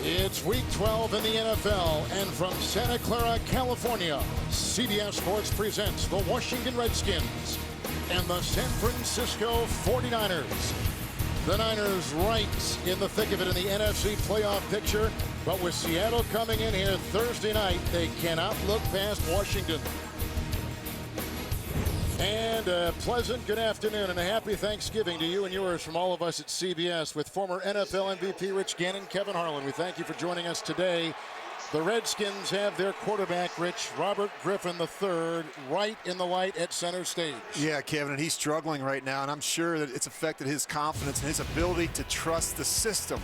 It's week 12 in the NFL, and from Santa Clara, California, CBS Sports presents the Washington Redskins and the San Francisco 49ers. The Niners right in the thick of it in the NFC playoff picture, but with Seattle coming in here Thursday night, they cannot look past Washington. And a pleasant good afternoon and a happy Thanksgiving to you and yours from all of us at CBS with former NFL MVP Rich Gannon, Kevin Harlan. We thank you for joining us today. The Redskins have their quarterback, Rich, Robert Griffin III, right in the light at center stage. Yeah, Kevin, and he's struggling right now, and I'm sure that it's affected his confidence and his ability to trust the system.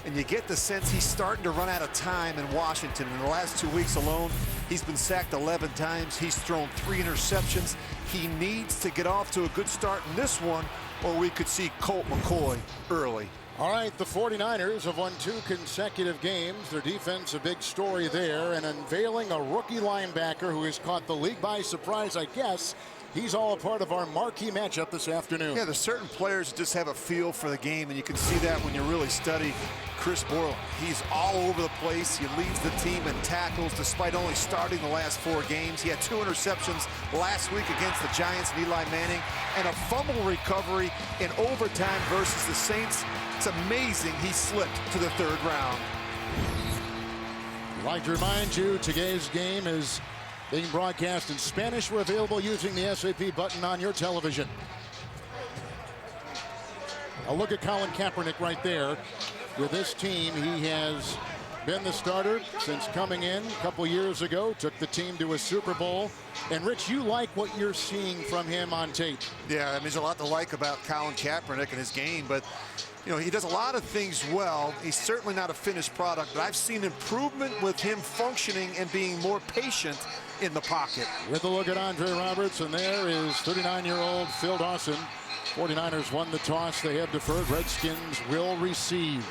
And you get the sense he's starting to run out of time in Washington. In the last 2 weeks alone, he's been sacked 11 times. He's thrown 3 interceptions. He needs to get off to a good start in this one, or we could see Colt McCoy early. All right, the 49ers have won 2 consecutive games. Their defense a big story there, and unveiling a rookie linebacker who has caught the league by surprise, I guess. He's all a part of our marquee matchup this afternoon. Yeah, there's certain players that just have a feel for the game, and you can see that when you really study Chris Boyle. He's all over the place. He leads the team in tackles despite only starting the last 4 games. He had 2 interceptions last week against the Giants and Eli Manning, and a fumble recovery in overtime versus the Saints. It's amazing he slipped to the 3rd round. I'd like to remind you, today's game is being broadcast in Spanish. We're available using the SAP button on your television. A look at Colin Kaepernick right there. With this team, he has been the starter since coming in a couple years ago, took the team to a Super Bowl. And Rich, you like what you're seeing from him on tape. Yeah, I mean, there's a lot to like about Colin Kaepernick and his game, but you know, he does a lot of things well. He's certainly not a finished product, but I've seen improvement with him functioning and being more patient in the pocket. With a look at Andre Roberts, and there is 39-year-old Phil Dawson. 49ers won the toss. They have deferred. Redskins will receive.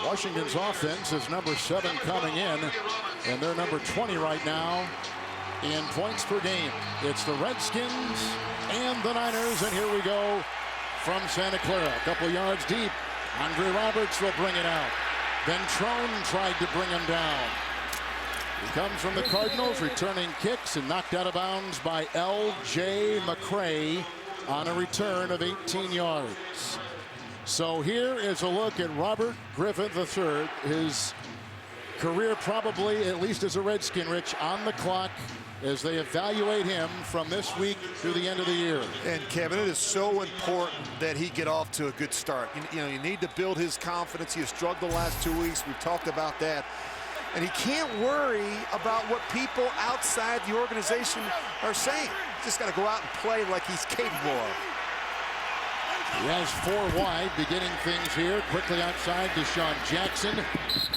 Washington's offense is number 7 coming in, and they're number 20 right now in points per game. It's the Redskins and the Niners, and here we go from Santa Clara. A couple yards deep. Andre Roberts will bring it out. Ventrone tried to bring him down. He comes from the Cardinals, returning kicks and knocked out of bounds by L.J. McCray on a return of 18 yards. So here is a look at Robert Griffin III. His career probably, at least as a Redskin, Rich, on the clock as they evaluate him from this week through the end of the year. And Kevin, it is so important that he get off to a good start. You know, you need to build his confidence. He has struggled the last 2 weeks. We've talked about that. And he can't worry about what people outside the organization are saying. He's just got to go out and play like he's capable of. He has 4 wide, beginning things here. Quickly outside, Deshaun Jackson,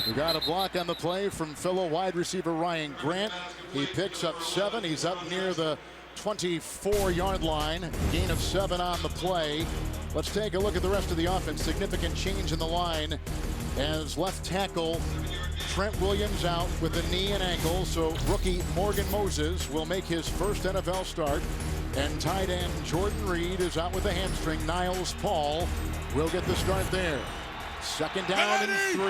who got a block on the play from fellow wide receiver Ryan Grant. He picks up 7. He's up near the 24-yard line. Gain of 7 on the play. Let's take a look at the rest of the offense. Significant change in the line as left tackle Trent Williams out with a knee and ankle, so rookie Morgan Moses will make his first NFL start. And tight end Jordan Reed is out with a hamstring. Niles Paul will get the start there. 2nd down and 3.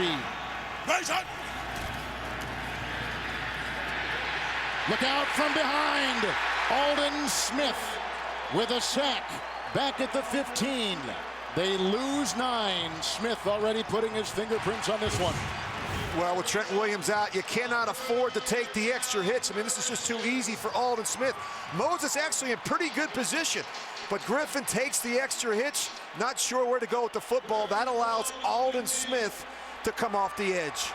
Look out from behind. Aldon Smith with a sack. Back at the 15. They lose 9. Smith already putting his fingerprints on this one. Well, with Trent Williams out, you cannot afford to take the extra hits. I mean, this is just too easy for Aldon Smith. Moses actually in pretty good position, but Griffin takes the extra hitch. Not sure where to go with the football. That allows Aldon Smith to come off the edge.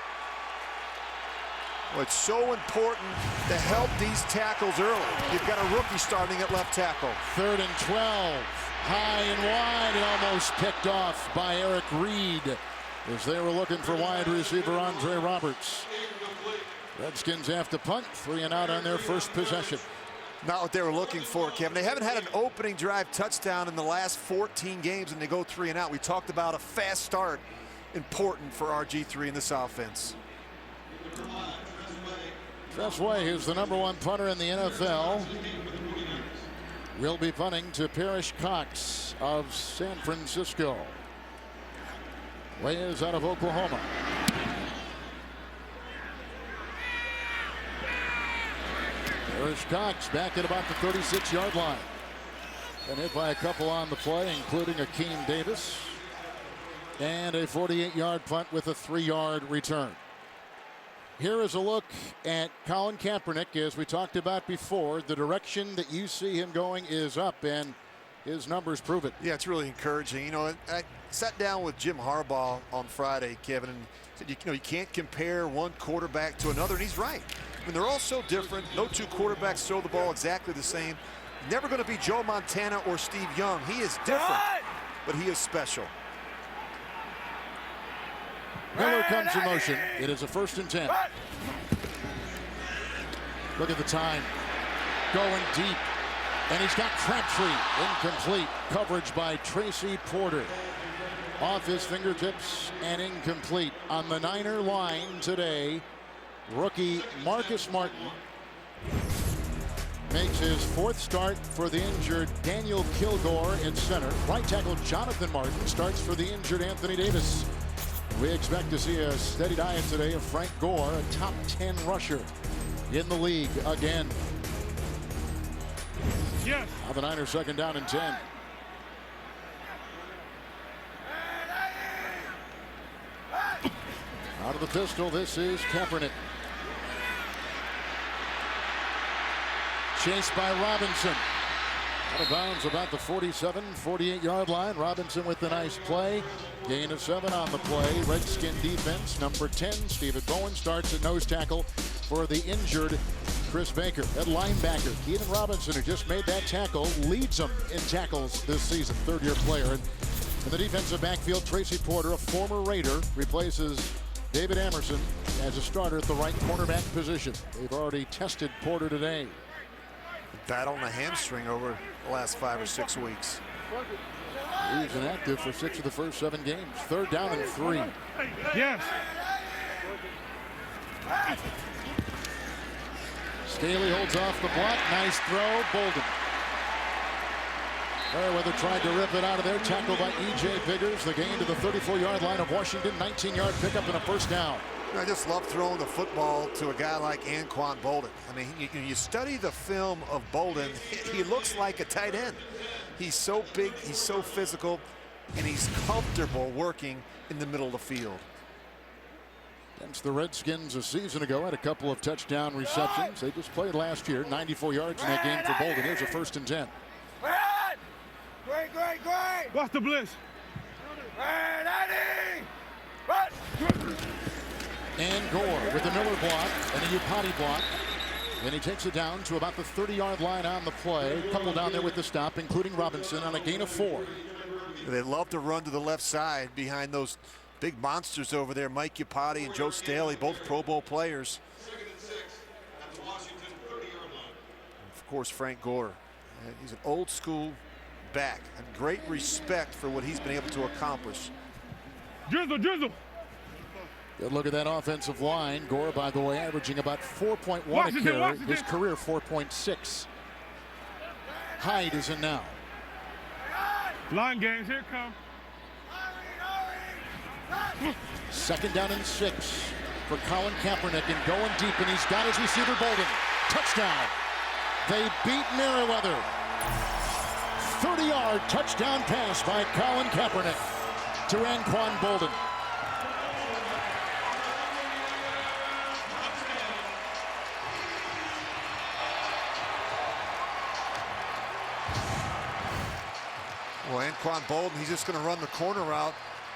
Well, it's so important to help these tackles early. You've got a rookie starting at left tackle. 3rd and 12. High and wide, and almost picked off by Eric Reed as they were looking for wide receiver Andre Roberts. Redskins have to punt. 3 and out on their first possession. Not what they were looking for, Kevin. They haven't had an opening drive touchdown in the last 14 games, and they go 3 and out. We talked about a fast start, important for RG3 in this offense. Tress Way, who's the #1 punter in the NFL, will be punting to Parrish Cox of San Francisco. Way is out of Oklahoma. First Cox back at about the 36-yard line. And hit by a couple on the play, including Akeem Davis. And a 48-yard punt with a 3-yard return. Here is a look at Colin Kaepernick. As we talked about before, the direction that you see him going is up, and his numbers prove it. Yeah, it's really encouraging. You know, I sat down with Jim Harbaugh on Friday, Kevin, and said, you can't compare one quarterback to another, and he's right. I mean, they're all so different. No two quarterbacks throw the ball exactly the same. Never going to be Joe Montana or Steve Young. He is different, but he is special. Miller comes in motion. It is a 1st and 10. Look at the time. Going deep. And he's got Crabtree. Incomplete. Coverage by Tracy Porter. Off his fingertips and incomplete. On the Niner line today, rookie Marcus Martin makes his 4th start for the injured Daniel Kilgore in center. Right tackle Jonathan Martin starts for the injured Anthony Davis. We expect to see a steady diet today of Frank Gore, a top 10 rusher in the league again. Yes. Now the Niners 2nd down and 10. Out of the pistol, this is Kaepernick. Chased by Robinson. Out of bounds about the 47, 48-yard line. Robinson with the nice play. Gain of 7 on the play. Redskin defense, number 10. Stephen Bowen starts at nose tackle for the injured Chris Baker. At linebacker, Keenan Robinson, who just made that tackle, leads them in tackles this season. 3rd-year player. And in the defensive backfield, Tracy Porter, a former Raider, replaces David Amerson as a starter at the right cornerback position. They've already tested Porter today. Battling a hamstring over the last 5 or 6 weeks. He's inactive for 6 of the first 7 games. 3rd down and 3. Yes. Staley holds off the block. Nice throw. Bolden. Merriweather tried to rip it out of there. Tackled by E.J. Biggers. The gain to the 34-yard line of Washington. 19-yard pickup and a 1st down. I just love throwing the football to a guy like Anquan Bolden. I mean, you study the film of Bolden, he looks like a tight end. He's so big, he's so physical, and he's comfortable working in the middle of the field. Against the Redskins a season ago, had a couple of touchdown receptions. They just played last year. 94 yards in that game for Bolden. Here's a 1st and 10. Great. Watch the blitz. And Gore with the Miller block and a Upati block. And he takes it down to about the 30-yard line on the play. A couple down there with the stop, including Robinson on a gain of 4. They love to run to the left side behind those big monsters over there, Mike Upati and Joe Staley, both Pro Bowl players. Of course, Frank Gore. He's an old school back and great respect for what he's been able to accomplish. Drizzle. Good look at that offensive line. Gore, by the way, averaging about 4.1 a carry. His career 4.6. Hyde is in now. Line games, here it come. 2nd down and 6 for Colin Kaepernick, and going deep, and he's got his receiver Bolden. Touchdown. They beat Merriweather. 30-yard touchdown pass by Colin Kaepernick to Anquan Bolden. Well, Anquan Bolden, he's just going to run the corner route.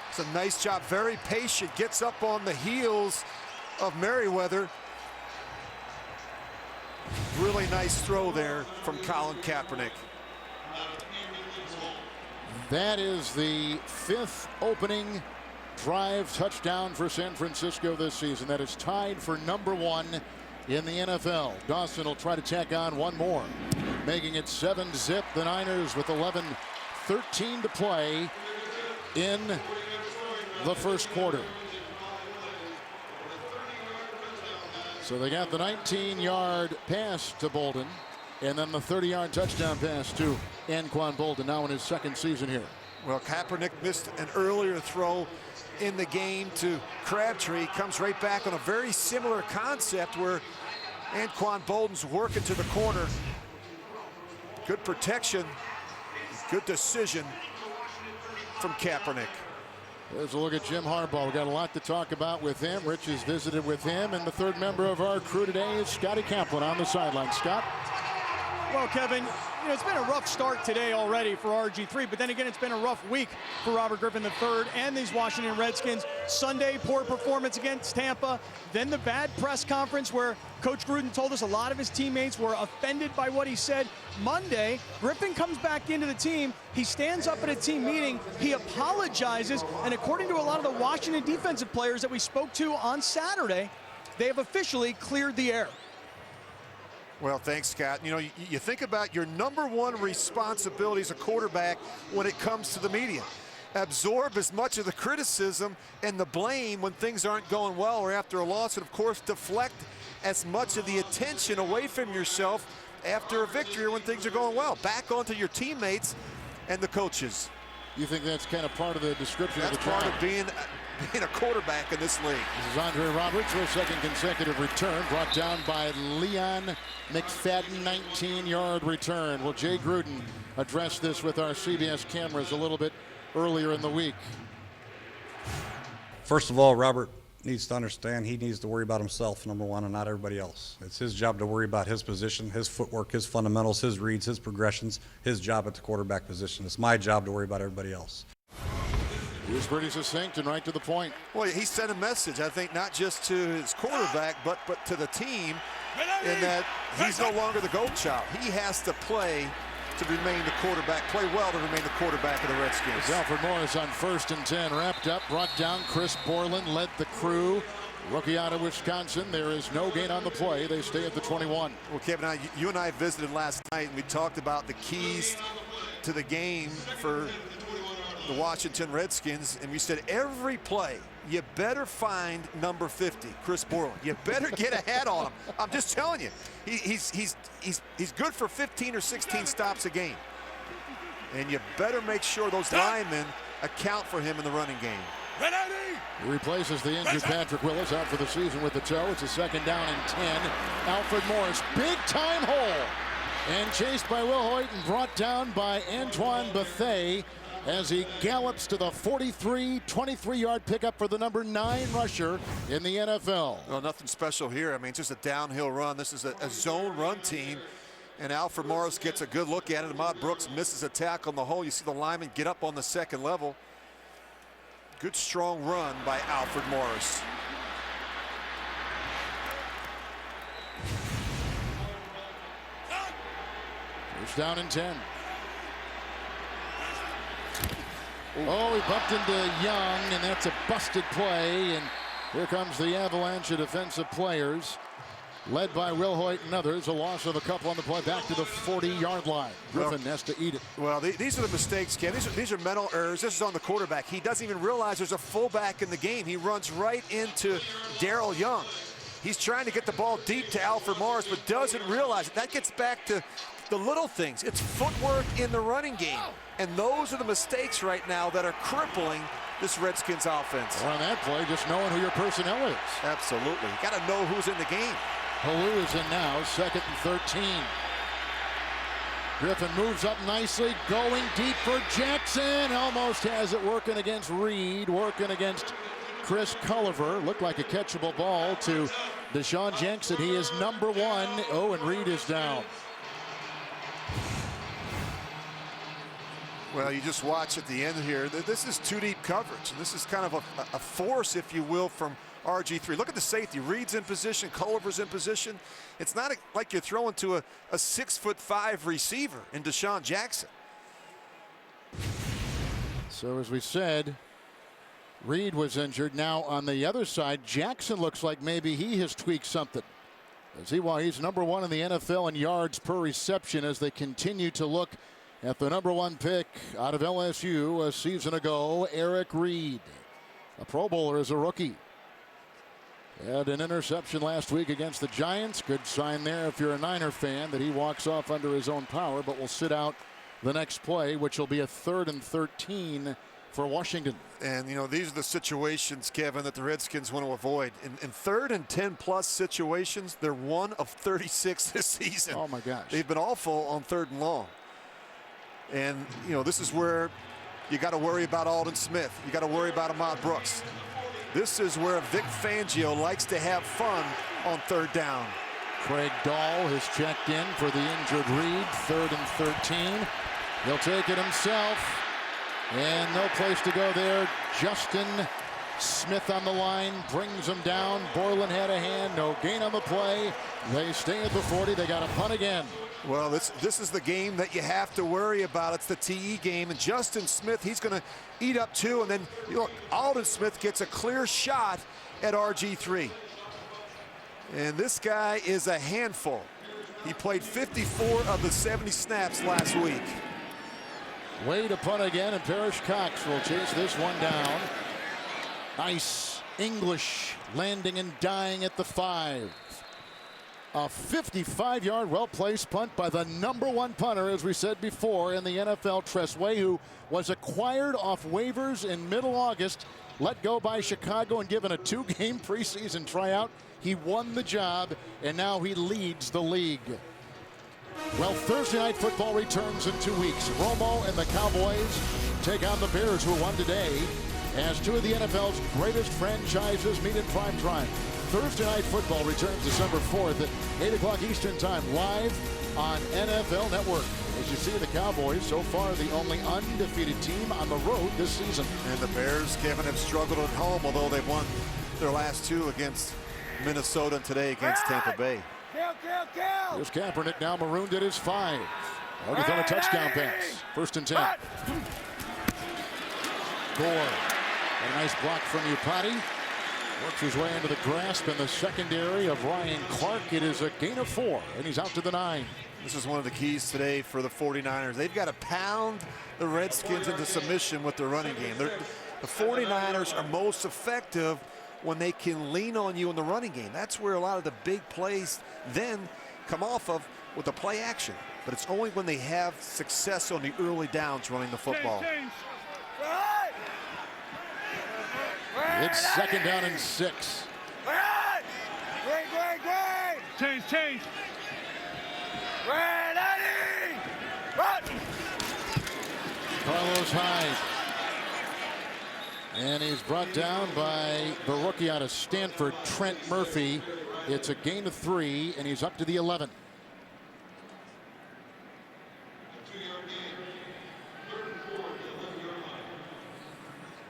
It's a nice job, very patient, gets up on the heels of Merriweather. Really nice throw there from Colin Kaepernick. That is the 5th opening drive touchdown for San Francisco this season. That is tied for number 1 in the NFL. Dawson will try to tack on one more, making it 7-zip. The Niners with 11:13 to play in the 1st quarter. So they got the 19-yard pass to Bolden, and then the 30-yard touchdown pass to Anquan Bolden, now in his 2nd season here. Well, Kaepernick missed an earlier throw in the game to Crabtree. Comes right back on a very similar concept where Anquan Bolden's working to the corner. Good protection, good decision from Kaepernick. There's a look at Jim Harbaugh. We've got a lot to talk about with him. Rich has visited with him, and the third member of our crew today is Scotty Kaplan on the sideline. Scott? Well, Kevin, it's been a rough start today already for RG3, but then again, it's been a rough week for Robert Griffin III and these Washington Redskins. Sunday, poor performance against Tampa. Then the bad press conference where Coach Gruden told us a lot of his teammates were offended by what he said. Monday, Griffin comes back into the team. He stands up at a team meeting. He apologizes, and according to a lot of the Washington defensive players that we spoke to on Saturday, they have officially cleared the air. Well, thanks, Scott. You think about your #1 responsibility as a quarterback when it comes to the media. Absorb as much of the criticism and the blame when things aren't going well or after a loss, and of course deflect as much of the attention away from yourself after a victory or when things are going well. Back onto your teammates and the coaches. You think that's kind of part of the description of the That's part job? of being a quarterback in this league. This is Andre Roberts for a second consecutive return, brought down by Leon McFadden, 19-yard return. Will Jay Gruden address this with our CBS cameras a little bit earlier in the week? First of all, Robert needs to understand he needs to worry about himself, #1, and not everybody else. It's his job to worry about his position, his footwork, his fundamentals, his reads, his progressions, his job at the quarterback position. It's my job to worry about everybody else. He was pretty succinct and right to the point. Well, he sent a message, I think, not just to his quarterback, but to the team, in that he's no longer the gold child. He has to play to remain the quarterback, play well to remain the quarterback of the Redskins. As Alfred Morris on 1st and 10, wrapped up, brought down. Chris Borland led the crew. Rookie out of Wisconsin. There is no gain on the play. They stay at the 21. Well, Kevin, you and I visited last night, and we talked about the keys to the game for the Washington Redskins, and we said every play, you better find number 50, Chris Borland. You better get ahead on him. I'm just telling you, he's good for 15 or 16 stops a game, and you better make sure those linemen account for him in the running game. He replaces the injured Patrick Willis, out for the season with the toe. It's a 2nd down and 10. Alfred Morris, big time hole, and chased by Will Hoyt and brought down by Antoine Bethea as he gallops to the 43, 23-yard pickup for the #9 rusher in the NFL. Well, nothing special here. I mean, it's just a downhill run. This is a zone run team, and Alfred Morris gets a good look at it. Ahmad Brooks misses a tackle on the hole. You see the lineman get up on the 2nd level. Good, strong run by Alfred Morris. First down and 10. Oh, he bumped into Young, and that's a busted play. And here comes the avalanche of defensive players, led by Will Hoyt and others. A loss of a couple on the play, back to the 40-yard line. Griffin has to eat it. Well, these are the mistakes, Ken. These are mental errors. This is on the quarterback. He doesn't even realize there's a fullback in the game. He runs right into Daryl Young. He's trying to get the ball deep to Alfred Morris, but doesn't realize it. That gets back to the little things. It's footwork in the running game. And those are the mistakes right now that are crippling this Redskins offense. Well, on that play, just knowing who your personnel is. Absolutely. You got to know who's in the game. Halou is in now, 2nd and 13. Griffin moves up nicely, going deep for Jackson. Almost has it working against Reed, working against Chris Culliver. Looked like a catchable ball to Deshaun Jackson. He is #1. Oh, and Reed is down. Well, you just watch at the end here. This is 2 deep coverage, and this is kind of a force, if you will, from RG3. Look at the safety. Reed's in position. Culliver's in position. It's not like you're throwing to a 6'5" receiver in Deshaun Jackson. So as we said, Reed was injured. Now on the other side, Jackson looks like maybe he has tweaked something. He's #1 in the NFL in yards per reception as they continue to look at the #1 pick out of LSU a season ago, Eric Reed, a Pro Bowler as a rookie. Had an interception last week against the Giants. Good sign there if you're a Niner fan that he walks off under his own power, but will sit out the next play, which will be a 3rd and 13 for Washington. And, you know, these are the situations, Kevin, that the Redskins want to avoid. In 3rd and 10-plus situations, they're 1 of 36 this season. Oh, my gosh. They've been awful on 3rd and long. And, you know, this is where you got to worry about Aldon Smith. You got to worry about Ahmad Brooks. This is where Vic Fangio likes to have fun on 3rd down. Craig Dahl has checked in for the injured Reed. 3rd and 13. He'll take it himself. And no place to go there. Justin Smith on the line, brings him down. Borland had a hand, no gain on the play. They stay at the 40. They got a punt again. Well, this is the game that you have to worry about. It's the TE game, and Justin Smith, he's going to eat up 2, and then look, Aldon Smith gets a clear shot at RG3. And this guy is a handful. He played 54 of the 70 snaps last week. Way to punt again, and Parrish Cox will chase this one down. Nice English landing and dying at the 5. A 55-yard well-placed punt by the #1 punter, as we said before, in the NFL, Tresway, who was acquired off waivers in middle August, let go by Chicago and given a 2-game preseason tryout. He won the job, and now he leads the league. Well, Thursday Night Football returns in 2 weeks. Romo and the Cowboys take on the Bears, who won today, as 2 of the NFL's greatest franchises meet in prime time. Thursday Night Football returns December 4th at 8 o'clock Eastern Time, live on NFL Network. As you see, the Cowboys, so far the only undefeated team on the road this season. And the Bears, Kevin, have struggled at home, although they've won their last 2 against Minnesota and today against Tampa Bay. Here's Kaepernick, now marooned at his 5. Already thrown a touchdown pass. 1st and 10. Gore. A nice block from Upati. Works his way into the grasp in the secondary of Ryan Clark. It is a gain of 4, and he's out to the 9. This is one of the keys today for the 49ers. They've got to pound the Redskins into submission with their running game. The 49ers are most effective when they can lean on you in the running game. That's where a lot of the big plays then come off of with the play action. But it's only when they have success on the early downs running the football. It's 2nd down and 6. Change. Carlos Hyde. And he's brought down by the rookie out of Stanford, Trent Murphy. It's a gain of 3, and he's up to the 11.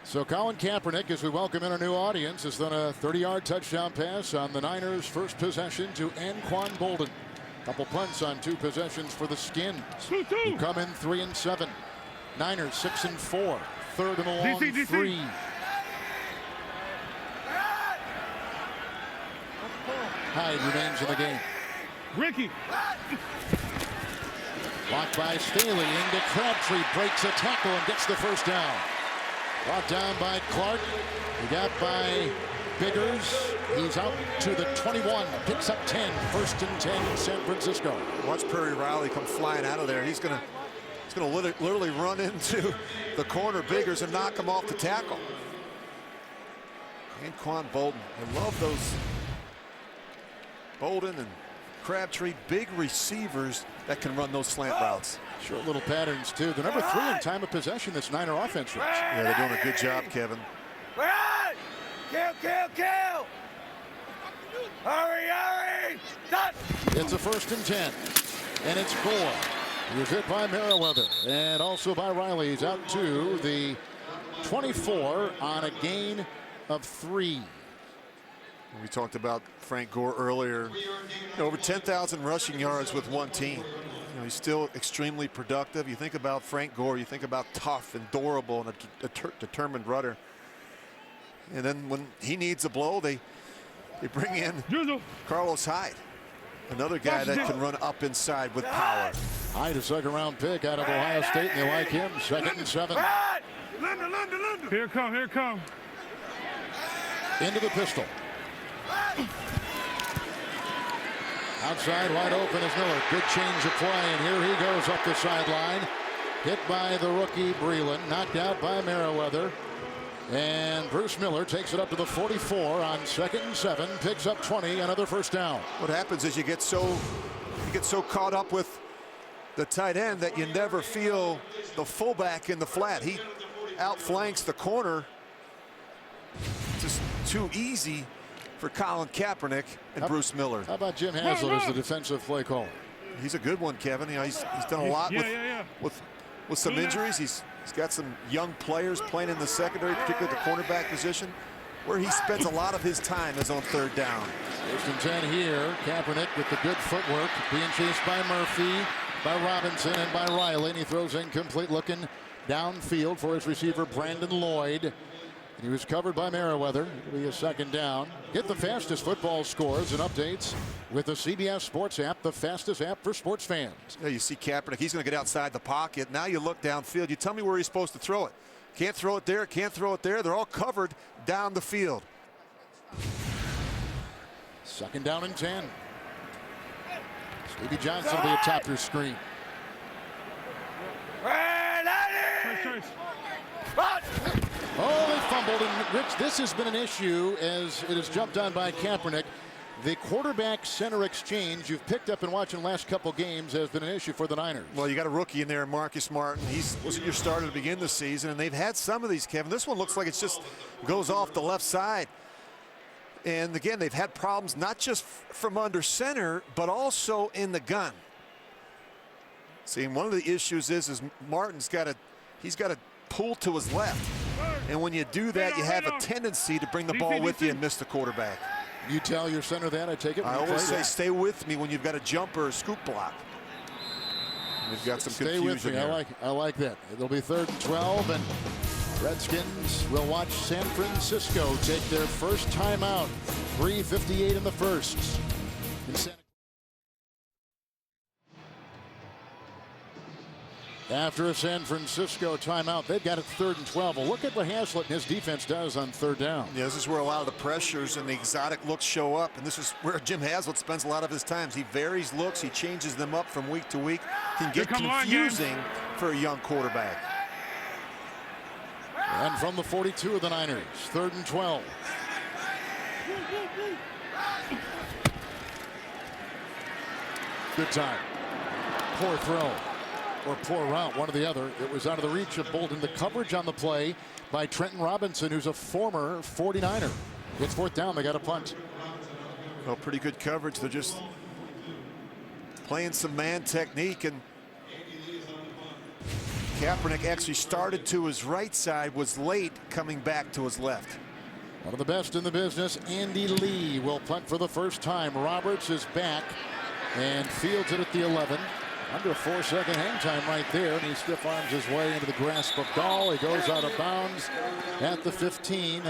So Colin Kaepernick, as we welcome in our new audience, has done a 30-yard touchdown pass on the Niners' first possession to Anquan Bolden. Couple punts on 2 possessions for the Skins, who come in 3 and 7. Niners 6 and 4. 3rd and a long DC. 3. Hyde remains in the game. Ricky. Blocked by Staley into Crabtree, breaks a tackle and gets the 1st down. Brought down by Clark. He got by Biggers. He's out to the 21. Picks up 10. 1st and 10 San Francisco. Watch Perry Riley come flying out of there. He's gonna literally run into the corner Biggers and knock him off the tackle. Anquan Bolden. I love those Bolden and Crabtree, big receivers that can run those slant routes. Short little patterns, too. The number 3 in time of possession this Niner offense, Rich. Yeah, they're doing a good job, Kevin. Kill! Hurry! Stop! It's a 1st and 10. And it's Gore. He was hit by Merriweather and also by Riley. He's out to the 24 on a gain of 3. We talked about Frank Gore earlier. Over 10,000 rushing yards with one team. He's still extremely productive. You think about Frank Gore, you think about tough and durable and a determined runner. And then when he needs a blow, they bring in Carlos Hyde, another guy that can run up inside with power. Hyde, a 2nd-round pick out of Ohio State, and they like him. 2nd and 7. Here it come. Into the pistol. Outside, wide open is Miller. Good change of play, and here he goes up the sideline. hit by the rookie Breland, knocked out by Merriweather. And Bruce Miller takes it up to the 44 on 2nd and 7, picks up 20, another first down. What happens is you get so caught up with the tight end that you never feel the fullback in the flat. He outflanks the corner. Just too easy for Colin Kaepernick and Bruce Miller. How about Jim Haslett as the defensive play caller? He's a good one, Kevin. You know, he's done a lot with some injuries. He's got some young players playing in the secondary, particularly the cornerback position. Where he spends a lot of his time is on 3rd down. 1st and 10 here. Kaepernick with the good footwork, being chased by Murphy, by Robinson, and by Riley. And he throws incomplete, looking downfield for his receiver Brandon Lloyd. And he was covered by Merriweather. It'll be a 2nd down. Get the fastest football scores and updates with the CBS Sports app, the fastest app for sports fans. Yeah, you see Kaepernick, he's going to get outside the pocket. Now you look downfield. You tell me where he's supposed to throw it. Can't throw it there, can't throw it there. They're all covered down the field. 2nd down and 10. Stevie Johnson will be atop your screen. Oh, they fumbled, and Rich, this has been an issue as it is jumped on by Kaepernick. The quarterback-center exchange you've picked up and watching the last couple games has been an issue for the Niners. Well, you got a rookie in there, Marcus Martin. He wasn't your starter to begin the season, and they've had some of these, Kevin. This one looks like it just goes off the left side. And again, they've had problems not just from under center, but also in the gun. See, and one of the issues is Martin's got to pull to his left. And when you do that, you have a tendency to bring the ball with you and miss the quarterback. You tell your center that, I take it? I always say stay with me when you've got a jump or a scoop block. We've got some confusion with me. there. I like that. It'll be 3rd and 12, and Redskins will watch San Francisco take their first timeout. 3:58 in the first. After a San Francisco timeout, they've got it 3rd and 12. Well, look at what Haslett and his defense does on 3rd down. Yeah, this is where a lot of the pressures and the exotic looks show up, and this is where Jim Haslett spends a lot of his time. He varies looks, he changes them up from week to week. Can get confusing for a young quarterback. And from the 42 of the Niners, 3rd and 12. Good time. Poor throw. Or poor route, one or the other. It was out of the reach of Bolden. The coverage on the play by Trenton Robinson, who's a former 49er. It's 4th down. They got a punt. Well, pretty good coverage. They're just playing some man technique, and Kaepernick actually started to his right side, was late coming back to his left. One of the best in the business, Andy Lee, will punt for the first time. Roberts is back and fields it at the 11. Under a 4-second hang time right there, and he stiff arms his way into the grasp of Dahl. He goes out of bounds at the 15.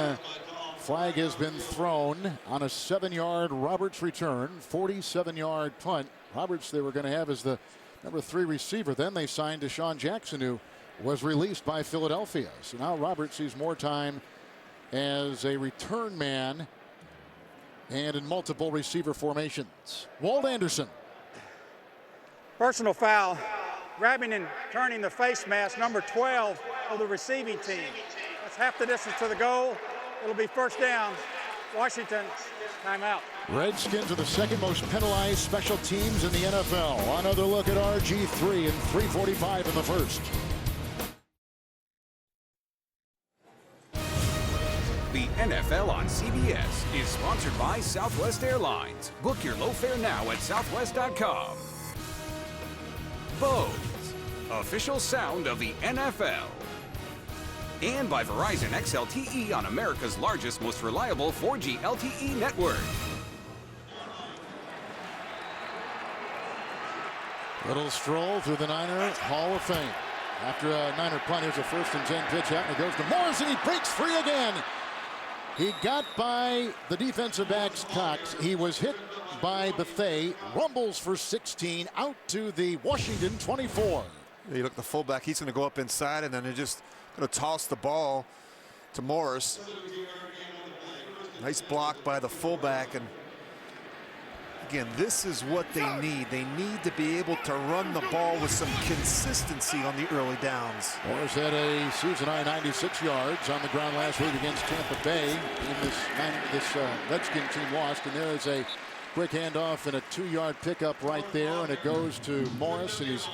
Flag has been thrown on a 7-yard Roberts return, 47-yard punt. Roberts they were going to have as the number 3 receiver. Then they signed Deshaun Jackson, who was released by Philadelphia. So now Roberts sees more time as a return man and in multiple receiver formations. Walt Anderson. Personal foul, grabbing and turning the face mask, number 12 of the receiving team. That's half the distance to the goal. It'll be 1st down. Washington, timeout. Redskins are the 2nd most penalized special teams in the NFL. Another look at RG3 and 3:45 in the first. The NFL on CBS is sponsored by Southwest Airlines. Book your low fare now at southwest.com. Bose, official sound of the NFL. And by Verizon XLTE on America's largest, most reliable 4G LTE network. Little stroll through the Niner Hall of Fame. After a Niner punt, here's a 1st and 10 pitch out, and it goes to Morris, and he breaks free again. He got by the defensive back's Cox. He was hit by Bethea, rumbles for 16 out to the Washington 24. You look at the fullback, he's going to go up inside, and then they're just going to toss the ball to Morris. Nice block by the fullback, and Again, this is what they need. They need to be able to run the ball with some consistency on the early downs. Morris had a season-high 96 yards on the ground last week against Tampa Bay. This Redskin team lost, and there is a quick handoff and a 2-yard pickup right there, and it goes to Morris, and he's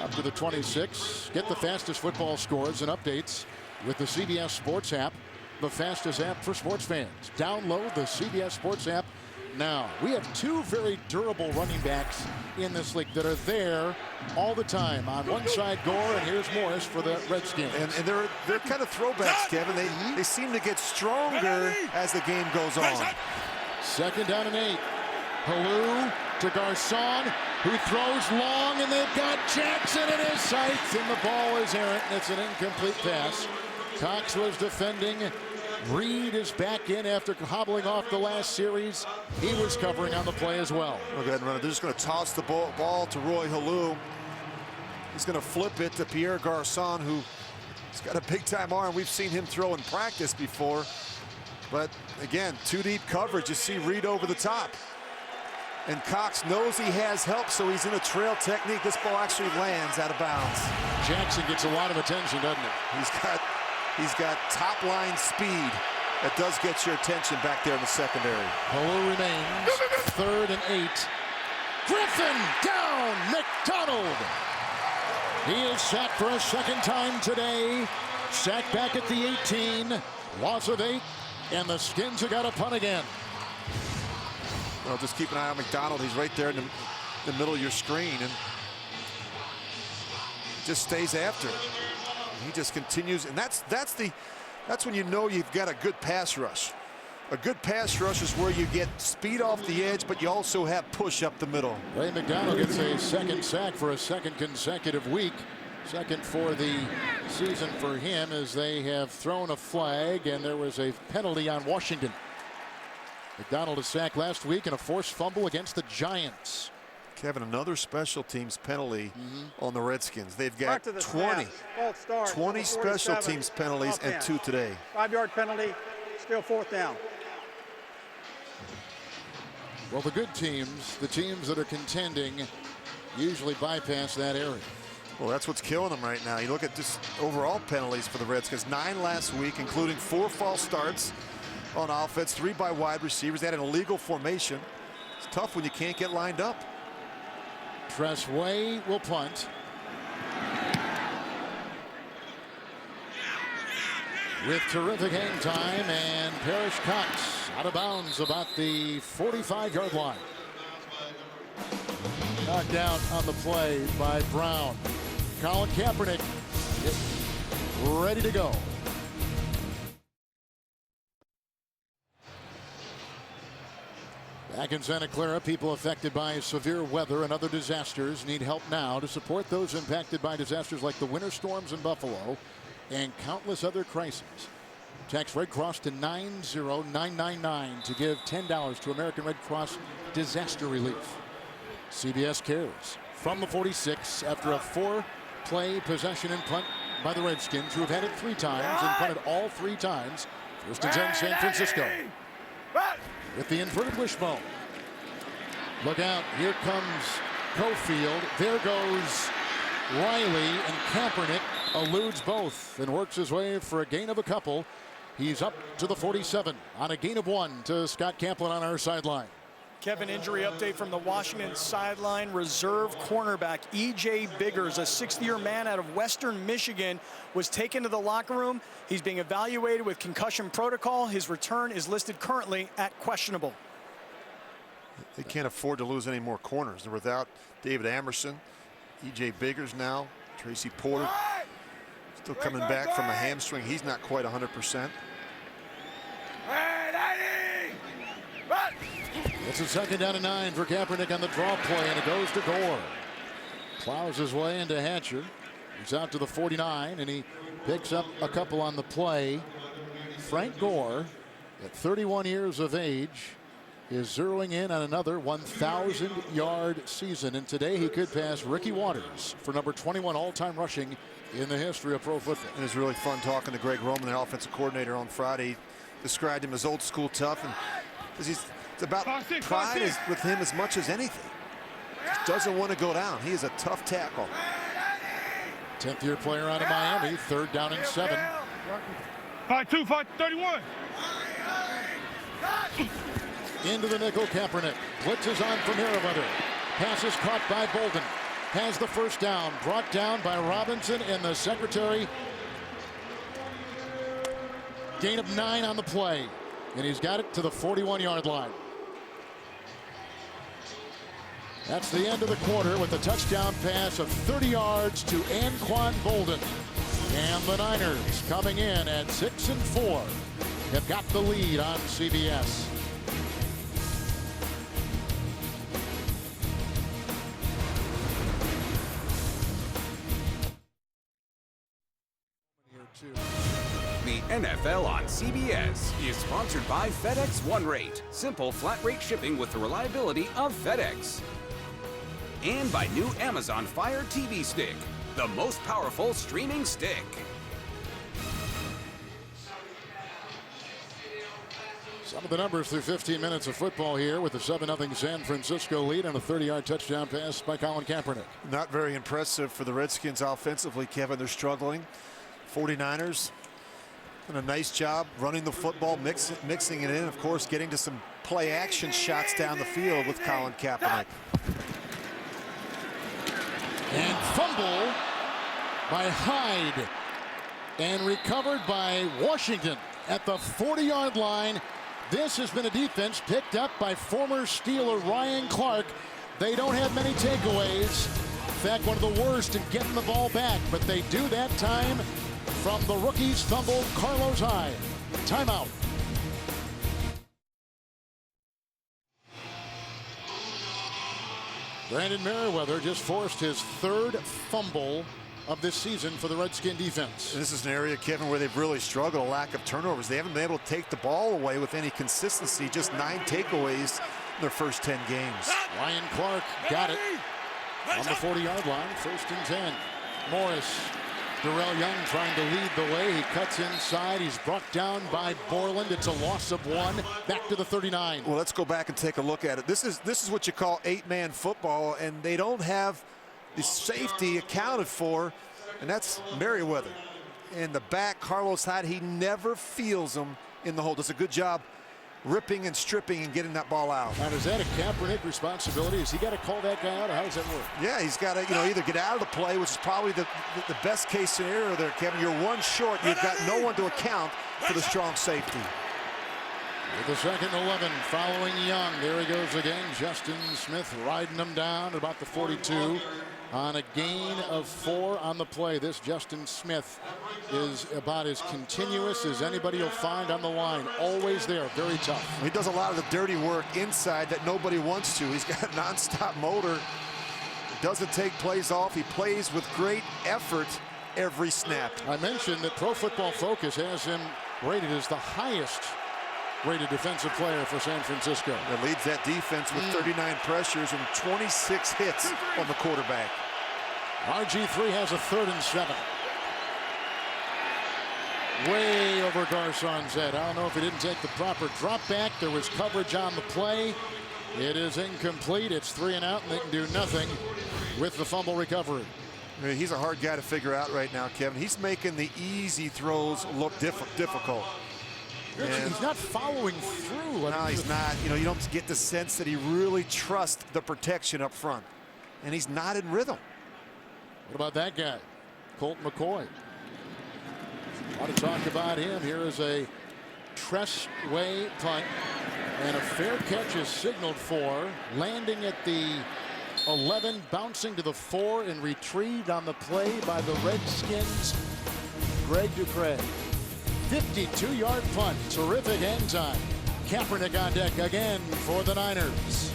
up to the 26. Get the fastest football scores and updates with the CBS Sports app, the fastest app for sports fans. Download the CBS Sports app now. We have two very durable running backs in this league that are there all the time. On one side, Gore, and here's Morris for the Redskins. And they're kind of throwbacks, Kevin. They seem to get stronger as the game goes on. 2nd down and 8. Halou to Garcon, who throws long, and they've got Jackson in his sights, and the ball is errant, and it's an incomplete pass. Cox was defending. Reed is back in after hobbling off the last series. He was covering on the play as well. Go ahead and run it. They're just going to toss the ball to Roy Halou. He's going to flip it to Pierre Garcon, who's got a big-time arm. We've seen him throw in practice before. But, again, 2 deep coverage. You see Reed over the top. And Cox knows he has help, so he's in a trail technique. This ball actually lands out of bounds. Jackson gets a lot of attention, doesn't he? He's got top-line speed that does get your attention back there in the secondary. Halou remains. 3rd and 8. Griffin down. McDonald. He is sacked for a 2nd time today. Sacked back at the 18. Loss of 8. And the Skins have got a punt again. Well, just keep an eye on McDonald. He's right there in the middle of your screen, and just stays after it. He just continues, and that's when you know you've got a good pass rush. A good pass rush is where you get speed off the edge, but you also have push up the middle. Ray McDonald gets a 2nd sack for a 2nd consecutive week. 2nd for the season for him, as they have thrown a flag, and there was a penalty on Washington. McDonald a sack last week and a forced fumble against the Giants. Kevin, another special teams penalty on the Redskins. They've got 20 special teams penalties and 2 today. 5-yard penalty, still 4th down. Well, the good teams, the teams that are contending, usually bypass that area. Well, that's what's killing them right now. You look at just overall penalties for the Redskins. 9 last week, including 4 false starts on offense, 3 by wide receivers. They had an illegal formation. It's tough when you can't get lined up. Tressway will punt. With terrific hang time, and Parrish Cox out of bounds about the 45-yard line. Knocked out on the play by Brown. Colin Kaepernick is ready to go. Back in Santa Clara, people affected by severe weather and other disasters need help now. To support those impacted by disasters like the winter storms in Buffalo and countless other crises, text Red Cross to 90999 to give $10 to American Red Cross Disaster Relief. CBS cares from the 46 after a 4-play possession and punt by the Redskins, who have had it 3 times and punted all 3 times. 1st and 10 San Francisco. With the inverted wishbone. Look out, here comes Cofield. There goes Riley, and Kaepernick eludes both and works his way for a gain of a couple. He's up to the 47 on a gain of 1 to Scott Kaplan on our sideline. Kevin, injury update from the Washington sideline. Reserve cornerback E.J. Biggers, a 6th-year man out of Western Michigan, was taken to the locker room. He's being evaluated with concussion protocol. His return is listed currently at questionable. They can't afford to lose any more corners. They're without David Amerson, E.J. Biggers now, Tracy Porter still coming back from a hamstring. He's not quite 100%. It's a 2nd down and 9 for Kaepernick on the draw play, and it goes to Gore. Plows his way into Hatcher. He's out to the 49, and he picks up a couple on the play. Frank Gore, at 31 years of age, is zeroing in on another 1,000-yard season, and today he could pass Ricky Watters for number 21 all-time rushing in the history of pro football. It was really fun talking to Greg Roman, their offensive coordinator, on Friday. He described him as old school tough, and because it's about Five, pride six. is with him as much as anything. Just doesn't want to go down. He is a tough tackle. 10th-year player out of Miami, 3rd down and 7. 5-2, 5-31. Into the nickel, Kaepernick. Blitz is on from Merriweather. Pass is caught by Bolden. Has the first down. Brought down by Robinson and the secretary. Gain of 9 on the play. And he's got it to the 41-yard line. That's the end of the quarter with a touchdown pass of 30 yards to Anquan Bolden. And the Niners coming in at 6-4 have got the lead on CBS. The NFL on CBS is sponsored by FedEx One Rate. Simple flat rate shipping with the reliability of FedEx. And by new Amazon Fire TV Stick, the most powerful streaming stick. Some of the numbers through 15 minutes of football here with the 7-0 San Francisco lead and a 30-yard touchdown pass by Colin Kaepernick. Not very impressive for the Redskins offensively, Kevin. They're struggling. 49ers done a nice job running the football, mixing it in, of course, getting to some play action shots down the field with Colin Kaepernick. And fumble by Hyde. And recovered by Washington at the 40-yard line. This has been a defense picked up by former Steeler Ryan Clark. They don't have many takeaways. In fact, one of the worst in getting the ball back. But they do that time from the rookie's fumble, Carlos Hyde. Timeout. Brandon Merriweather just forced his 3rd fumble of this season for the Redskin defense. And this is an area, Kevin, where they've really struggled, a lack of turnovers. They haven't been able to take the ball away with any consistency, just 9 takeaways in their first 10 games. Ryan Clark got it on the 40-yard line, 1st and 10. Morris, Darrell Young trying to lead the way. He cuts inside. He's brought down by Borland. It's a loss of 1. Back to the 39. Well, let's go back and take a look at it. This is what you call 8-man football, and they don't have the safety accounted for, and that's Merriweather. In the back, Carlos Hyde, he never feels them in the hole. Does a good job ripping and stripping and getting that ball out. Now, is that a Kaepernick responsibility? Has he got to call that guy out, or how does that work? Yeah, he's got to, either get out of the play, which is probably the best case scenario there, Kevin. You're 1 short. You've got no one to account for the strong safety. With the 2nd and 11 following Young. There he goes again. Justin Smith riding him down about the 42 on a gain of 4 on the play. This Justin Smith is about as continuous as anybody will find on the line. Always there, very tough. He does a lot of the dirty work inside that nobody wants to. He's got a nonstop motor. Doesn't take plays off. He plays with great effort every snap. I mentioned that Pro Football Focus has him rated as the highest rated defensive player for San Francisco. That leads that defense with 39 pressures and 26 hits on the quarterback. RG3 has a 3rd and 7. Way over Garcon's head. I don't know if he didn't take the proper drop back. There was coverage on the play. It is incomplete. It's 3 and out, and they can do nothing with the fumble recovery. I mean, he's a hard guy to figure out right now, Kevin. He's making the easy throws look difficult. He's not following through. No, he's not. You don't get the sense that he really trusts the protection up front. And he's not in rhythm. What about that guy? Colt McCoy. A lot of talk about him. Here is a Tressway punt. And a fair catch is signaled for. Landing at the 11, bouncing to the 4, and retrieved on the play by the Redskins, Greg Dupre. 52-yard punt. Terrific end time. Kaepernick on deck again for the Niners.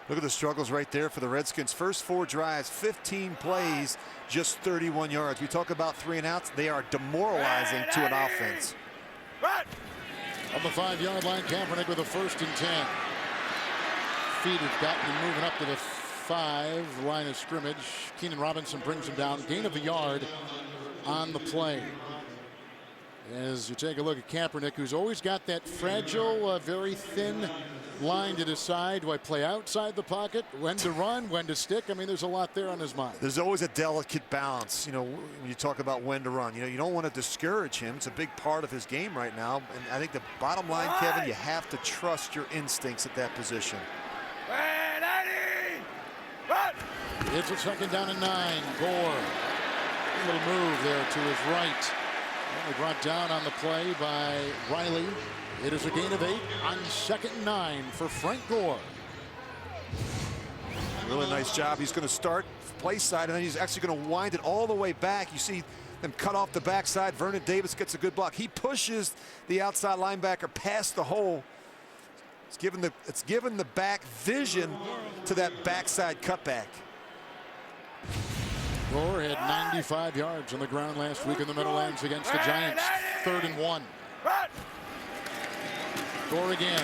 Look at the struggles right there for the Redskins. First 4 drives, 15 plays, just 31 yards. We talk about 3 and outs. They are demoralizing to an offense. On the 5-yard line, Kaepernick with a 1st and 10. Feet have gotten him moving up to the 35, line of scrimmage. Keenan Robinson brings him down. Gain of a yard on the play. As you take a look at Kaepernick, who's always got that fragile, very thin line to decide. Do I play outside the pocket? When to run? When to stick? I mean, there's a lot there on his mind. There's always a delicate balance, you know, when you talk about when to run. You know, you don't want to discourage him. It's a big part of his game right now. And I think the bottom line, Kevin, you have to trust your instincts at that position. It's a 2nd down and 9. Gore. A little move there to his right. Only brought down on the play by Riley. It is a gain of 8 on 2nd and 9 for Frank Gore. Really nice job. He's going to start play side, and then he's actually going to wind it all the way back. You see them cut off the backside. Vernon Davis gets a good block. He pushes the outside linebacker past the hole. It's given the back vision to that backside cutback. Gore had 95 yards on the ground last week in the Meadowlands against the Giants. 3rd and 1. Gore again.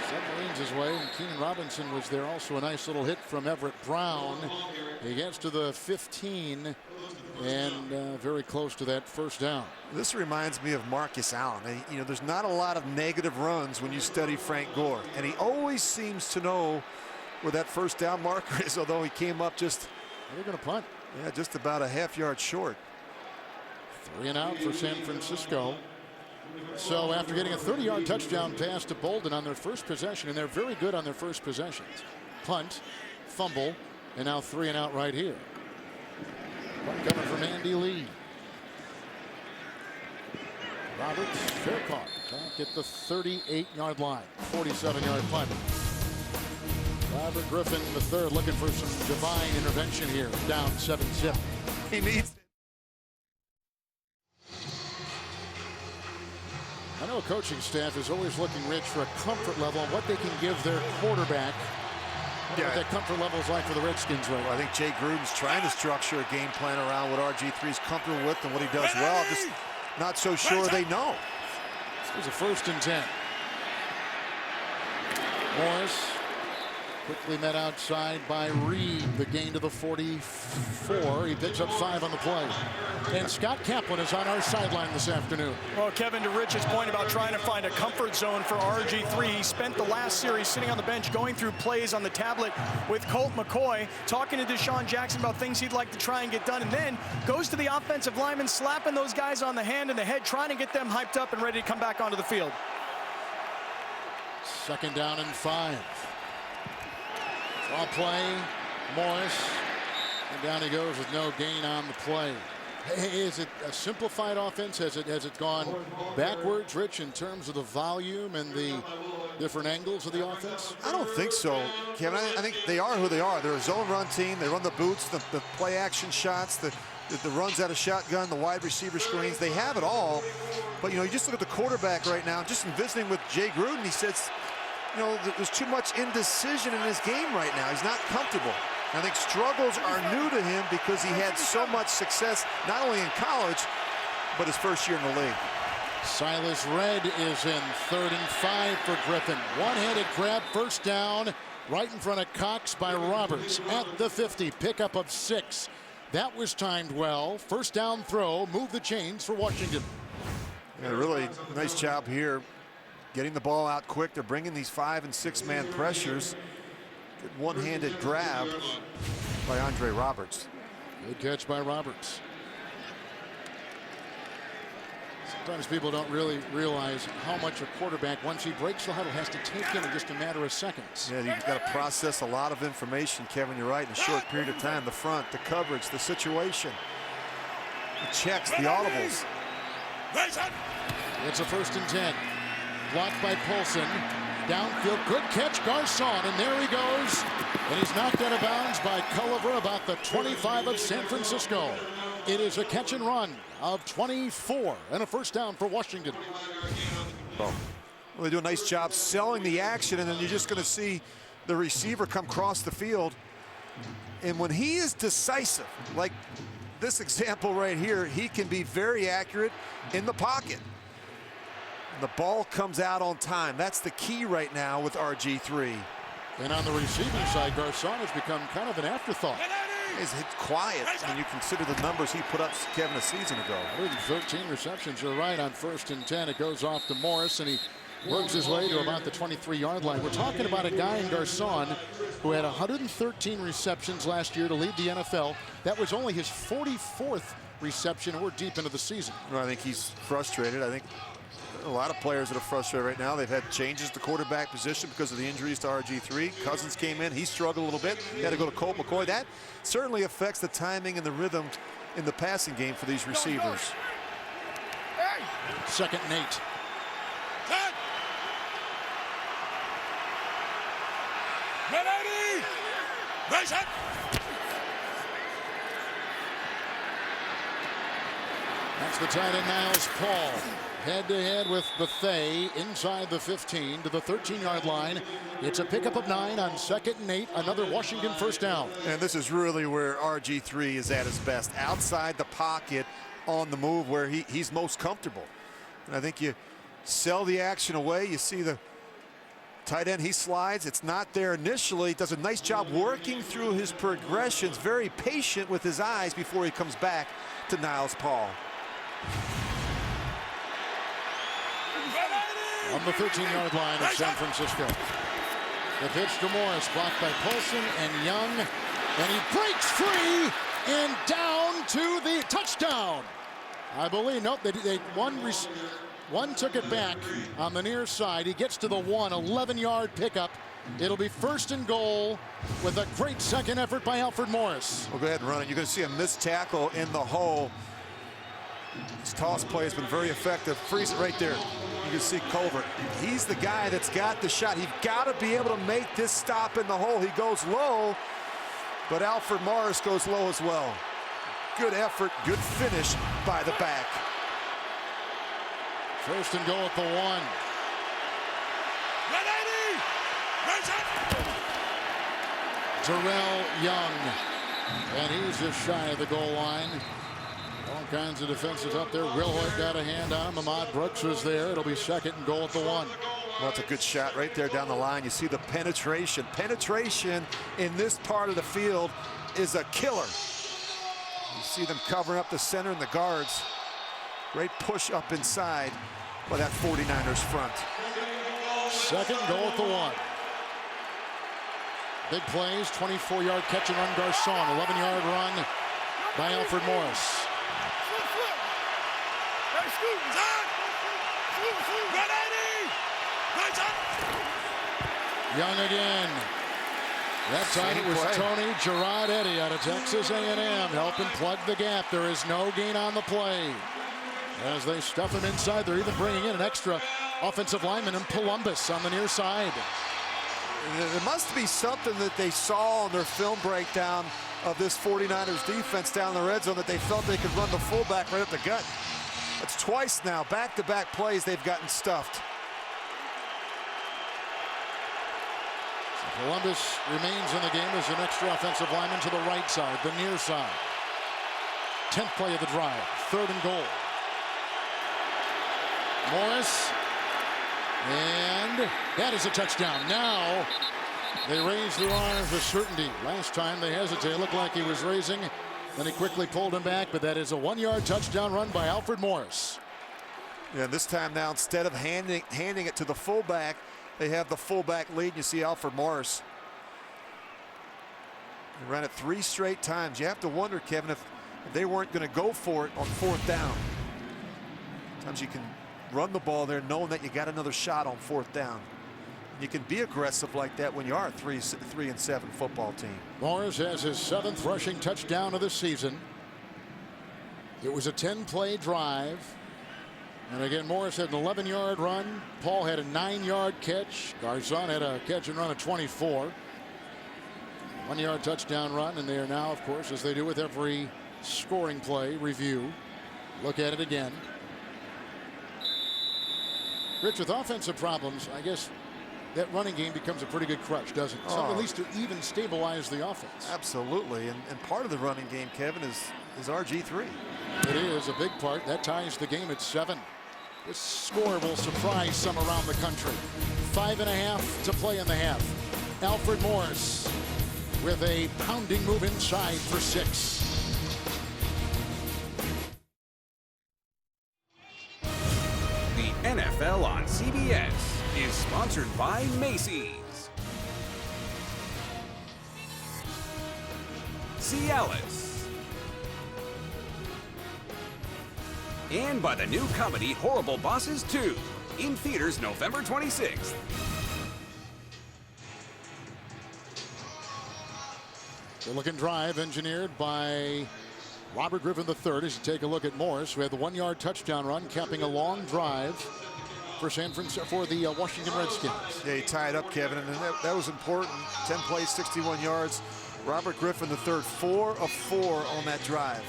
Submarines his way, and Keenan Robinson was there. Also a nice little hit from Everett Brown. He gets to the 15 and very close to that 1st down. This reminds me of Marcus Allen. You know, there's not a lot of negative runs when you study Frank Gore, and he always seems to know where that 1st down marker is, although he came up just... They're going to punt. Yeah, just about a half-yard short. 3 and out for San Francisco. So after getting a 30-yard touchdown pass to Bolden on their first possession, and they're very good on their first possessions. Punt, fumble, and now 3 and out right here. Punt coming from Andy Lee. Roberts, fair caught. Can't get the 38-yard line. 47-yard punt. Robert Griffin III looking for some divine intervention here. Down 7-zip. He needs. I know a coaching staff is always looking, Rich, for a comfort level on what they can give their quarterback. What that comfort level is like for the Redskins right now. I think Jay Gruden's trying to structure a game plan around what RG3 is comfortable with and what he does well. Just not so sure they know. It was a 1st and 10. Morris quickly met outside by Reed. The gain to the 44. He picks up 5 on the play. And Scott Kaplan is on our sideline this afternoon. Well, Kevin, to Rich's point about trying to find a comfort zone for RG3, he spent the last series sitting on the bench going through plays on the tablet with Colt McCoy, talking to Deshaun Jackson about things he'd like to try and get done, and then goes to the offensive lineman, slapping those guys on the hand and the head, trying to get them hyped up and ready to come back onto the field. 2nd down and 5. Draw play, Morris, and down he goes with no gain on the play. Hey, is it a simplified offense? Has it gone backwards, Rich, in terms of the volume and the different angles of the offense? I don't think so, Kevin. I think they are who they are. They're a zone run team. They run the boots, the play action shots, the runs out of shotgun, the wide receiver screens. They have it all. But, you know, you just look at the quarterback right now, just in visiting with Jay Gruden, he says, you know, there's too much indecision in his game right now. He's not comfortable. I think struggles are new to him because he had so much success, not only in college, but his first year in the league. Silas Red is in 3rd and 5 for Griffin. One-handed grab, 1st down, right in front of Cox by Roberts at the 50. Pickup of 6. That was timed well. 1st down throw, move the chains for Washington. Yeah, really nice job here, getting the ball out quick. They're bringing these 5- and 6-man pressures. Good one-handed grab by Andre Roberts. Good catch by Roberts. Sometimes people don't really realize how much a quarterback, once he breaks the huddle, has to take in just a matter of seconds. Yeah, you've got to process a lot of information, Kevin. You're right, in a short period of time. The front, the coverage, the situation, the checks, the audibles. It's a 1st and 10. Blocked by Polson. Downfield, good catch, Garcon, and there he goes. And he's knocked out of bounds by Culliver about the 25 of San Francisco. It is a catch and run of 24 and a 1st down for Washington. Well, they do a nice job selling the action, and then you're just going to see the receiver come across the field. And when he is decisive, like this example right here, he can be very accurate in the pocket. The ball comes out on time. That's the key right now with RG3. And on the receiving side, Garcon has become kind of an afterthought. He's quiet when you consider the numbers he put up, Kevin, a season ago. 113 receptions, you're right, on 1st and 10. It goes off to Morris, and he works his way to about the 23-yard line. We're talking about a guy in Garcon who had 113 receptions last year to lead the NFL. That was only his 44th reception, and we're deep into the season. Well, I think he's frustrated. I think a lot of players that are frustrated right now. They've had changes to quarterback position because of the injuries to RG3. Cousins came in. He struggled a little bit. He had to go to Colt McCoy. That certainly affects the timing and the rhythm in the passing game for these receivers. 2nd and 8. That's the tight end, Niles Paul. Head-to-head with Bethea inside the 15 to the 13-yard line. It's a pickup of 9 on 2nd and 8. Another Washington first down. And this is really where RG3 is at his best. Outside the pocket, on the move, where he's most comfortable. And I think you sell the action away. You see the tight end, he slides. It's not there initially. Does a nice job working through his progressions. Very patient with his eyes before he comes back to Niles Paul. On the 13-yard line of San Francisco. The pitch to Morris, blocked by Polson and Young. And he breaks free and down to the touchdown. I believe, nope, one took it back on the near side. He gets to the 11-yard pickup. It'll be 1st and goal with a great second effort by Alfred Morris. Well, go ahead and run it. You're going to see a missed tackle in the hole. His toss play has been very effective. Freeze it right there. You can see Colbert. He's the guy that's got the shot. He's got to be able to make this stop in the hole. He goes low, but Alfred Morris goes low as well. Good effort, good finish by the back. 1st and goal at the 1. Terrell Young, and he's just shy of the goal line. All kinds of defenses up there. Will Hoyt got a hand on him. Ahmad Brooks was there. It'll be 2nd and goal at the 1. Well, that's a good shot right there down the line. You see the penetration. Penetration in this part of the field is a killer. You see them covering up the center and the guards. Great push up inside by that 49ers front. 2nd goal at the 1. Big plays, 24-yard catch and run Garcon. 11-yard run by Alfred Morris. Young again. That time it was Tony Gerard Eddy out of Texas A&M helping plug the gap. There is no gain on the play. As they stuff him inside, they're even bringing in an extra offensive lineman in Columbus on the near side. There must be something that they saw on their film breakdown of this 49ers defense down the red zone that they felt they could run the fullback right up the gut. That's twice now, back-to-back plays they've gotten stuffed. So Columbus remains in the game as an extra offensive lineman to the right side, the near side. 10th play of the drive, 3rd and goal. Morris, and that is a touchdown. Now they raise their arms with certainty. Last time they hesitated, it looked like he was raising, then he quickly pulled him back, but that is a 1-yard touchdown run by Alfred Morris. Yeah, this time now, instead of handing it to the fullback, they have the fullback lead. You see Alfred Morris. They ran it 3 straight times. You have to wonder, Kevin, if they weren't going to go for it on 4th down. Sometimes you can run the ball there knowing that you got another shot on 4th down. You can be aggressive like that when you are a 3-7 football team. Morris has his 7th rushing touchdown of the season. It was a 10-play drive. And again, Morris had an 11-yard run. Paul had a 9-yard catch. Garcon had a catch and run of 24. 1-yard touchdown run, and they are now, of course, as they do with every scoring play, review. Look at it again. Rich, with offensive problems, I guess that running game becomes a pretty good crutch, doesn't it? Something at least to even stabilize the offense. Absolutely, and part of the running game, Kevin, is RG3. It is a big part. That ties the game at 7. This score will surprise some around the country. 5.5 to play in the half. Alfred Morris with a pounding move inside for 6. The NFL on CBS is sponsored by Macy's, Cialis, and by the new comedy Horrible Bosses 2, in theaters November 26th. The looking drive engineered by Robert Griffin III. As you take a look at Morris, we had the 1-yard touchdown run, capping a long drive for the Washington Redskins. Yeah, he tied up, Kevin, and that was important. 10 plays, 61 yards. Robert Griffin III, 4 of 4 on that drive.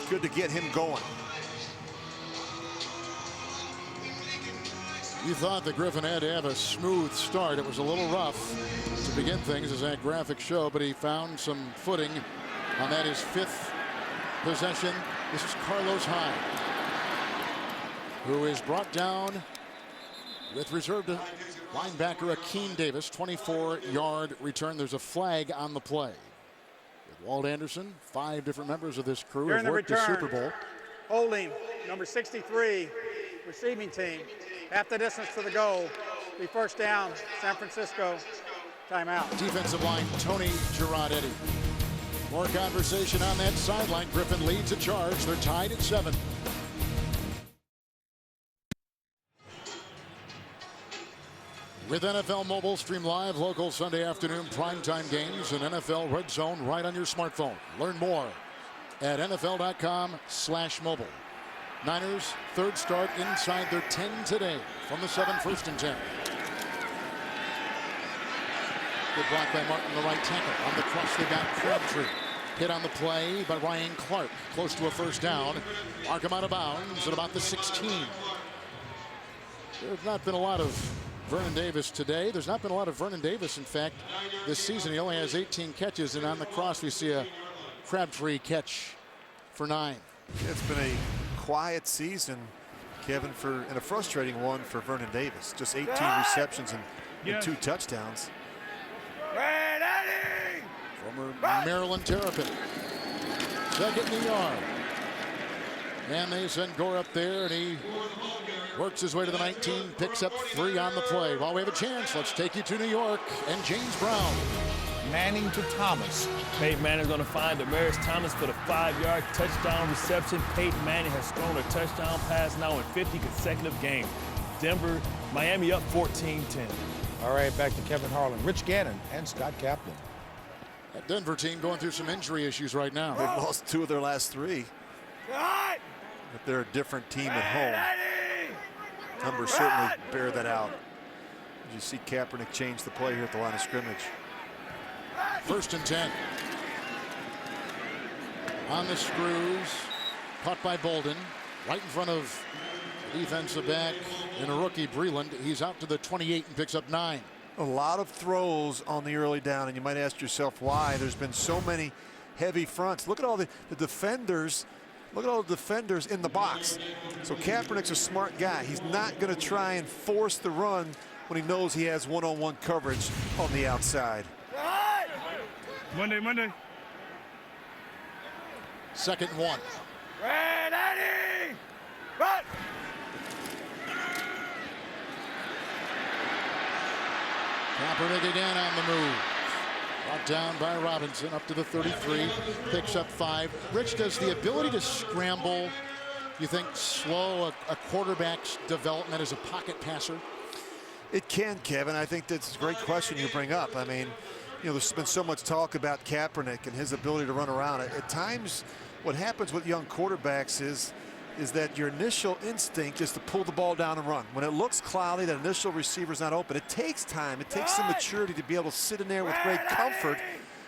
Good to get him going. You thought that Griffin had to have a smooth start. It was a little rough to begin things, as that graphic show, but he found some footing on that, his 5th possession. This is Carlos Hyde, who is brought down with reserve linebacker Akeem Davis. 24-yard return. There's a flag on the play. With Walt Anderson, 5 different members of this crew have worked the Super Bowl. Holding, number 63, receiving team. Half the distance to the goal. Be first down, San Francisco. Timeout. Defensive line, Tony Girardetti. More conversation on that sideline. Griffin leads a charge. They're tied at 7. With NFL Mobile, stream live local Sunday afternoon primetime games and NFL Red Zone right on your smartphone. Learn more at NFL.com/mobile. Niners, 3rd start inside their 10 today from the 7, 1st and 10. Good block by Martin, the right tackle. On the cross, they got Crabtree. Hit on the play by Ryan Clark. Close to a first down. Mark him out of bounds at about the 16. There's not been a lot of Vernon Davis today. There's not been a lot of Vernon Davis, in fact, this season. He only has 18 catches, and on the cross, we see a Crabtree catch for 9. It's been a quiet season, Kevin, and a frustrating one for Vernon Davis. Just 18 receptions and 2 touchdowns. Former Maryland Terrapin. 2nd in the yard. And they send Gore up there, and he works his way to the 19, picks up 3 on the play. While we have a chance, let's take you to New York and James Brown. Manning to Thomas. Peyton Manning is going to find Demarius Thomas for the 5-yard touchdown reception. Peyton Manning has thrown a touchdown pass now in 50 consecutive games. Miami up 14-10. All right, back to Kevin Harlan, Rich Gannon, and Scott Kaplan. That Denver team going through some injury issues right now. They've lost 2 of their last 3. But they're a different team at home. Numbers certainly bear that out. You see Kaepernick change the play here at the line of scrimmage. 1st and 10. On the screws. Caught by Bolden. Right in front of the defensive back and a rookie, Breland. He's out to the 28 and picks up 9. A lot of throws on the early down, and you might ask yourself why. There's been so many heavy fronts. Look at all the defenders. Look at all the defenders in the box. So Kaepernick's a smart guy. He's not going to try and force the run when he knows he has one-on-one coverage on the outside. Monday. 2nd and 1. Kaepernick again on the move. Brought down by Robinson up to the 33. Picks up 5. Rich, does the ability to scramble, you think, slow a quarterback's development as a pocket passer? It can, Kevin. I think that's a great question you bring up. I mean, you know, there's been so much talk about Kaepernick and his ability to run around. At times, what happens with young quarterbacks is that your initial instinct is to pull the ball down and run. When it looks cloudy, that initial receiver's not open. It takes time. It takes some maturity to be able to sit in there with great comfort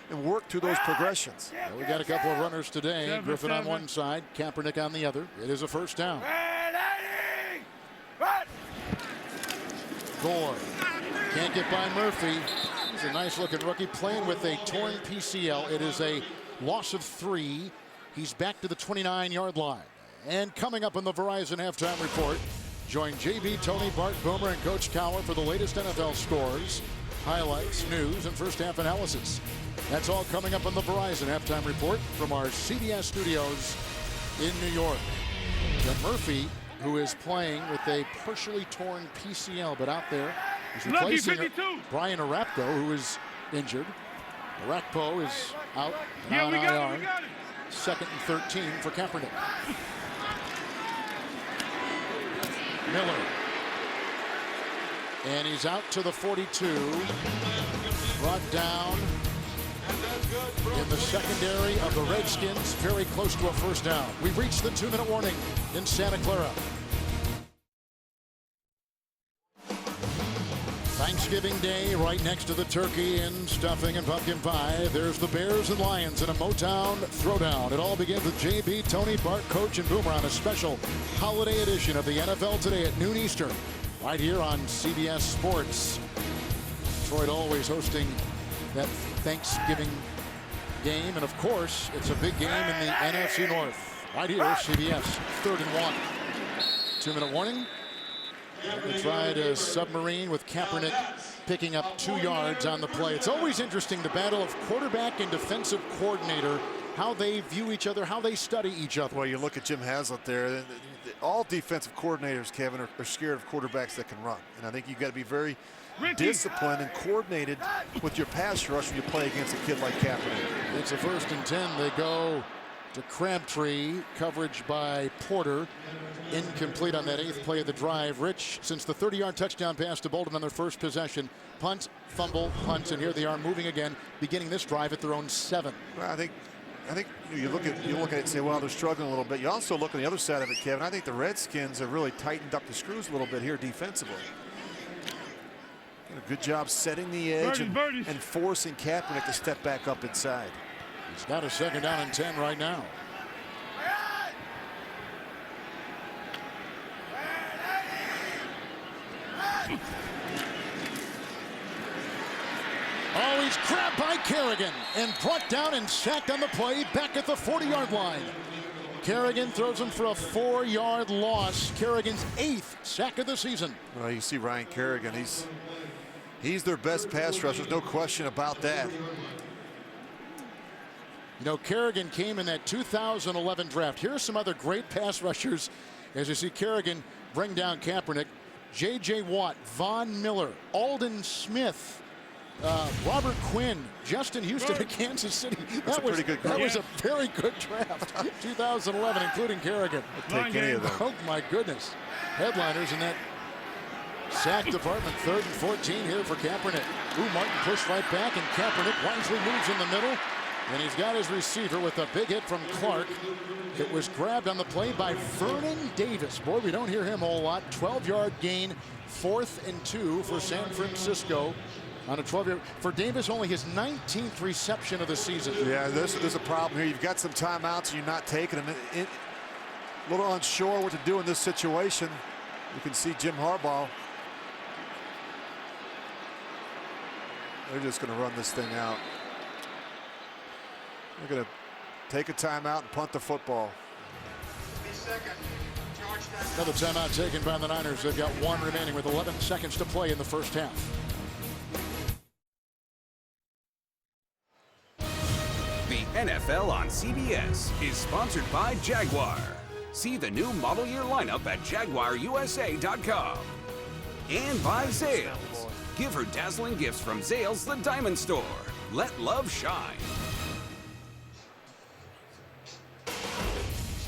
and work through those progressions. Well, we got a couple of runners today. Griffin on one side, Kaepernick on the other. It is a 1st down. Gore can't get by Murphy. He's a nice-looking rookie playing with a torn PCL. It is a loss of 3. He's back to the 29-yard line. And coming up on the Verizon Halftime Report, join JB, Tony, Bart, Boomer, and Coach Cowher for the latest NFL scores highlights, news, and first half analysis. That's all coming up on the Verizon Halftime Report from our CBS studios in New York. Jim Murphy, who is playing with a partially torn PCL, but out there, is replacing Brian Arapko, who is injured. Arapko is out and on IR. Second and 13 for Kaepernick. Miller. And he's out to the 42. Brought down in the secondary of the Redskins, very close to a first down. We've reached the 2-minute warning in Santa Clara. Thanksgiving Day, right next to the turkey and stuffing and pumpkin pie. There's the Bears and Lions in a Motown throwdown. It all begins with JB, Tony, Bart, Coach, and Boomer on a special holiday edition of the NFL Today at noon Eastern, right here on CBS Sports. Detroit always hosting that Thanksgiving game, and of course, it's a big game in the NFC North. Right here, CBS, 3rd and 1. 2-minute warning. They tried a submarine with Kaepernick picking up 2 yards on the play. It's always interesting, the battle of quarterback and defensive coordinator, how they view each other, how they study each other. Well, you look at Jim Haslett there. All defensive coordinators, Kevin, are scared of quarterbacks that can run. And I think you've got to be very disciplined and coordinated with your pass rush when you play against a kid like Kaepernick. It's a 1st and 10. They go to Crabtree. Coverage by Porter. Incomplete on that 8th play of the drive. Rich, since the 30-yard touchdown pass to Bolden on their first possession, punt, fumble, punt, and here they are moving again, beginning this drive at their own 7. Well, I think you look at it and say, well, they're struggling a little bit. You also look on the other side of it, Kevin. I think the Redskins have really tightened up the screws a little bit here defensively. A good job setting the edge and forcing Kaepernick to step back up inside. He's got a 2nd down and 10 right now. Oh, he's grabbed by Kerrigan and brought down and sacked on the play back at the 40-yard line. Kerrigan throws him for a 4-yard loss. Kerrigan's 8th sack of the season. Well, you see Ryan Kerrigan. He's their best pass rusher. There's no question about that. You know, Kerrigan came in that 2011 draft. Here's some other great pass rushers as you see Kerrigan bring down Kaepernick. J.J. Watt, Von Miller, Alden Smith, Robert Quinn, Justin Houston to Kansas City. That was a very good draft. 2011, including Kerrigan. I'll take any of them. Oh, my goodness. Headliners in that sack department. 3rd and 14 here for Kaepernick. Martin pushed right back, and Kaepernick wisely moves in the middle. And he's got his receiver with a big hit from Clark. It was grabbed on the play by Vernon Davis. Boy, we don't hear him a whole lot. 12-yard gain, 4th and 2 for San Francisco. On a 12-yard for Davis, only his 19th reception of the season. Yeah, there's a problem here. You've got some timeouts and you're not taking them. A little unsure what to do in this situation. You can see Jim Harbaugh. They're just going to run this thing out. They're going to take a timeout and punt the football. Another timeout taken by the Niners. They've got 1 remaining with 11 seconds to play in the first half. The NFL on CBS is sponsored by Jaguar. See the new model year lineup at JaguarUSA.com. And by Zales. Give her dazzling gifts from Zales, the Diamond Store. Let love shine.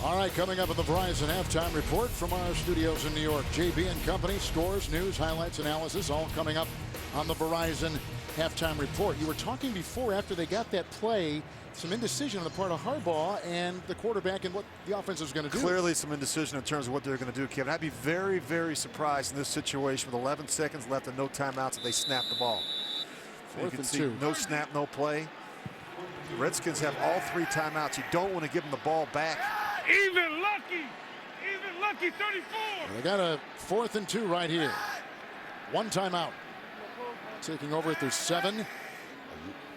All right, coming up at the Verizon Halftime Report from our studios in New York. JB and Company, scores, news, highlights, analysis, all coming up on the Verizon Halftime Report. You were talking before, after they got that play, some indecision on the part of Harbaugh and the quarterback and what the offense is going to do. Clearly some indecision in terms of what they're going to do, Kevin. I'd be very, very surprised in this situation with 11 seconds left and no timeouts if they snap the ball. 4th and 2. No snap, no play. The Redskins have all 3 timeouts. You don't want to give them the ball back. Even lucky 34. They got a 4th and 2 right here. 1 timeout. Taking over at their 7.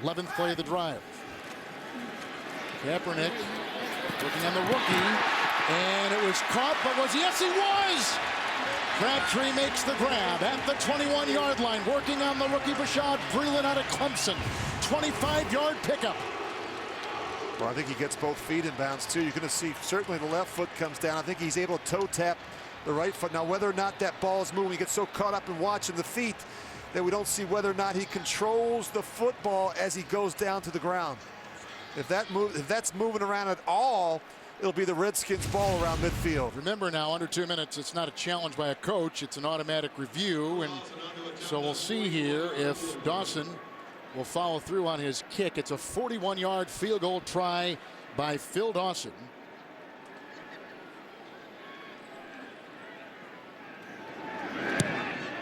11th play of the drive. Kaepernick looking on the rookie, and it was caught, but was he? Yes, he was! Crabtree makes the grab at the 21-yard line, working on the rookie Bashad Breeland out of Clemson. 25-yard pickup. Well, I think he gets both feet in bounds, too. You're going to see certainly the left foot comes down. I think he's able to toe tap the right foot. Now, whether or not that ball is moving, he gets so caught up in watching the feet that we don't see whether or not he controls the football as he goes down to the ground. If that's moving around at all, it'll be the Redskins ball around midfield. Remember now, under 2 minutes, it's not a challenge by a coach. It's an automatic review. And so we'll see here if Dawson will follow through on his kick. It's a 41-yard field goal try by Phil Dawson.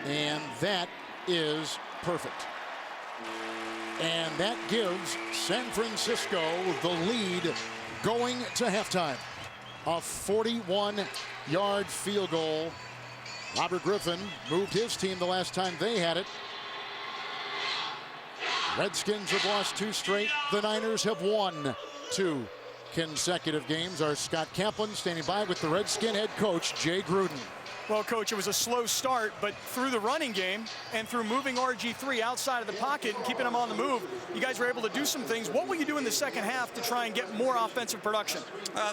And that is perfect. And that gives San Francisco the lead going to halftime. A 41-yard field goal. Robert Griffin moved his team the last time they had it. Redskins have lost 2 straight. The Niners have won 2 consecutive games. Our Scott Kaplan standing by with the Redskin head coach, Jay Gruden. Well, Coach, it was a slow start, but through the running game and through moving RG3 outside of the pocket and keeping him on the move, you guys were able to do some things. What will you do in the second half to try and get more offensive production?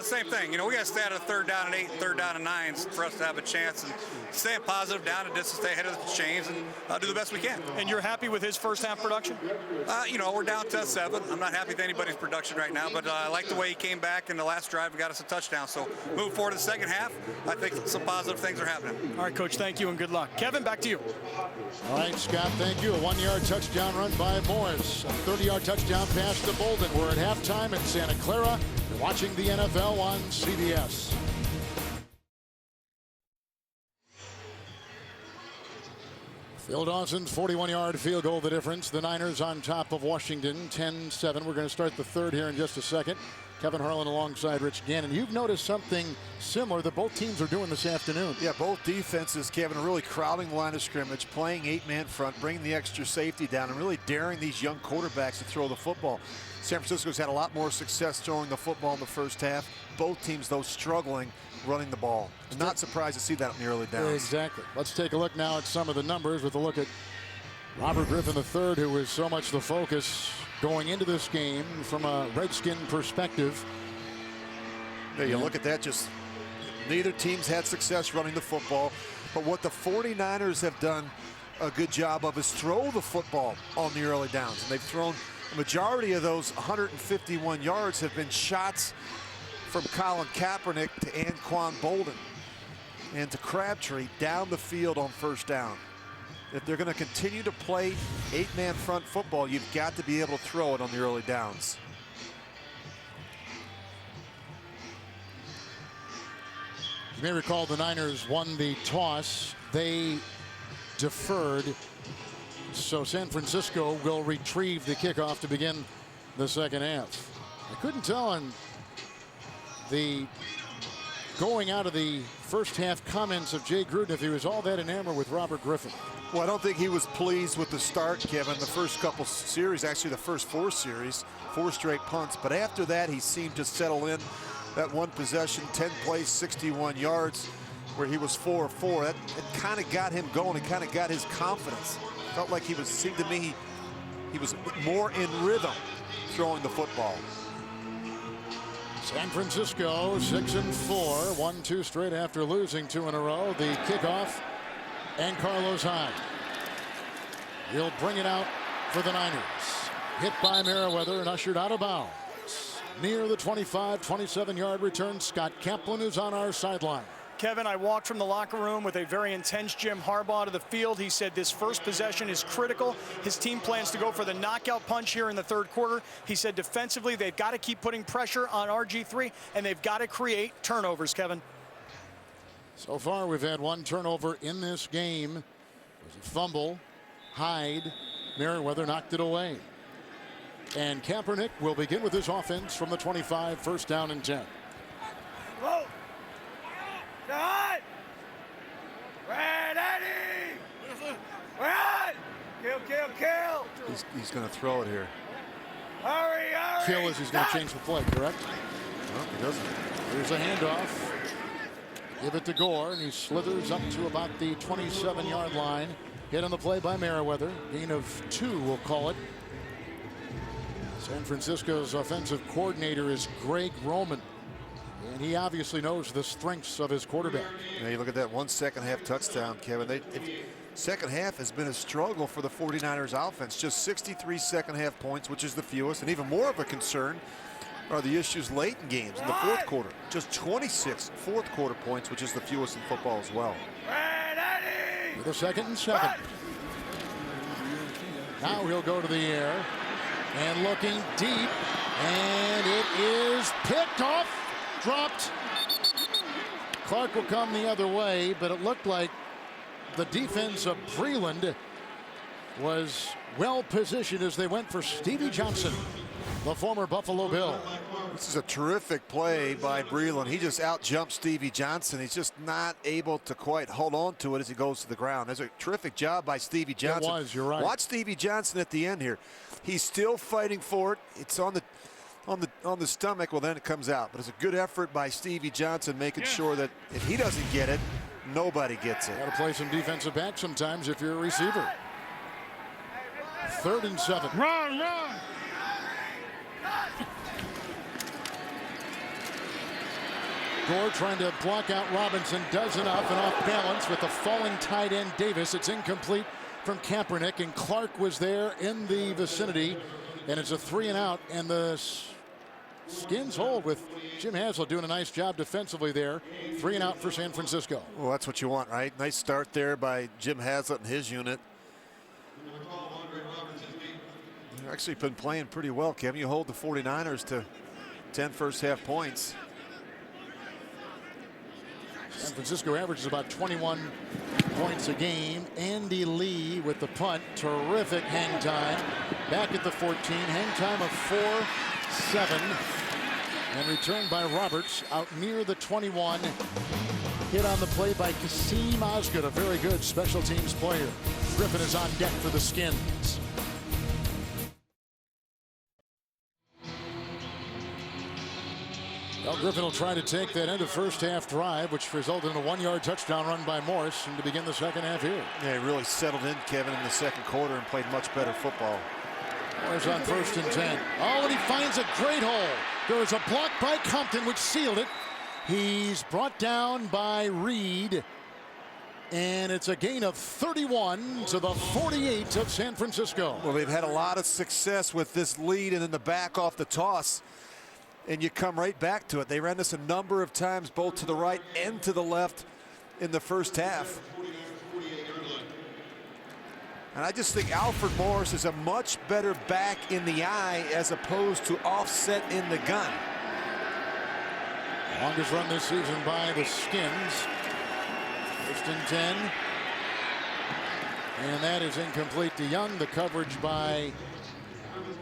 Same thing. You know, we got to stay out of 3rd down and 8, 3rd down and 9s for us to have a chance and stay positive down and distance, stay ahead of the chains and do the best we can. And you're happy with his first half production? You know, we're down to 7. I'm not happy with anybody's production right now, but I like the way he came back in the last drive and got us a touchdown. So moving forward to the second half, I think some positive things are happening. All right, Coach, thank you and good luck. Kevin, back to you. All right, Scott, thank you. A 1-yard touchdown run by Morris. A 30-yard touchdown pass to Bolden. We're at halftime in Santa Clara. You're watching the NFL on CBS. Phil Dawson's 41-yard field goal, the difference. The Niners on top of Washington, 10-7. We're going to start the third here in just a second. Kevin Harlan alongside Rich Gannon. You've noticed something similar that both teams are doing this afternoon. Yeah, both defenses, Kevin, are really crowding the line of scrimmage, playing 8-man front, bringing the extra safety down, and really daring these young quarterbacks to throw the football. San Francisco's had a lot more success throwing the football in the first half. Both teams, though, struggling running the ball. I'm not surprised to see that in the early downs. Exactly. Let's take a look now at some of the numbers with a look at Robert Griffin III, who was so much the focus going into this game from a Redskin perspective. Yeah, you look at that, just neither team's had success running the football, but what the 49ers have done a good job of is throw the football on the early downs. And they've thrown the majority of those 151 yards have been shots from Colin Kaepernick to Anquan Bolden and to Crabtree down the field on first down. If they're going to continue to play 8-man front football, you've got to be able to throw it on the early downs. You may recall the Niners won the toss. They deferred. So San Francisco will retrieve the kickoff to begin the second half. I couldn't tell on the going out of the first half comments of Jay Gruden if he was all that enamored with Robert Griffin. Well, I don't think he was pleased with the start, Kevin. The first couple series, actually the first 4 series, 4 straight punts. But after that, he seemed to settle in. That one possession, 10 plays, 61 yards, where he was 4 of 4. That kind of got him going. It kind of got his confidence. Felt like seemed to me, he was more in rhythm throwing the football. San Francisco 6-4, 1-2 straight after losing 2 in a row. The kickoff, and Carlos Hyde. He'll bring it out for the Niners. Hit by Merriweather and ushered out of bounds. Near the 25, 27-yard return, Scott Kaplan is on our sideline. Kevin, I walked from the locker room with a very intense Jim Harbaugh to the field. He said this first possession is critical. His team plans to go for the knockout punch here in the third quarter. He said defensively they've got to keep putting pressure on RG3 and they've got to create turnovers, Kevin. So far we've had 1 turnover in this game. There's a fumble. Hyde, Merriweather knocked it away. And Kaepernick will begin with his offense from the 25, first down and 10. Whoa. Shot. Red Eddie. Red. Kill. He's going to throw it here. Hurry. Kill as he's going to change the play, correct? No, he doesn't. Here's a handoff. Give it to Gore, and he slithers up to about the 27-yard line. Hit on the play by Merriweather. Gain of 2, we'll call it. San Francisco's offensive coordinator is Greg Roman, and he obviously knows the strengths of his quarterback. Yeah, you look at that 1 second half touchdown, Kevin. Second half has been a struggle for the 49ers offense. Just 63 second half points, which is the fewest, and even more of a concern are the issues late in games in the fourth quarter. Just 26 fourth quarter points, which is the fewest in football as well. With a 2nd and 7. Now he'll go to the air and looking deep, and it is picked off, dropped. Clark will come the other way, but it looked like the defense of Breland was well positioned as they went for Stevie Johnson, the former Buffalo Bill. This is a terrific play by Breland. He just out-jumped Stevie Johnson. He's just not able to quite hold on to it as he goes to the ground. That's a terrific job by Stevie Johnson. It was, you're right. Watch Stevie Johnson at the end here. He's still fighting for it. It's on the stomach. Well, then it comes out. But it's a good effort by Stevie Johnson, making sure that if he doesn't get it, nobody gets it. Got to play some defensive back sometimes if you're a receiver. 3rd and 7. Run! Gore trying to block out Robinson, does enough, and off balance with the falling tight end Davis. It's incomplete from Kaepernick, and Clark was there in the vicinity, and it's a 3 and out, and the Skins hold with Jim Haslett doing a nice job defensively there. 3 and out for San Francisco. Well, that's what you want, right? Nice start there by Jim Haslett and his unit. They've actually been playing pretty well, Kevin. You hold the 49ers to 10 first half points. San Francisco averages about 21 points a game. Andy Lee with the punt. Terrific hang time. Back at the 14. Hang time of 4-7. And returned by Roberts out near the 21. Hit on the play by Kasim Osgood, a very good special teams player. Griffin is on deck for the Skins. Well, Griffin will try to take that end of first half drive, which resulted in a 1-yard touchdown run by Morris, and to begin the second half here. Yeah, he really settled in, Kevin, in the second quarter and played much better football. Morris on 1st and 10. Oh, and he finds a great hole. There was a block by Compton, which sealed it. He's brought down by Reed, and it's a gain of 31 to the 48 of San Francisco. Well, they've had a lot of success with this lead and in the back off the toss. And you come right back to it. They ran this a number of times, both to the right and to the left in the first half. And I just think Alfred Morris is a much better back in the eye as opposed to offset in the gun. Longest run this season by the Skins. 1st and 10. And that is incomplete to Young. The coverage by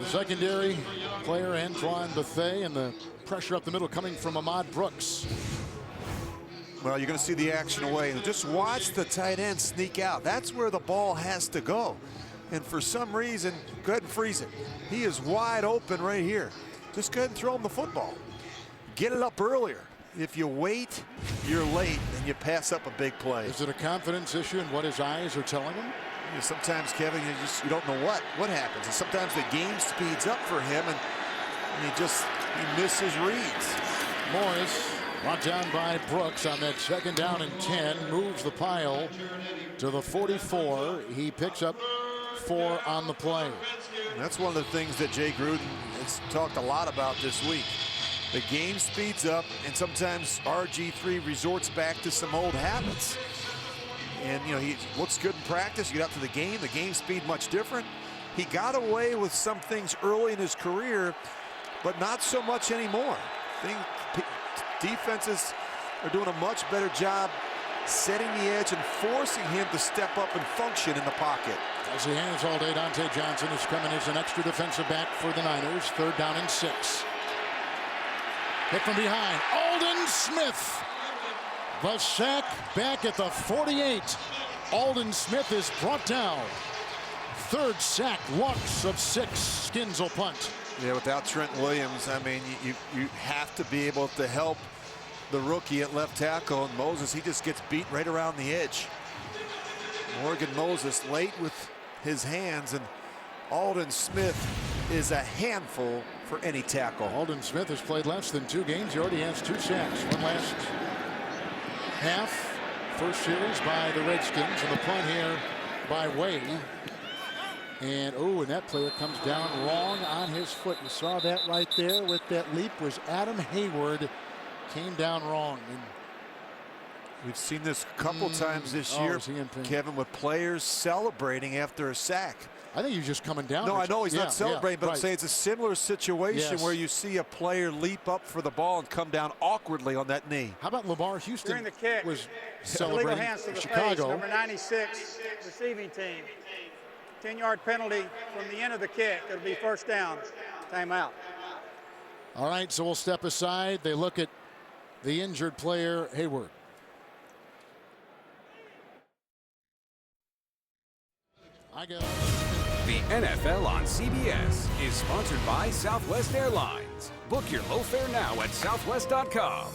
the secondary player Antoine Bethea, and the pressure up the middle coming from Ahmad Brooks. Well, you're going to see the action away, and just watch the tight end sneak out. That's where the ball has to go. And for some reason, go ahead and freeze it. He is wide open right here. Just go ahead and throw him the football. Get it up earlier. If you wait, you're late, and you pass up a big play. Is it a confidence issue in what his eyes are telling him? Sometimes, Kevin, you don't know what happens. And sometimes the game speeds up for him, and he misses reads. Morris brought down by Brooks on that 2nd down and 10. Moves the pile to the 44. He picks up 4 on the play. And that's one of the things that Jay Gruden has talked a lot about this week. The game speeds up, and sometimes RG3 resorts back to some old habits. And, he looks good in practice. You get out to the game speed much different. He got away with some things early in his career, but not so much anymore. Defenses are doing a much better job setting the edge and forcing him to step up and function in the pocket. As he hands all day, Dante Johnson is coming as an extra defensive back for the Niners. 3rd down and 6. Hit from behind. Alden Smith. The sack back at the 48. Alden Smith is brought down. 3rd sack, loss of 6. Skins will punt. Yeah, without Trent Williams, I mean, you have to be able to help the rookie at left tackle. And Moses, he just gets beat right around the edge. Morgan Moses late with his hands, and Aldon Smith is a handful for any tackle. Aldon Smith has played less than 2 games. He already has 2 sacks. One last half. First series by the Redskins, and the punt here by Way. And and that player comes down wrong on his foot. You saw that right there with that leap was Adam Hayward. Came down wrong. And we've seen this a couple times this year, Kevin, with players celebrating after a sack. I think he's just coming down. No, I know he's not celebrating, but I'm saying it's a similar situation where you see a player leap up for the ball and come down awkwardly on that knee. How about Lamar Houston? During the kick, was illegal celebrating hands to the Chicago. face, number 96, receiving team. 10-yard penalty from the end of the kick. It'll be first down. Timeout. All right, so we'll step aside. They look at the injured player, Hayward. The NFL on CBS is sponsored by Southwest Airlines. Book your low fare now at southwest.com.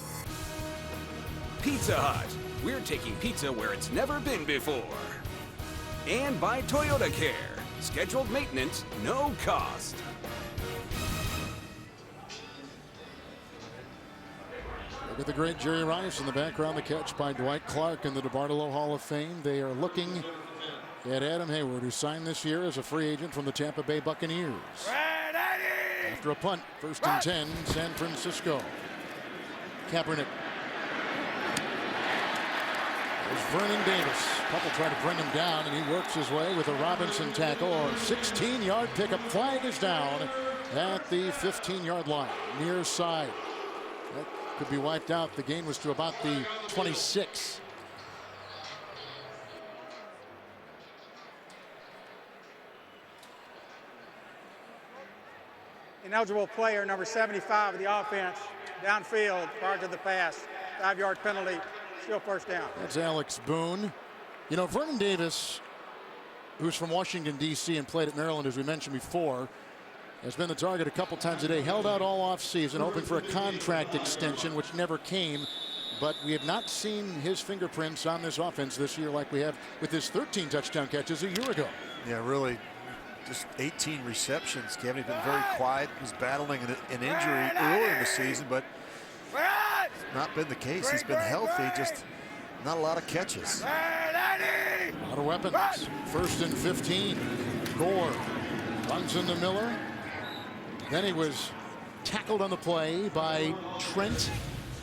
Pizza Hut. We're taking pizza where it's never been before. And by Toyota Care. Scheduled maintenance, no cost. Look at the great Jerry Rice in the background. The catch by Dwight Clark in the DeBartolo Hall of Fame. They are looking at Adam Hayward, who signed this year as a free agent from the Tampa Bay Buccaneers. After a punt, 1st and 10, San Francisco. Kaepernick. There's Vernon Davis. Couple try to bring him down, and he works his way with a Robinson tackle. A 16-yard pickup. Flag is down at the 15-yard line, near side. That could be wiped out. The gain was to about the 26. Ineligible player, number 75 of the offense, downfield prior to the pass. 5-yard penalty, still first down. That's Alex Boone. You know, Vernon Davis, who's from Washington, D.C. and played at Maryland, as we mentioned before, has been the target a couple times a day. Held out all offseason, hoping for a contract extension, which never came. But we have not seen his fingerprints on this offense this year like we have with his 13 touchdown catches a year ago. Yeah, really. Just 18 receptions. Kevin, he's been very quiet. He was battling an injury earlier in the season, but it's not been the case. He's been healthy, just not a lot of catches. A lot of weapons. 1st and 15. Gore runs into Miller. Then he was tackled on the play by Trent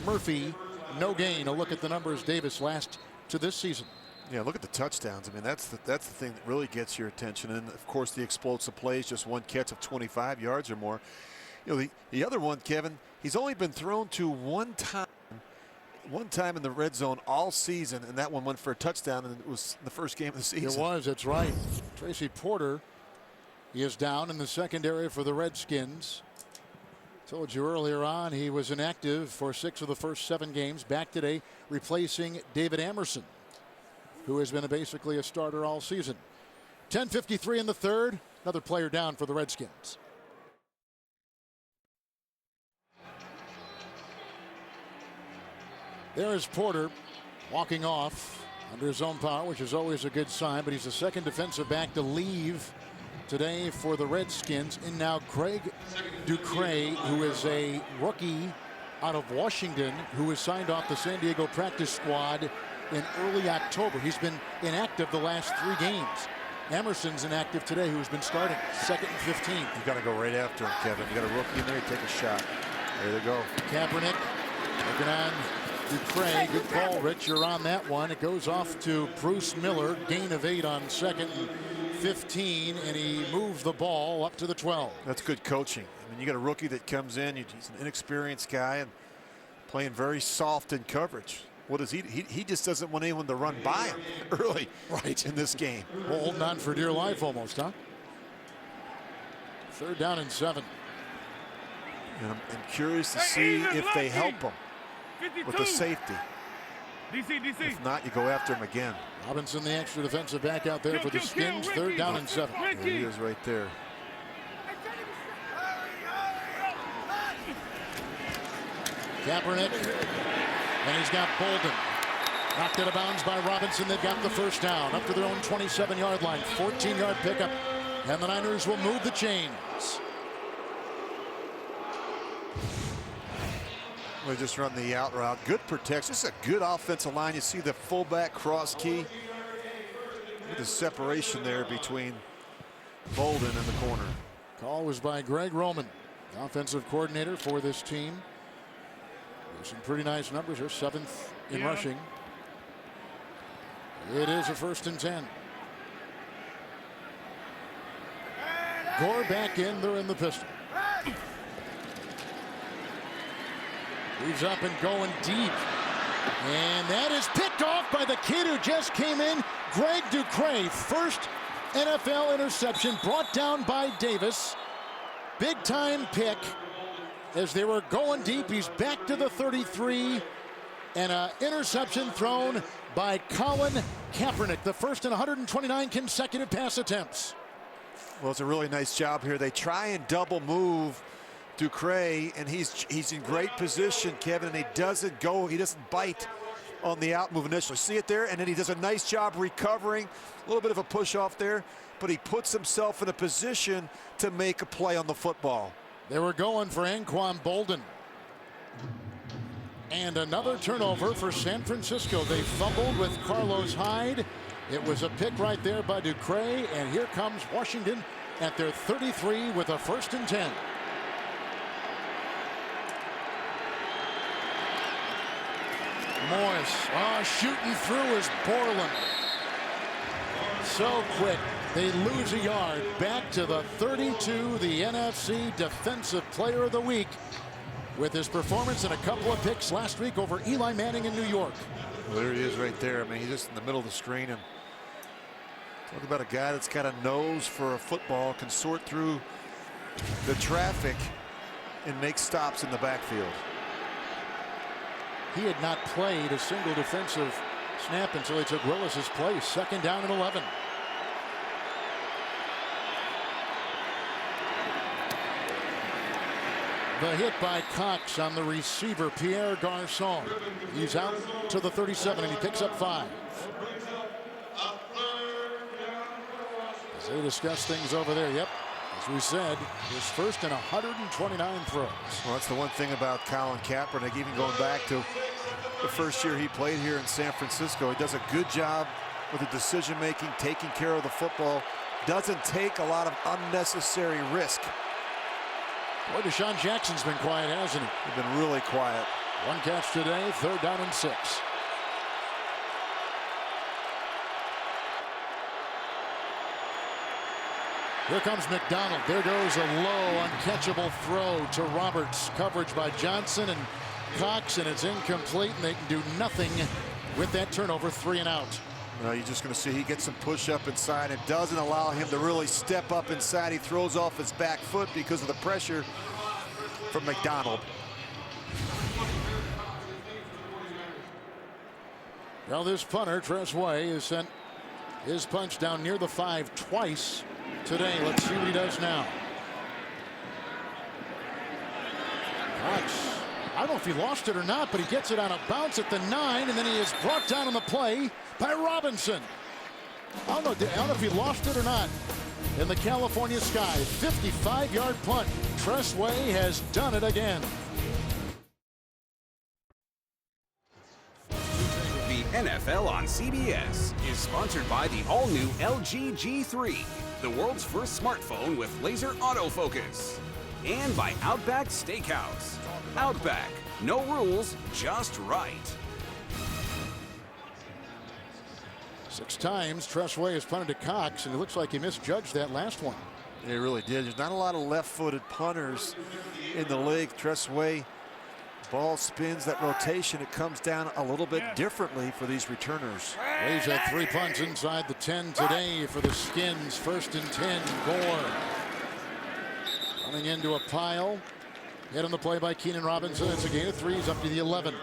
Murphy. No gain. A look at the numbers Davis last to this season. Yeah, look at the touchdowns. I mean, that's the thing that really gets your attention. And of course, the explosive plays, just one catch of 25 yards or more. You know, the other one, Kevin, he's only been thrown to one time in the red zone all season, and that one went for a touchdown, and it was the first game of the season. It was, that's right. Tracy Porter, he is down in the secondary for the Redskins. Told you earlier on he was inactive for 6 of the first 7 games. Back today, replacing David Amerson, who has been basically a starter all season. 10:53 in the third. Another player down for the Redskins. There is Porter walking off under his own power, which is always a good sign, but he's the second defensive back to leave today for the Redskins. And now Craig Ducray, who is a rookie out of Washington, who was signed off the San Diego practice squad in early October. He's been inactive the last 3 games. Emerson's inactive today, who's been starting. 2nd and 15. You got to go right after him, Kevin. You got a rookie in there, take a shot. There they go. Kaepernick looking on Ducray. Good call, Rich. You're on that one. It goes off to Bruce Miller. Gain of 8 on 2nd and 15, and he moves the ball up to the 12. That's good coaching. I mean, you got a rookie that comes in. He's an inexperienced guy and playing very soft in coverage. What is he? He just doesn't want anyone to run by him early, right, in this game. Well, holding on for dear life almost, huh? 3rd down and 7. And I'm curious to see if they help him with the safety. DC. If not, you go after him again. Robinson, the extra defensive back out there for the Skins. 3rd down and 7. There he is right there. Kaepernick And he's got Bolden. Knocked out of bounds by Robinson. They've got the first down up to their own 27-yard line. 14-yard pickup. And the Niners will move the chains. They just run the out route. Good protection. This is a good offensive line. You see the fullback cross key. Look at the separation there between Bolden and the corner. Call was by Greg Roman, the offensive coordinator for this team. There's some pretty nice numbers here. 7th in rushing. It is a 1st and 10. Gore back in. They're in the pistol. Leaves up and going deep. And that is picked off by the kid who just came in, Greg Ducray. First NFL interception brought down by Davis. Big time pick as they were going deep. He's back to the 33. And an interception thrown by Colin Kaepernick, the first in 129 consecutive pass attempts. Well, it's a really nice job here. They try and double move Ducray, and he's in great position, Kevin, and he doesn't bite on the out move initially. See it there? And then he does a nice job recovering. A little bit of a push off there, but he puts himself in a position to make a play on the football. They were going for Anquan Bolden. And another turnover for San Francisco. They fumbled with Carlos Hyde. It was a pick right there by Ducray, and here comes Washington at their 33 with a 1st and 10. Morris, shooting through is Borland. So quick, they lose a yard. Back to the 32, the NFC Defensive Player of the Week with his performance and a couple of picks last week over Eli Manning in New York. Well, there he is right there. I mean, he's just in the middle of the screen. And talk about a guy that's got a nose for a football, can sort through the traffic and make stops in the backfield. He had not played a single defensive snap until he took Willis's place. 2nd down and 11. The hit by Cox on the receiver, Pierre Garçon. He's out to the 37 and he picks up 5. As they discuss things over there, yep, as we said, his first in 129 throws. Well, that's the one thing about Colin Kaepernick, even going back to the first year he played here in San Francisco. He does a good job with the decision making, taking care of the football, doesn't take a lot of unnecessary risk. Boy, Deshaun Jackson's been quiet, hasn't he? He's been really quiet. 1 catch today, 3rd down and 6. Here comes McDonald. There goes a low, uncatchable throw to Roberts. Coverage by Johnson and Cox, and it's incomplete, and they can do nothing with that turnover. 3 and out. You're just going to see he gets some push up inside. It doesn't allow him to really step up inside. He throws off his back foot because of the pressure from McDonald. Well, this punter, Tresway, has sent his punch down near the 5 twice today. Let's see what he does now. Cox, I don't know if he lost it or not, but he gets it on a bounce at the 9, and then he is brought down on the play by Robinson. I don't know if he lost it or not. In the California sky, 55-yard punt. Tresway has done it again. The NFL on CBS is sponsored by the all-new LG G3, the world's first smartphone with laser autofocus. And by Outback Steakhouse. Outback, no rules, just right. 6 times Tresway has punted to Cox, and it looks like he misjudged that last one. He really did. There's not a lot of left-footed punters in the league. Tresway, ball spins, that rotation, it comes down a little bit differently for these returners. He's had 3 punts inside the 10 today for the Skins. 1st and 10, Gore. Running into a pile. Hit on the play by Keenan Robinson. It's a gain of 3. He's up to the 11.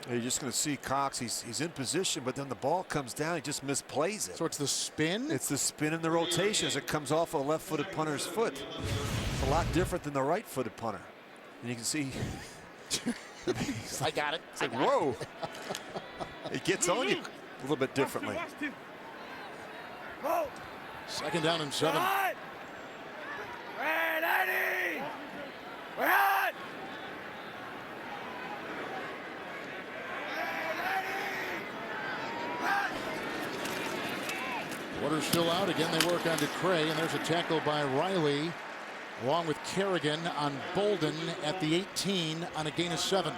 You're just going to see Cox. He's in position, but then the ball comes down. He just misplays it. So it's the spin? It's the spin and the rotation as it comes off a left-footed punter's foot. It's a lot different than the right-footed punter. And you can see I got it. It's like, whoa. It gets on you a little bit differently. Second down and 7. Quarter's still out. Again, they work on DeCray, and there's a tackle by Riley, along with Kerrigan on Bolden at the 18 on a gain of 7.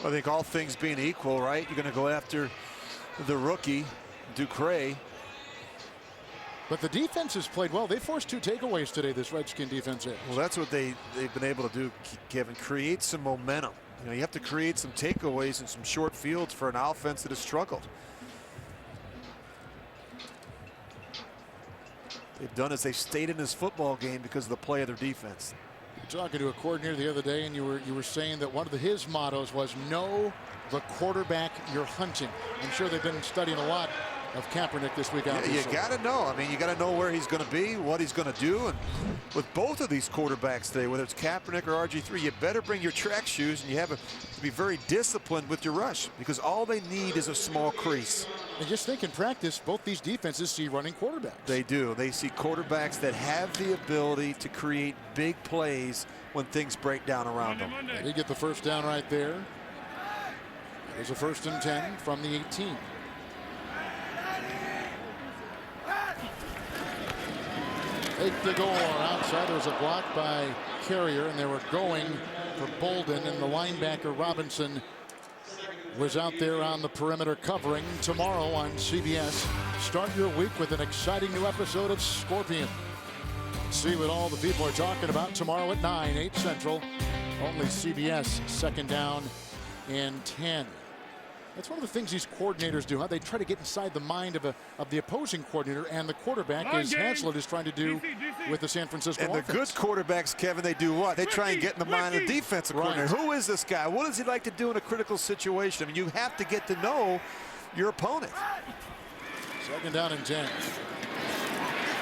I think all things being equal, right? You're going to go after the rookie, DeCray. But the defense has played well. They forced 2 takeaways today, this Redskin defense is. Well, that's what they've been able to do, Kevin. Create some momentum. You know, you have to create some takeaways and some short fields for an offense that has struggled. They've done as they stayed in this football game because of the play of their defense. You were talking to a coordinator the other day, and you were saying that one of his mottos was know the quarterback you're hunting. I'm sure they've been studying a lot of Kaepernick this week. Yeah, you got to know. I mean, you got to know where he's going to be, what he's going to do. And with both of these quarterbacks today, whether it's Kaepernick or RG3, you better bring your track shoes, and you have to be very disciplined with your rush, because all they need is a small crease. And just think, in practice, both these defenses see running quarterbacks. They do. They see quarterbacks that have the ability to create big plays when things break down around them. They get the first down right there. There's a 1st and 10 from the 18. Take the goal outside. There was a block by Carrier, and they were going for Bolden, and the linebacker Robinson was out there on the perimeter covering. Tomorrow on CBS, start your week with an exciting new episode of Scorpion. See what all the people are talking about tomorrow at 9, 8 Central. Only CBS, 2nd down and 10. That's one of the things these coordinators do, huh? They try to get inside the mind of the opposing coordinator and the quarterback, as Haslett is trying to do with the San Francisco offense. And the good quarterbacks, Kevin, they do what? They try and get in the mind of the defensive coordinator. Who is this guy? What does he like to do in a critical situation? I mean, you have to get to know your opponent. 2nd down and 10.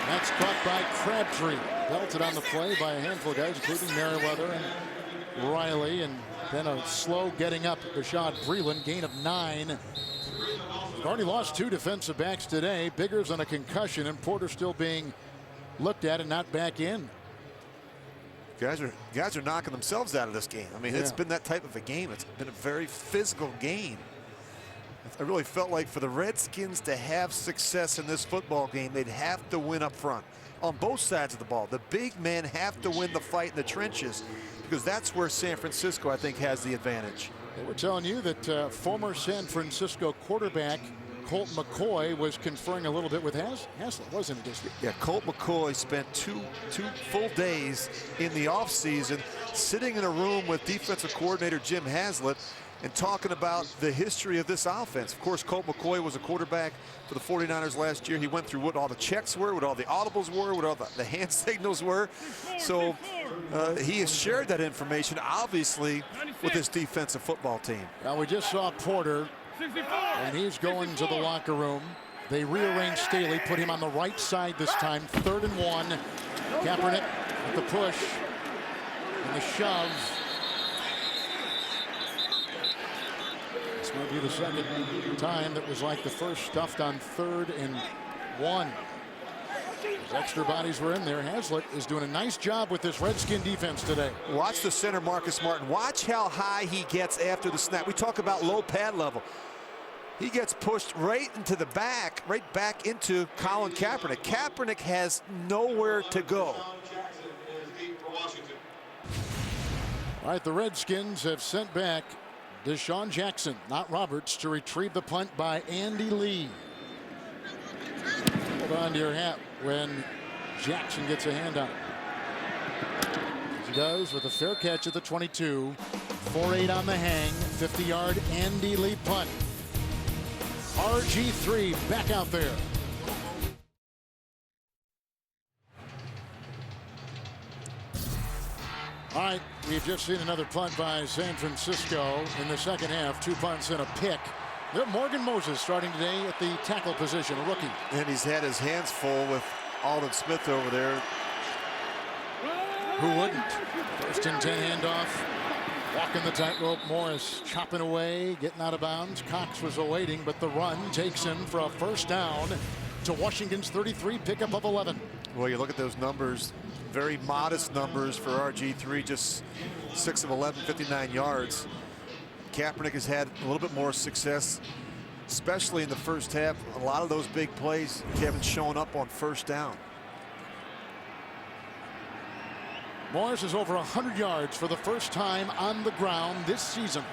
That's caught by Crabtree. Belted on the play by a handful of guys, including Merriweather and Riley, and then a slow getting up. Bashad Breeland, gain of 9. They've already lost 2 defensive backs today. Biggers on a concussion, and Porter still being looked at and not back in. Guys are knocking themselves out of this game. I mean, it's been that type of a game. It's been a very physical game. I really felt like for the Redskins to have success in this football game, they'd have to win up front on both sides of the ball. The big men have to win the fight in the trenches, because that's where San Francisco, I think, has the advantage. They were telling you that former San Francisco quarterback Colt McCoy was conferring a little bit with Haslett, wasn't it? Yeah, Colt McCoy spent two full days in the offseason sitting in a room with defensive coordinator Jim Haslett and talking about the history of this offense. Of course, Colt McCoy was a quarterback for the 49ers last year. He went through what all the checks were, what all the audibles were, what all the hand signals were. So he has shared that information, obviously, with this defensive football team. Well, we just saw Porter, and he's going to the locker room. They rearranged Staley, put him on the right side this time. 3rd and 1. Kaepernick with the push and the shove. This might be the second time that was like the first, stuffed on 3rd and 1. Those extra bodies were in there. Haslett is doing a nice job with this Redskin defense today. Watch the center, Marcus Martin. Watch how high he gets after the snap. We talk about low pad level. He gets pushed right into the back, right back into Colin Kaepernick. Kaepernick has nowhere to go. All right, the Redskins have sent back Deshaun Jackson, not Roberts, to retrieve the punt by Andy Lee. Hold on to your hat when Jackson gets a hand on it. As he does with a fair catch at the 22. 4-8 on the hang. 50-yard Andy Lee punt. RG3 back out there. All right, we've just seen another punt by San Francisco in the second half. 2 punts and a pick. They're Morgan Moses starting today at the tackle position, a rookie. And he's had his hands full with Aldon Smith over there. Who wouldn't? 1st and 10 handoff. Walking the tightrope, Morris chopping away, getting out of bounds. Cox was awaiting, but the run takes him for a first down to Washington's 33, pickup of 11. Well, you look at those numbers, very modest numbers for RG3, just 6 of 11, 59 yards. Kaepernick has had a little bit more success, especially in the first half. A lot of those big plays, Kevin, showing up on first down. Morris is over 100 yards for the first time on the ground this season.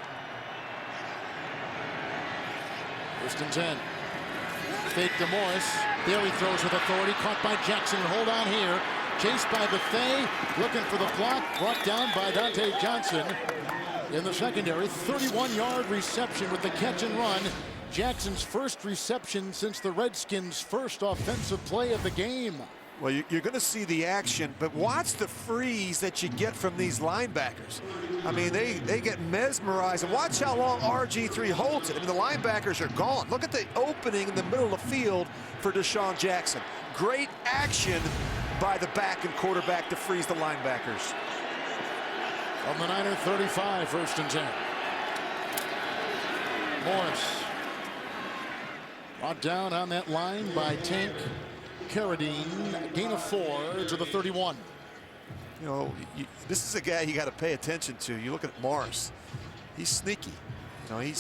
First and 10. Fake to Morris. There he throws with authority. Caught by Jackson. Hold on here. Chased by Buffet. Looking for the block. Brought down by Dante Johnson in the secondary. 31-yard reception with the catch and run. Jackson's first reception since the Redskins' first offensive play of the game. Well, you're going to see the action, but watch the freeze that you get from these linebackers. I mean, they get mesmerized. And watch how long RG3 holds it. I mean, the linebackers are gone. Look at the opening in the middle of the field for Deshaun Jackson. Great action by the back and quarterback to freeze the linebackers. From the Niner 35, first and 10. Morris brought down on that line by Tank Carradine, gain of 4 to the 31. You know, this is a guy you got to pay attention to. You look at Morris, he's sneaky. You know, you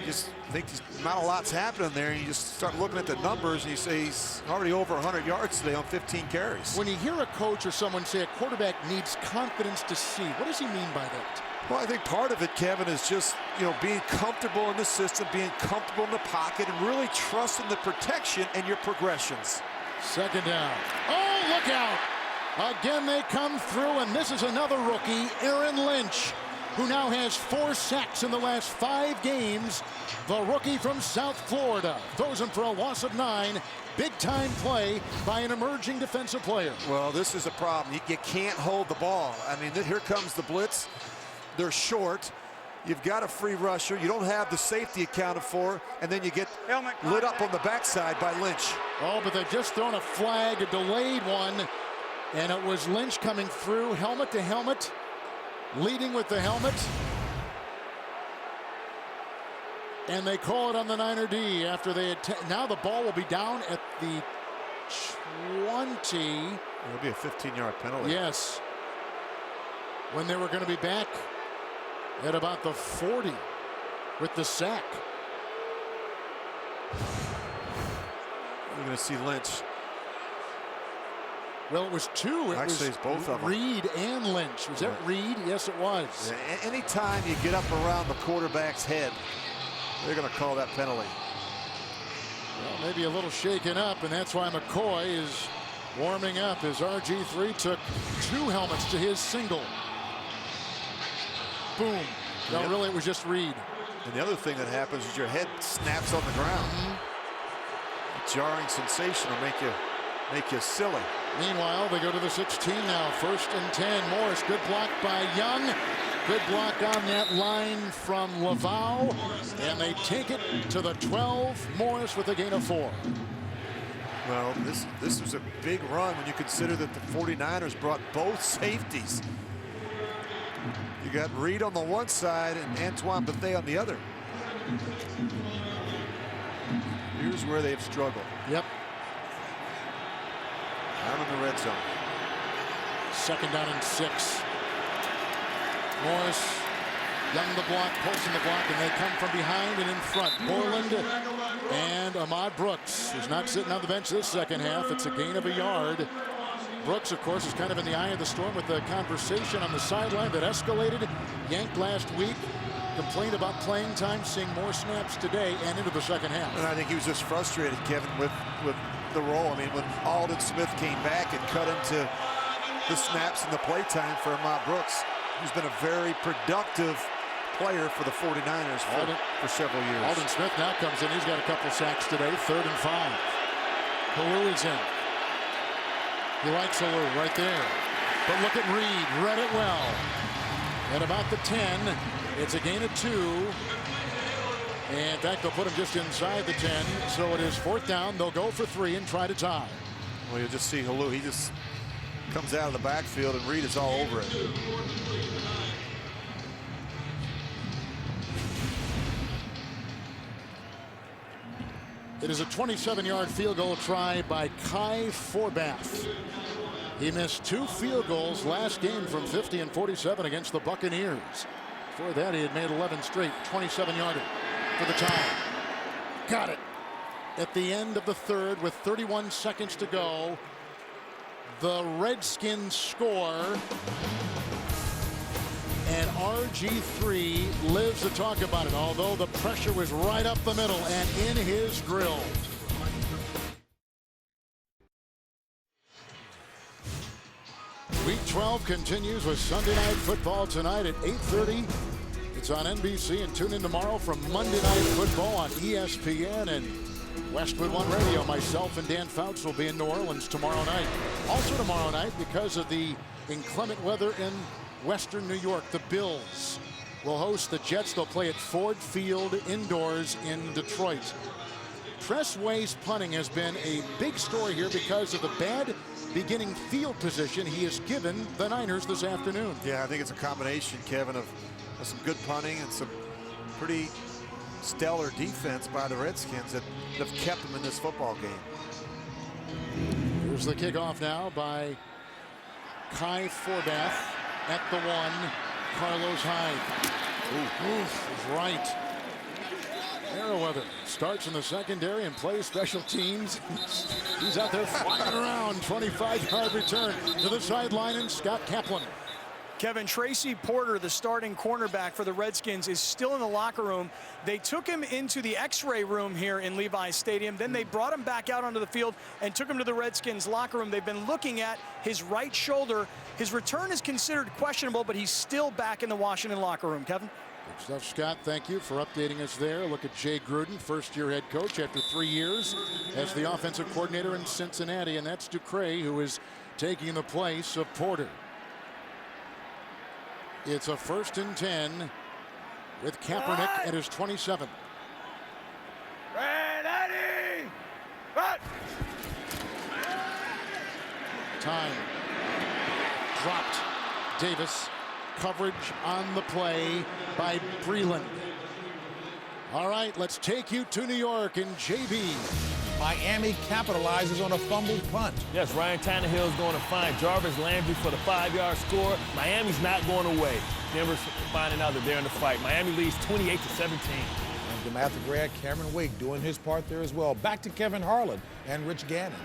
just think not a lot's happening there, and you just start looking at the numbers and you say he's already over 100 yards today on 15 carries. When you hear a coach or someone say a quarterback needs confidence to see, what does he mean by that? Well, I think part of it, Kevin, is just, you know, being comfortable in the system, being comfortable in the pocket, and really trusting the protection and your progressions. Second down. Oh, look out! Again, they come through, and this is another rookie, Aaron Lynch, who now has 4 sacks in the last 5 games. The rookie from South Florida throws him for a loss of 9. Big-time play by an emerging defensive player. Well, this is a problem. You can't hold the ball. I mean, here comes the blitz. They're short. You've got a free rusher. You don't have the safety accounted for, and then you get lit up on the backside by Lynch. Oh, but they've just thrown a flag, a delayed one, and it was Lynch coming through, helmet to helmet, leading with the helmet. And they call it on the Niner D after they now the ball will be down at the 20. It'll be a 15-yard penalty. Yes. When they were going to be back at about the 40 with the sack. You're going to see Lynch. Well, it was 2. It Actually, it's both of them. Reed and Lynch. Was that Reed? Yes, it was. Yeah, anytime you get up around the quarterback's head, they're going to call that penalty. Well, maybe a little shaken up, and that's why McCoy is warming up as RG3 took 2 helmets to his single. Boom. No, really, it was just Reed. And the other thing that happens is your head snaps on the ground. A jarring sensation will make you silly. Meanwhile, they go to the 16 now. First and 10. Morris, good block by Young. Good block on that line from Laval. And they take it to the 12. Morris with a gain of 4. Well, this was a big run when you consider that the 49ers brought both safeties. You got Reed on the one side and Antoine Buffet on the other. Here's where they've struggled. Yep. Down in the red zone. Second down and 6. Morris, Young the block, pulsing the block, and they come from behind and in front. Borland and Ahmad Brooks, who's not sitting on the bench this second half. It's a gain of a yard. Brooks, of course, is kind of in the eye of the storm with the conversation on the sideline that escalated. Yanked last week. Complained about playing time, seeing more snaps today and into the second half. And I think he was just frustrated, Kevin, with the role. I mean, when Alden Smith came back and cut into the snaps and the play time for Ahmad Brooks, who's been a very productive player for the 49ers for several years. Alden Smith now comes in. He's got a couple sacks today. 3rd and 5. Halou is in. He likes Halou right there. But look at Reed. Read it well. At about the 10, it's a gain of 2. And in fact, they'll put him just inside the 10. So it is 4th down. They'll go for 3 and try to tie. Well, you'll just see Halou. He just comes out of the backfield and Reed is all over it. It is a 27-yard field goal try by Kai Forbath. He missed 2 field goals last game from 50 and 47 against the Buccaneers. Before that, he had made 11 straight. 27-yarder for the tie. Got it. At the end of the third with 31 seconds to go, the Redskins score. And RG3 lives to talk about it, although the pressure was right up the middle and in his grill. Week 12 continues with Sunday Night Football tonight at 8:30. It's on NBC, and tune in tomorrow for Monday Night Football on ESPN and Westwood One Radio. Myself and Dan Fouts will be in New Orleans tomorrow night. Also tomorrow night, because of the inclement weather in Western New York, the Bills will host the Jets. They'll play at Ford Field indoors in Detroit. Tress Way's punting has been a big story here because of the bad beginning field position he has given the Niners this afternoon. Yeah, I think it's a combination, Kevin, of some good punting and some pretty stellar defense by the Redskins that have kept them in this football game. Here's the kickoff now by Kai Forbath at the 1. Carlos Hyde. Is right. Merriweather starts in the secondary and plays special teams. He's out there flying around. 25-yard return to the sideline, and Scott Kaplan. Kevin, Tracy Porter, the starting cornerback for the Redskins, is still in the locker room. They took him into the X-ray room here in Levi's Stadium. Then they brought him back out onto the field and took him to the Redskins locker room. They've been looking at his right shoulder. His return is considered questionable, but he's still back in the Washington locker room. Kevin? Good stuff, Scott. Thank you for updating us there. Look at Jay Gruden, first-year head coach after 3 years as the offensive coordinator in Cincinnati, and that's Ducray, who is taking the place of Porter. It's a 1st and 10 with Kaepernick at his 27. Ready! Run! Time. Dropped. Davis. Coverage on the play by Breland. All right, let's take you to New York and JB. Miami capitalizes on a fumbled punt. Yes, Ryan Tannehill is going to find Jarvis Landry for the 5-yard score. Miami's not going away. Denver's finding out that they're in the fight. Miami leads 28-17. And DeMatha grad Cameron Wake doing his part there as well. Back to Kevin Harlan and Rich Gannon.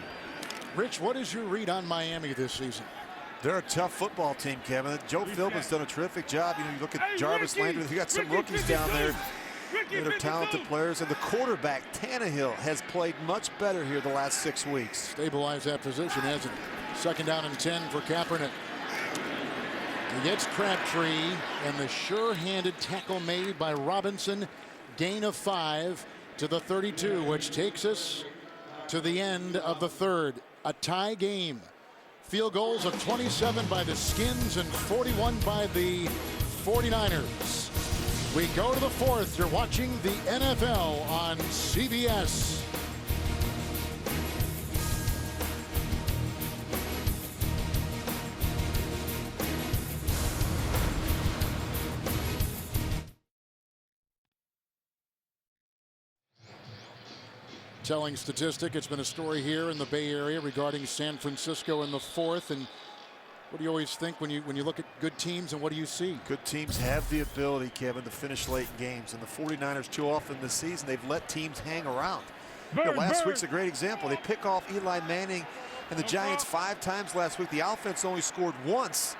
Rich, what is your read on Miami this season? They're a tough football team, Kevin. Joe Philbin's done a terrific job. You know, you look at Jarvis Landry, you got some rookies down there that are talented players, and the quarterback, Tannehill, has played much better here the last 6 weeks. Stabilized that position, hasn't he? 2nd down and 10 for Kaepernick. He gets Crabtree, and the sure-handed tackle made by Robinson. Gain of 5 to the 32, which takes us to the end of the third. A tie game. Field goals of 27 by the Skins and 41 by the 49ers. We go to the 4th. You're watching the NFL on CBS. Telling statistic. It's been a story here in the Bay Area regarding San Francisco in the 4th. And what do you always think when you look at good teams, and what do you see? Good teams have the ability, Kevin, to finish late in games. And the 49ers, too often this season, they've let teams hang around. You know, last week's a great example. They pick off Eli Manning and the Giants 5 times last week. The offense only scored once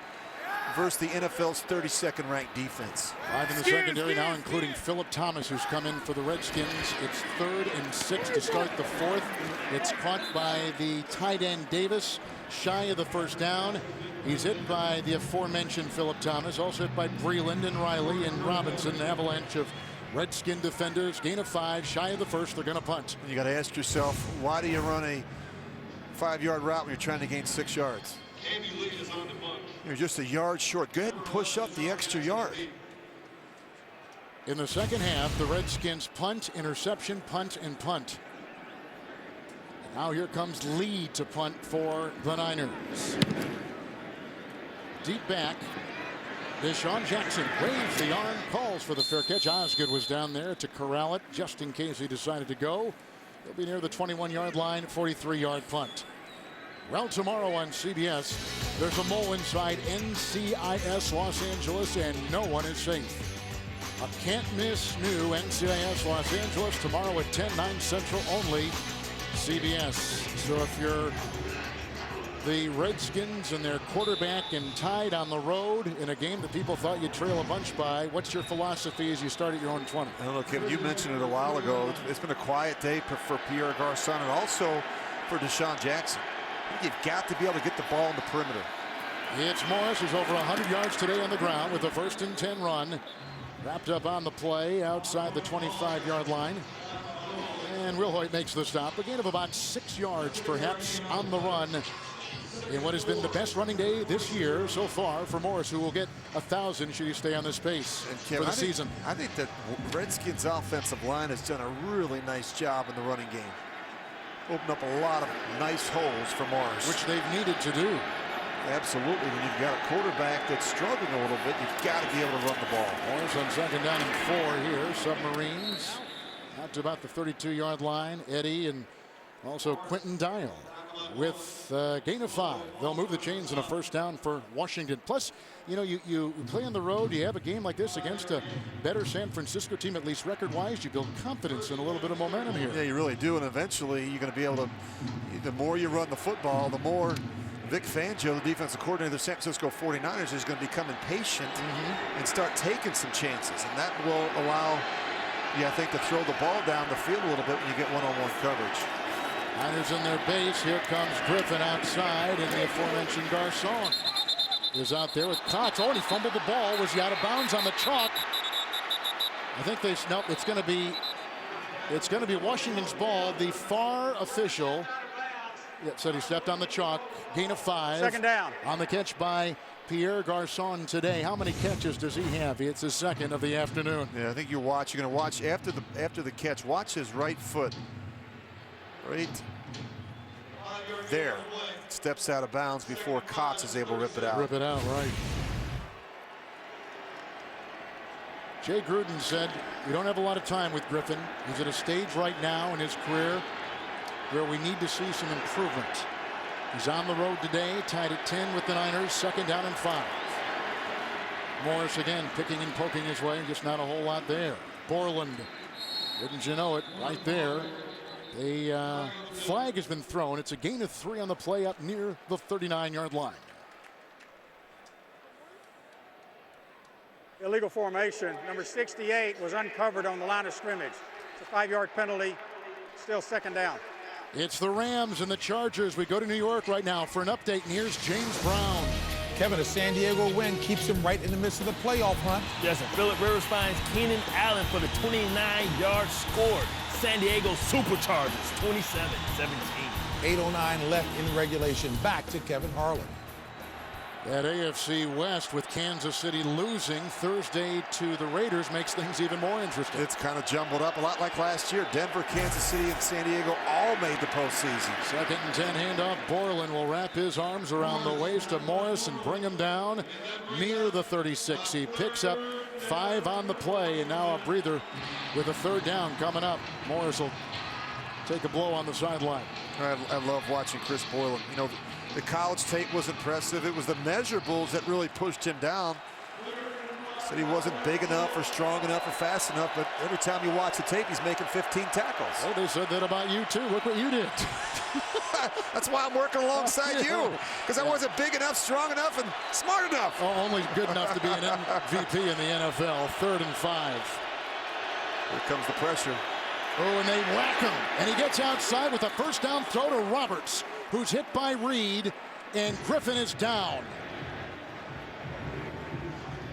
versus the NFL's 32nd ranked defense. 5 in the secondary now, including Philip Thomas, who's come in for the Redskins. It's 3rd and 6 to start the 4th. It's caught by the tight end Davis, shy of the 1st down. He's hit by the aforementioned Philip Thomas, also hit by Breland and Riley and Robinson. An avalanche of Redskin defenders. Gain of 5, shy of the 1st. They're going to punt. You got to ask yourself, why do you run a 5-yard route when you're trying to gain 6 yards? You're just a yard short. Go ahead and push up the extra yard. In the second half, the Redskins punt, interception, punt, and punt. And now here comes Lee to punt for the Niners. Deep back. Deshaun Jackson waves the arm, calls for the fair catch. Osgood was down there to corral it just in case he decided to go. He'll be near the 21-yard line, 43-yard punt. Well, tomorrow on CBS, there's a mole inside NCIS Los Angeles, and no one is safe. A can't-miss new NCIS Los Angeles tomorrow at 10, 9 Central only, CBS. So if you're the Redskins and their quarterback and tied on the road in a game that people thought you'd trail a bunch by, what's your philosophy as you start at your own 20? I don't know, Kevin, you mentioned it a while ago. It's been a quiet day for Pierre Garçon and also for Deshaun Jackson. You've got to be able to get the ball in the perimeter. It's Morris, who's over 100 yards today on the ground with a 1st and 10 run. Wrapped up on the play outside the 25-yard line. And Wilhoit makes the stop. A gain of about 6 yards, perhaps, on the run in what has been the best running day this year so far for Morris, who will get 1,000 should he stay on this pace for the season. I think that Redskins' offensive line has done a really nice job in the running game. Opened up a lot of nice holes for Morris. Which they've needed to do. Absolutely. When you've got a quarterback that's struggling a little bit, you've got to be able to run the ball. Morris on 2nd down and 4 here. Submarines out to about the 32-yard line. Eddie and also Quentin Dial with gain of 5. They'll move the chains in a 1st down for Washington. Plus, you know, you play on the road. You have a game like this against a better San Francisco team, at least record-wise. You build confidence and a little bit of momentum here. Yeah, you really do. And eventually, you're going to be able to, the more you run the football, the more Vic Fangio, the defensive coordinator of the San Francisco 49ers, is going to become impatient and start taking some chances. And that will allow you, I think, to throw the ball down the field a little bit when you get one-on-one coverage. Niners in their base. Here comes Griffin outside, and the aforementioned Garçon is out there with Cox. Oh, and he fumbled the ball. Was he out of bounds on the chalk? I think they nope. It's going to be Washington's ball. The FAR official said he stepped on the chalk. Gain of 5. 2nd down. On the catch by Pierre Garçon today. How many catches does he have? It's his 2nd of the afternoon. Yeah, I think you're going to watch after the catch. Watch his right foot. Right there. Steps out of bounds before Cox is able to rip it out. Rip it out, right. Jay Gruden said, we don't have a lot of time with Griffin. He's at a stage right now in his career where we need to see some improvement. He's on the road today, tied at 10 with the Niners, 2nd down and 5. Morris again picking and poking his way, just not a whole lot there. Borland, wouldn't you know it, right there. A flag has been thrown. It's a gain of 3 on the play up near the 39-yard line. Illegal formation. Number 68 was uncovered on the line of scrimmage. It's a 5-yard penalty. Still 2nd down. It's the Rams and the Chargers. We go to New York right now for an update, and here's James Brown. Kevin, a San Diego win keeps him right in the midst of the playoff hunt. Yes, and Phillip Rivers finds Keenan Allen for the 29-yard score. San Diego Superchargers, 27-17. 8:09 left in regulation. Back to Kevin Harlan. That AFC West with Kansas City losing Thursday to the Raiders makes things even more interesting. It's kind of jumbled up a lot like last year. Denver, Kansas City, and San Diego all made the postseason. 2nd and 10 handoff. Borland will wrap his arms around the waist of Morris and bring him down near the 36. He picks up 5 on the play, and now a breather with a 3rd down coming up. Morris will take a blow on the sideline. I love watching Chris Borland. You know, the college tape was impressive. It was the measurables that really pushed him down. Said he wasn't big enough or strong enough or fast enough, but every time you watch the tape, he's making 15 tackles. Well, they said that about you, too. Look what you did. That's why I'm working alongside you, because I wasn't big enough, strong enough, and smart enough. Oh, only good enough to be an MVP in the NFL. 3rd and 5. Here comes the pressure. Oh, and they whack him. And he gets outside with a 1st down throw to Roberts, who's hit by Reed, and Griffin is down.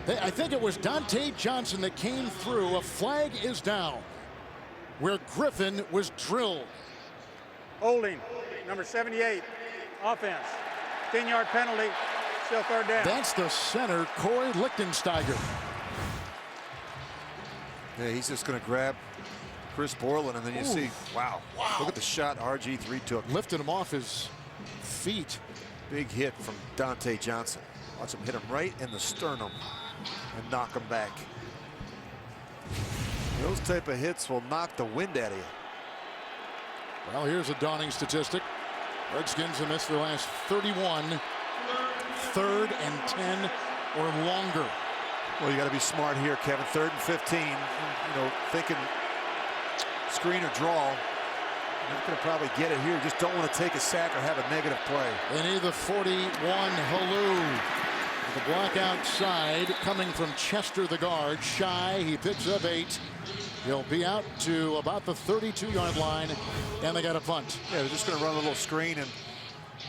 I think it was Dante Johnson that came through. A flag is down where Griffin was drilled. Holding. Number 78. Offense. 10-yard penalty. Still 3rd down. That's the center, Corey Lichtensteiger. Yeah, he's just going to grab Chris Borland, and then you see, wow, look at the shot RG3 took. Lifted him off his feet. Big hit from Dante Johnson. Watch him hit him right in the sternum and knock him back. Those type of hits will knock the wind out of you. Well, here's a daunting statistic. Redskins have missed their last 31 3rd and 10 or longer. Well, you got to be smart here, Kevin. 3rd and 15. Thinking screen or draw. You're not going to probably get it here. You just don't want to take a sack or have a negative play. They need the 41, Halou. The block outside coming from Chester, the guard. Shy, he picks up 8. He'll be out to about the 32-yard line, and they got a punt. Yeah, they're just going to run a little screen. And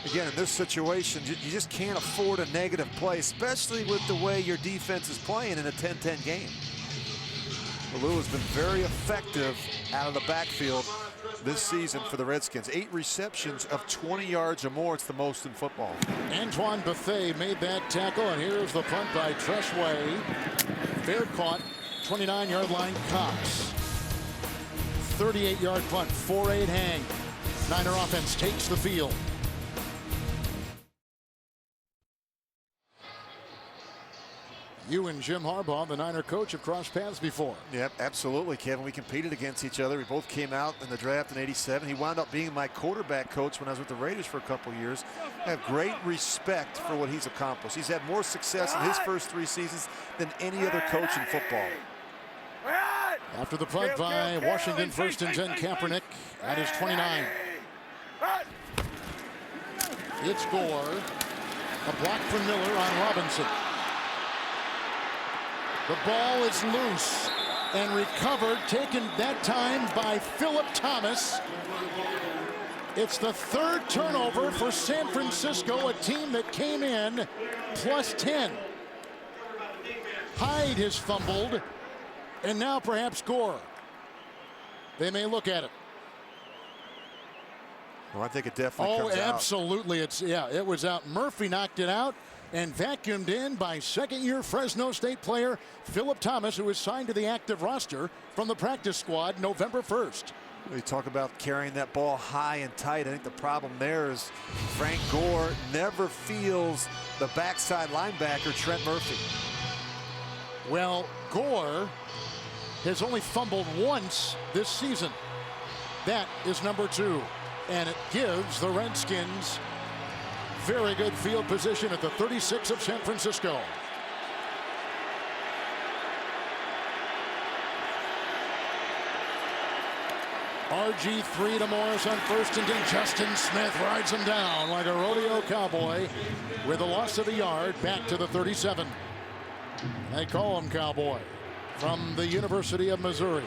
again, in this situation, you just can't afford a negative play, especially with the way your defense is playing in a 10-10 game. Halou has been very effective out of the backfield this season for the Redskins. 8 receptions of 20 yards or more. It's the most in football. Antoine Bethea made that tackle, and here's the punt by Treshway. Fair caught, 29-yard line, Cox. 38-yard punt, 4-8 hang. Niner offense takes the field. You and Jim Harbaugh, the Niner coach, have crossed paths before. Yep, absolutely, Kevin. We competed against each other. We both came out in the draft in '87. He wound up being my quarterback coach when I was with the Raiders for a couple years. I have great respect for what he's accomplished. He's had more success in his first 3 seasons than any other coach in football. After the punt by Washington, 1st and 10, Kaepernick at his 29. It's Gore. A block for Miller on Robinson. The ball is loose and recovered, taken that time by Philip Thomas. It's the 3rd turnover for San Francisco, a team that came in plus 10. Hyde has fumbled, and now perhaps Gore. They may look at it. Well, I think it definitely comes out. Oh, absolutely. It was out. Murphy knocked it out and vacuumed in by 2nd-year Fresno State player Philip Thomas, who was signed to the active roster from the practice squad November 1st. We talk about carrying that ball high and tight. I think the problem there is Frank Gore never feels the backside linebacker, Trent Murphy. Well, Gore has only fumbled once this season. That is number 2. And it gives the Redskins very good field position at the 36 of San Francisco. RG3 to Morris on 1st and 10. Justin Smith rides him down like a rodeo cowboy with a loss of a yard back to the 37. They call him Cowboy from the University of Missouri.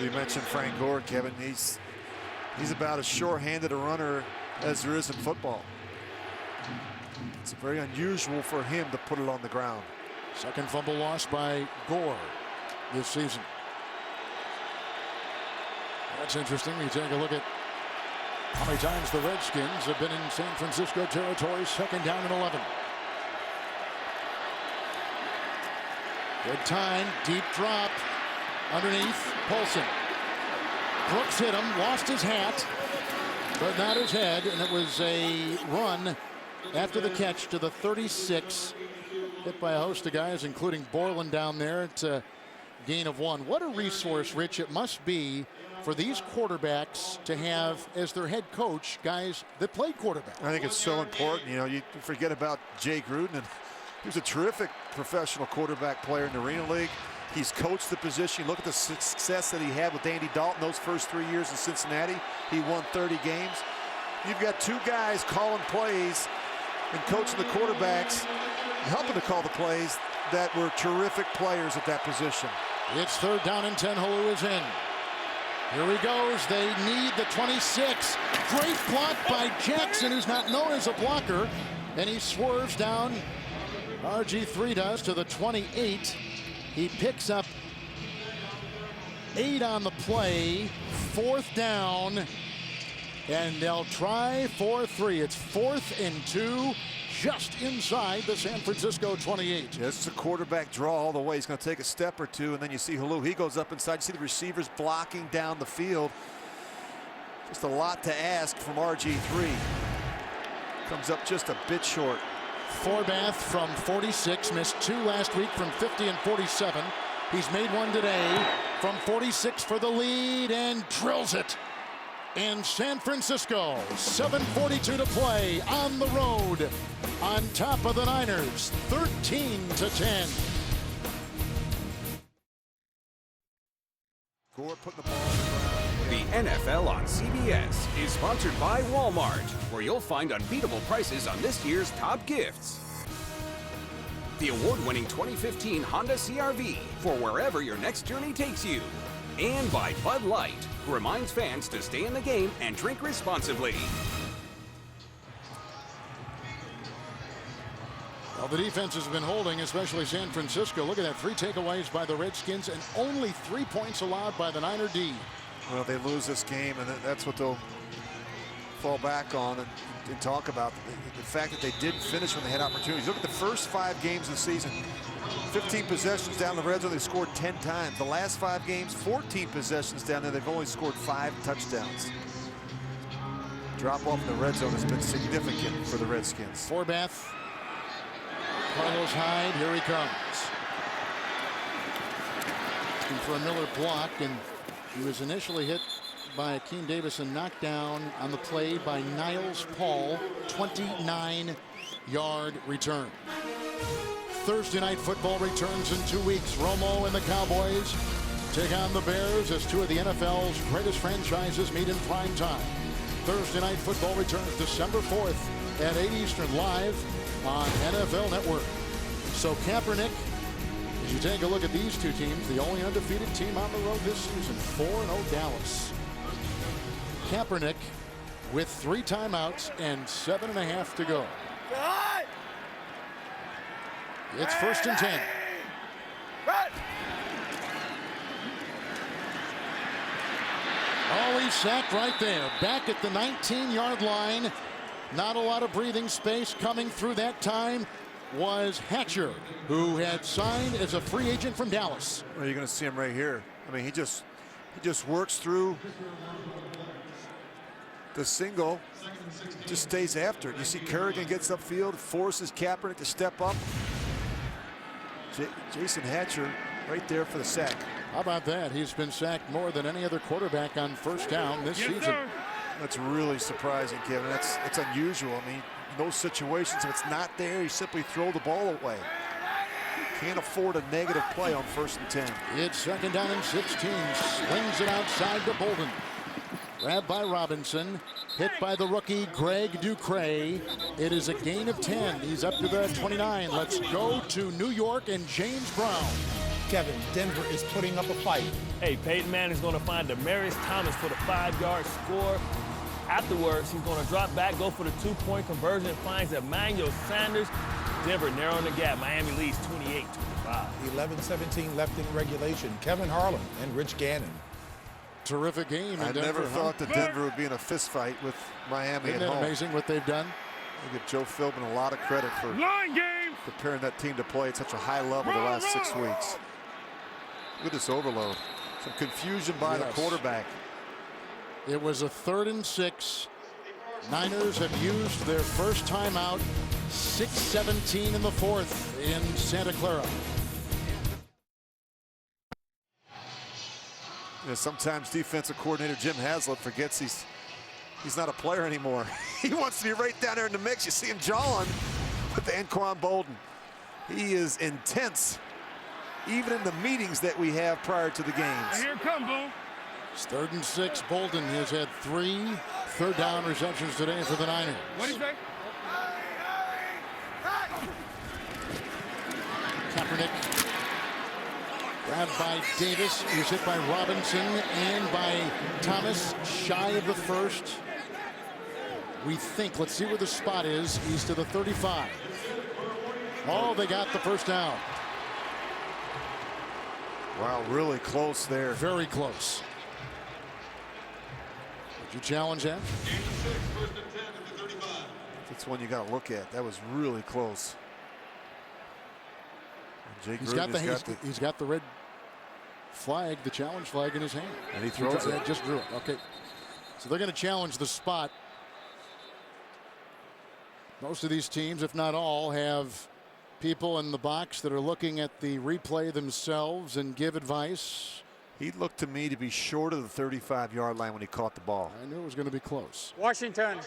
You mentioned Frank Gore, Kevin. He's about as sure-handed a runner as there is in football. It's very unusual for him to put it on the ground. 2nd fumble loss by Gore this season. That's interesting. You take a look at how many times the Redskins have been in San Francisco territory. 2nd down and 11. Good time, deep drop underneath Paulson. Brooks hit him, lost his hat, but not his head, and it was a run after the catch to the 36. Hit by a host of guys, including Borland down there. It's a gain of 1. What a resource, Rich, it must be for these quarterbacks to have as their head coach guys that played quarterback. I think it's so important. You forget about Jay Gruden, and he was a terrific professional quarterback player in the Arena League. He's coached the position. Look at the success that he had with Andy Dalton those first 3 years in Cincinnati. He won 30 games. You've got 2 guys calling plays and coaching the quarterbacks, helping to call the plays that were terrific players at that position. It's 3rd down and 10. Halou is in. Here he goes. They need the 26. Great block by Jackson, who's not known as a blocker. And he swerves down. RG3 does to the 28. He picks up 8 on the play. 4th down. And they'll try for 3. It's 4th and 2. Just inside the San Francisco 28. Yeah, this is a quarterback draw all the way. He's going to take a step or 2, and then you see Halou. He goes up inside. You see the receivers blocking down the field. Just a lot to ask from RG3. Comes up just a bit short. Forbath from 46, missed 2 last week from 50 and 47. He's made one today from 46 for the lead and drills it. In San Francisco, 7:42 to play on the road, on top of the Niners, 13-10. Gore putting the ball on the ground. The NFL on CBS is sponsored by Walmart, where you'll find unbeatable prices on this year's top gifts. The award-winning 2015 Honda CR-V for wherever your next journey takes you. And by Bud Light, who reminds fans to stay in the game and drink responsibly. Well, the defense has been holding, especially San Francisco. Look at that, 3 takeaways by the Redskins and only 3 points allowed by the Niner D. Well, they lose this game, and that's what they'll fall back on and talk about. The fact that they didn't finish when they had opportunities. Look at the first 5 games of the season. 15 possessions down the red zone, they scored 10 times. The last 5 games, 14 possessions down there, they've only scored 5 touchdowns. Drop off in the red zone has been significant for the Redskins. Forbath, Carlos Hyde, here he comes. Looking for a Miller block, and he was initially hit by Akeem Davis and knocked down on the play by Niles Paul. 29-yard return. Thursday night football returns in 2 weeks. Romo and the Cowboys take on the Bears as 2 of the NFL's greatest franchises meet in prime time. Thursday night football returns December 4th at 8 Eastern live on NFL Network. So Kaepernick, as you take a look at these 2 teams, the only undefeated team on the road this season, 4-0 Dallas. Kaepernick with 3 timeouts and 7.5 to go. It's 1st and 10. Oh, he's sacked right there. Back at the 19-yard line. Not a lot of breathing space. Coming through that time was Hatcher, who had signed as a free agent from Dallas. Well, you're going to see him right here. I mean, he just works through the single, just stays after it. You see Kerrigan gets upfield, forces Kaepernick to step up. Jason Hatcher right there for the sack. How about that? He's been sacked more than any other quarterback on first down this season. Sir. That's really surprising, Kevin. It's unusual. I mean, in those situations, if it's not there, you simply throw the ball away. Can't afford a negative play on 1st and 10. It's 2nd down and 16. Swings it outside to Bolden. Grabbed by Robinson. Hit by the rookie Greg Ducray. It is a gain of 10. He's up to the 29. Let's go to New York and James Brown. Kevin, Denver is putting up a fight. Hey, Peyton Manning's going to find Demaryius Thomas for the 5-yard score. Afterwards, he's going to drop back, go for the 2-point conversion, finds Emmanuel Sanders. Denver narrowing the gap. Miami leads 28-25. 11-17 left in regulation. Kevin Harlan and Rich Gannon. Terrific game in Denver. I never thought that Denver would be in a fist fight with Miami Isn't at it home. amazing what they've done? I give Joe Philbin a lot of credit for Line game. preparing that team to play at such a high level the last 6 weeks. Look at this overload. Some confusion by the quarterback. It was a 3rd and 6. Niners have used their first timeout. 6:17 in the 4th in Santa Clara. You know, sometimes defensive coordinator Jim Haslett forgets he's not a player anymore. He wants to be right down there in the mix. You see him jawing with Anquan Bolden. He is intense, even in the meetings that we have prior to the games. Here it comes, Boom. It's 3rd and 6. Bolden has had 3 third down receptions today for the Niners. What do you say? Kaepernick grabbed by Davis. He was hit by Robinson and by Thomas, shy of the 1st. We think, let's see where the spot is, east of the 35. Oh, they got the 1st down. Wow, really close there. Very close. Would you challenge that? That's one you got to look at. That was really close. And He's got the red flag, the challenge flag in his hand. And he throws it. Just drew it. Okay. So they're going to challenge the spot. Most of these teams, if not all, have people in the box that are looking at the replay themselves and give advice. He looked to me to be short of the 35-yard line when he caught the ball. I knew it was going to be close. Washington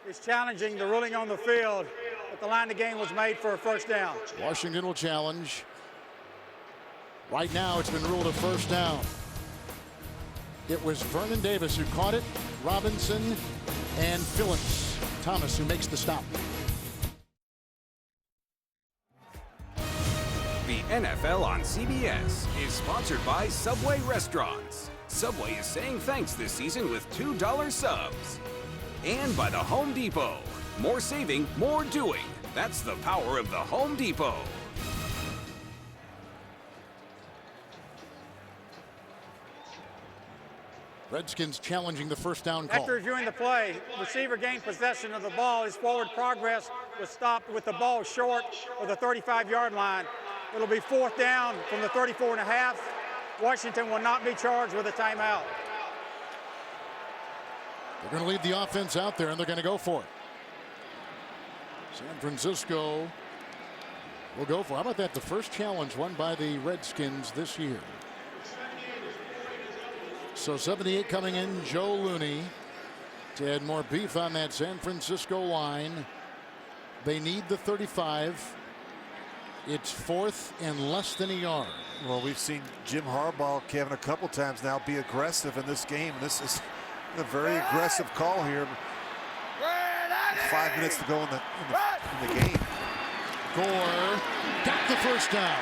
is challenging the ruling on the field, but the line of the game was made for a first down. Washington will challenge. Right now, it's been ruled a first down. It was Vernon Davis who caught it, Robinson, and Phillips Thomas who makes the stop. The NFL on CBS is sponsored by Subway Restaurants. Subway is saying thanks this season with $2 subs. And by the Home Depot. More saving, more doing. That's the power of the Home Depot. Redskins challenging the first down call. After reviewing the play, receiver gained possession of the ball. His forward progress was stopped with the ball short of the 35-yard line. It'll be fourth down from the 34.5. Washington will not be charged with a timeout. They're going to leave the offense out there, and they're going to go for it. San Francisco will go for it. How about that? The first challenge won by the Redskins this year. So 78 coming in, Joe Looney to add more beef on that San Francisco line. They need the 35. It's fourth and less than a yard. Well, we've seen Jim Harbaugh, Kevin, a couple times now be aggressive in this game. This is a very aggressive call here. 5 minutes to go in the game. Gore got the first down.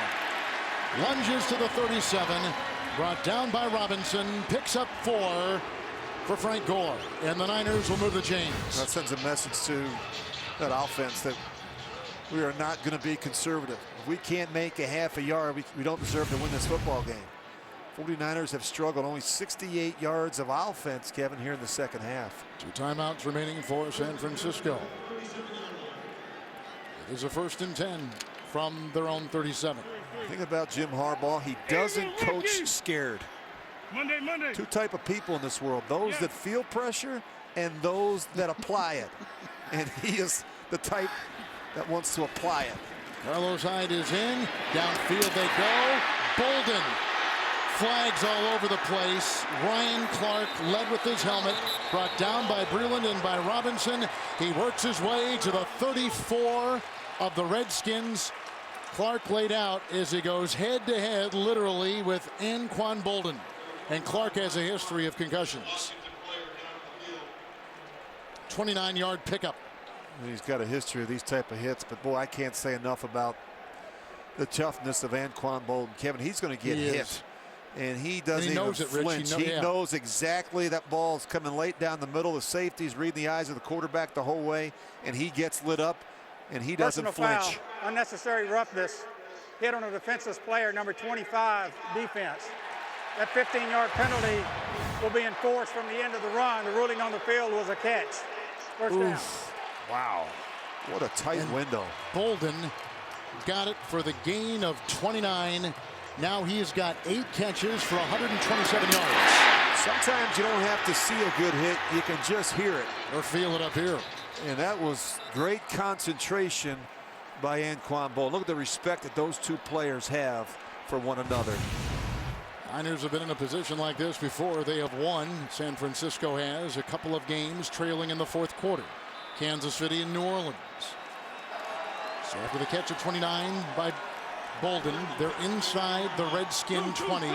Lunges to the 37. Brought down by Robinson. Picks up 4 for Frank Gore. And the Niners will move the chains. That sends a message to that offense that we are not going to be conservative. If we can't make a half a yard, we don't deserve to win this football game. 49ers have struggled. Only 68 yards of offense, Kevin, here in the second half. 2 timeouts remaining for San Francisco. It is a 1st and 10 from their own 37. The thing about Jim Harbaugh, he doesn't coach scared. Monday. 2 type of people in this world, those that feel pressure and those that apply it. And he is the type that wants to apply it. Carlos Hyde is in. Downfield they go. Bolden. Flags all over the place. Ryan Clark led with his helmet. Brought down by Breland and by Robinson. He works his way to the 34 of the Redskins. Clark laid out as he goes head-to-head, literally, with Anquan Bolden. And Clark has a history of concussions. 29-yard pickup. He's got a history of these type of hits, but boy, I can't say enough about the toughness of Anquan Bolden. Kevin, he's going to get hit. And he doesn't even flinch. He knows exactly that ball's coming late down the middle. The safety's reading the eyes of the quarterback the whole way, and he gets lit up, and he doesn't flinch. Foul, unnecessary roughness, hit on a defenseless player, number 25, defense. That 15-yard penalty will be enforced from the end of the run. The ruling on the field was a catch. First down. Wow. What a tight window. Bolden got it for the gain of 29. Now he has got 8 catches for 127 yards. Sometimes you don't have to see a good hit. You can just hear it. Or feel it up here. And that was great concentration by Anquan Bolden. Look at the respect that those 2 players have for one another. Niners have been in a position like this before. They have won. San Francisco has a couple of games trailing in the 4th quarter. Kansas City and New Orleans. So after the catch of 29 by Bolden, they're inside the Redskin 20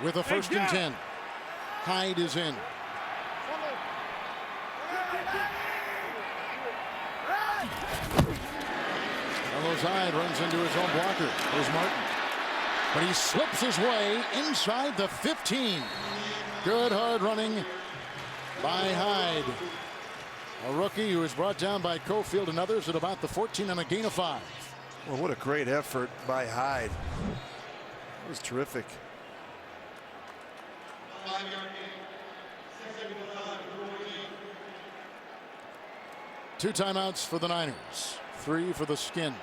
with a 1st and 10. Hyde is in. Carlos Hyde runs into his own blocker. There's Martin. But he slips his way inside the 15. Good hard running by Hyde. A rookie who was brought down by Cofield and others at about the 14 on a gain of 5. Well, what a great effort by Hyde. It was terrific. Two timeouts for the Niners. 3 for the Skins.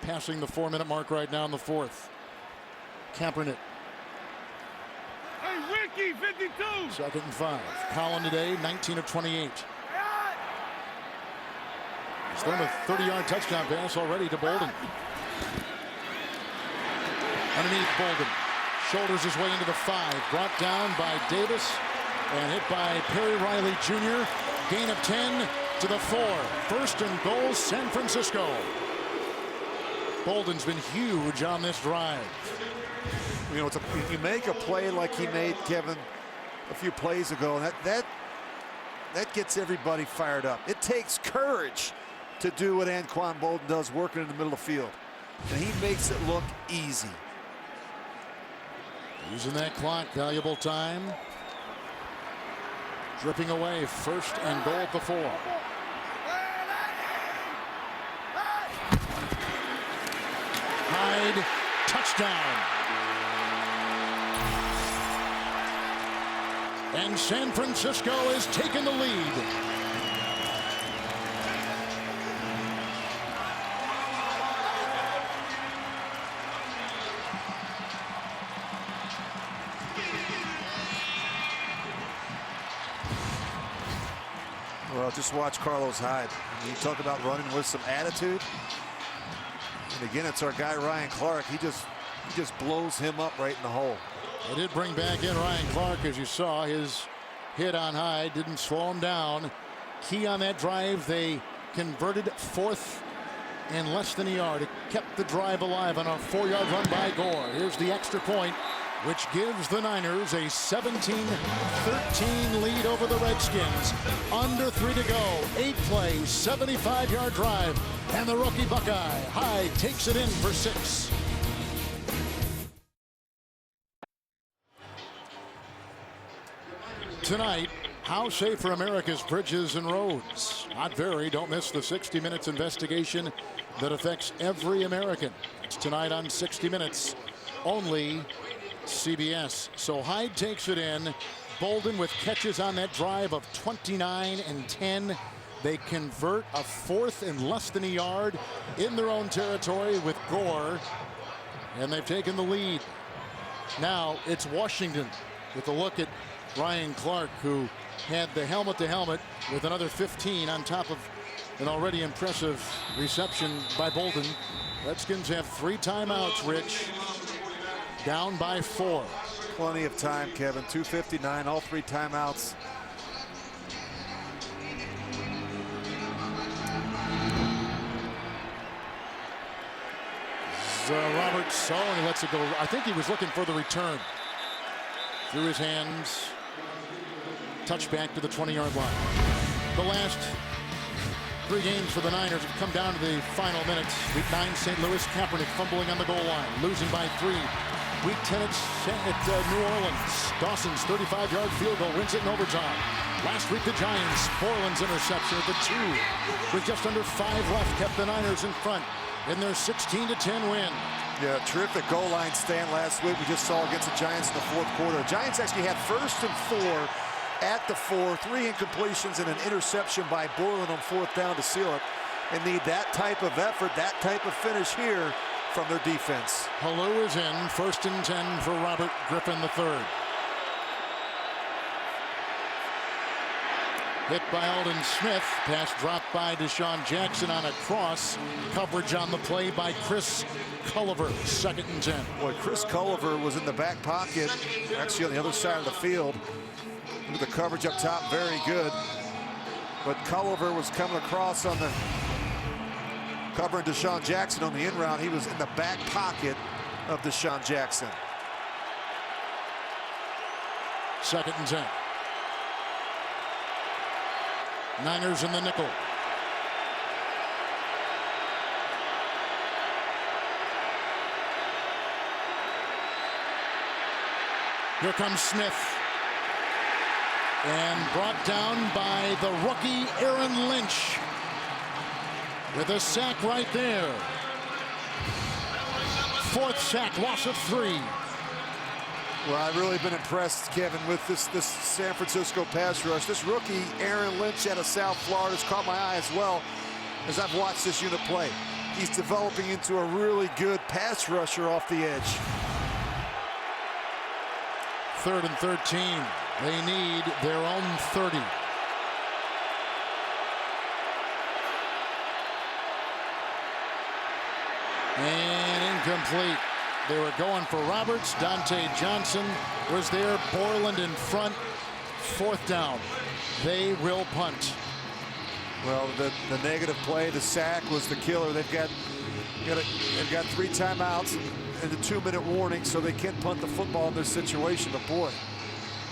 Passing the 4-minute mark right now in the 4th. Kaepernick. Hey, Ricky, 52. 2nd and 5. Collin today, 19 of 28. He's thrown a 30-yard touchdown pass already to Bolden. Underneath Bolden. Shoulders his way into the 5. Brought down by Davis and hit by Perry Riley Jr. Gain of 10 to the 4. First and goal, San Francisco. Bolden's been huge on this drive. You know, you make a play like he made, Kevin, a few plays ago, and that gets everybody fired up. It takes courage to do what Anquan Bolden does, working in the middle of the field. And he makes it look easy. Using that clock, valuable time. Dripping away, first and goal at the 4. Hyde, touchdown. And San Francisco has taken the lead. Well, just watch Carlos Hyde. You talk about running with some attitude. And again, it's our guy Ryan Clark. He just blows him up right in the hole. They did bring back in Ryan Clark, as you saw. His hit on Hyde didn't slow him down. Key on that drive, they converted 4th and less than a yard. It kept the drive alive on a 4-yard run by Gore. Here's the extra point, which gives the Niners a 17-13 lead over the Redskins. Under 3 to go. 8 plays, 75-yard drive. And the rookie Buckeye, Hyde, takes it in for 6. Tonight, how safe are America's bridges and roads? Not very. Don't miss the 60 Minutes investigation that affects every American. It's tonight on 60 Minutes, only CBS. So Hyde takes it in. Bolden with catches on that drive of 29 and 10. They convert a 4th and less than a yard in their own territory with Gore. And they've taken the lead. Now it's Washington with a look at Ryan Clark, who had the helmet-to-helmet with another 15 on top of an already impressive reception by Bolden. Redskins have 3 timeouts, Rich. Down by 4. Plenty of time, Kevin. 2:59, all 3 timeouts. Robert So, and he lets it go. I think he was looking for the return. Through his hands. Touchback to the 20-yard line. The last 3 games for the Niners have come down to the final minutes. Week 9, St. Louis, Kaepernick fumbling on the goal line, losing by 3. Week 10 at New Orleans. Dawson's 35-yard field goal wins it in overtime. Last week, the Giants, Borland's interception at the 2. With just under 5 left, kept the Niners in front in their 16-10 win. Yeah, terrific goal line stand last week. We just saw against the Giants in the 4th quarter. The Giants actually had 1st and 4 at the 4, 3 incompletions and an interception by Borland on 4th down to seal it. And need that type of effort, that type of finish here from their defense. Halou is in, 1st and 10 for Robert Griffin III. Hit by Aldon Smith. Pass dropped by Deshaun Jackson on a cross. Coverage on the play by Chris Culliver. 2nd and 10. Boy, Chris Culliver was in the back pocket, actually on the other side of the field. Look at the coverage up top, very good. But Culliver was coming across on the covering Deshaun Jackson on the in route. He was in the back pocket of Deshaun Jackson. 2nd and 10. Niners in the nickel. Here comes Smith. And brought down by the rookie Aaron Lynch. With a sack right there. 4th sack, loss of 3. Well, I've really been impressed, Kevin, with this San Francisco pass rush. This rookie, Aaron Lynch out of South Florida, has caught my eye as well as I've watched this unit play. He's developing into a really good pass rusher off the edge. 3rd and 13. They need their own 30. And incomplete. They were going for Roberts. Dante Johnson was there. Borland in front. 4th down. They will punt. Well, the negative play, the sack, was the killer. They've got 3 timeouts and the 2-minute warning, so they can't punt the football in this situation. But boy,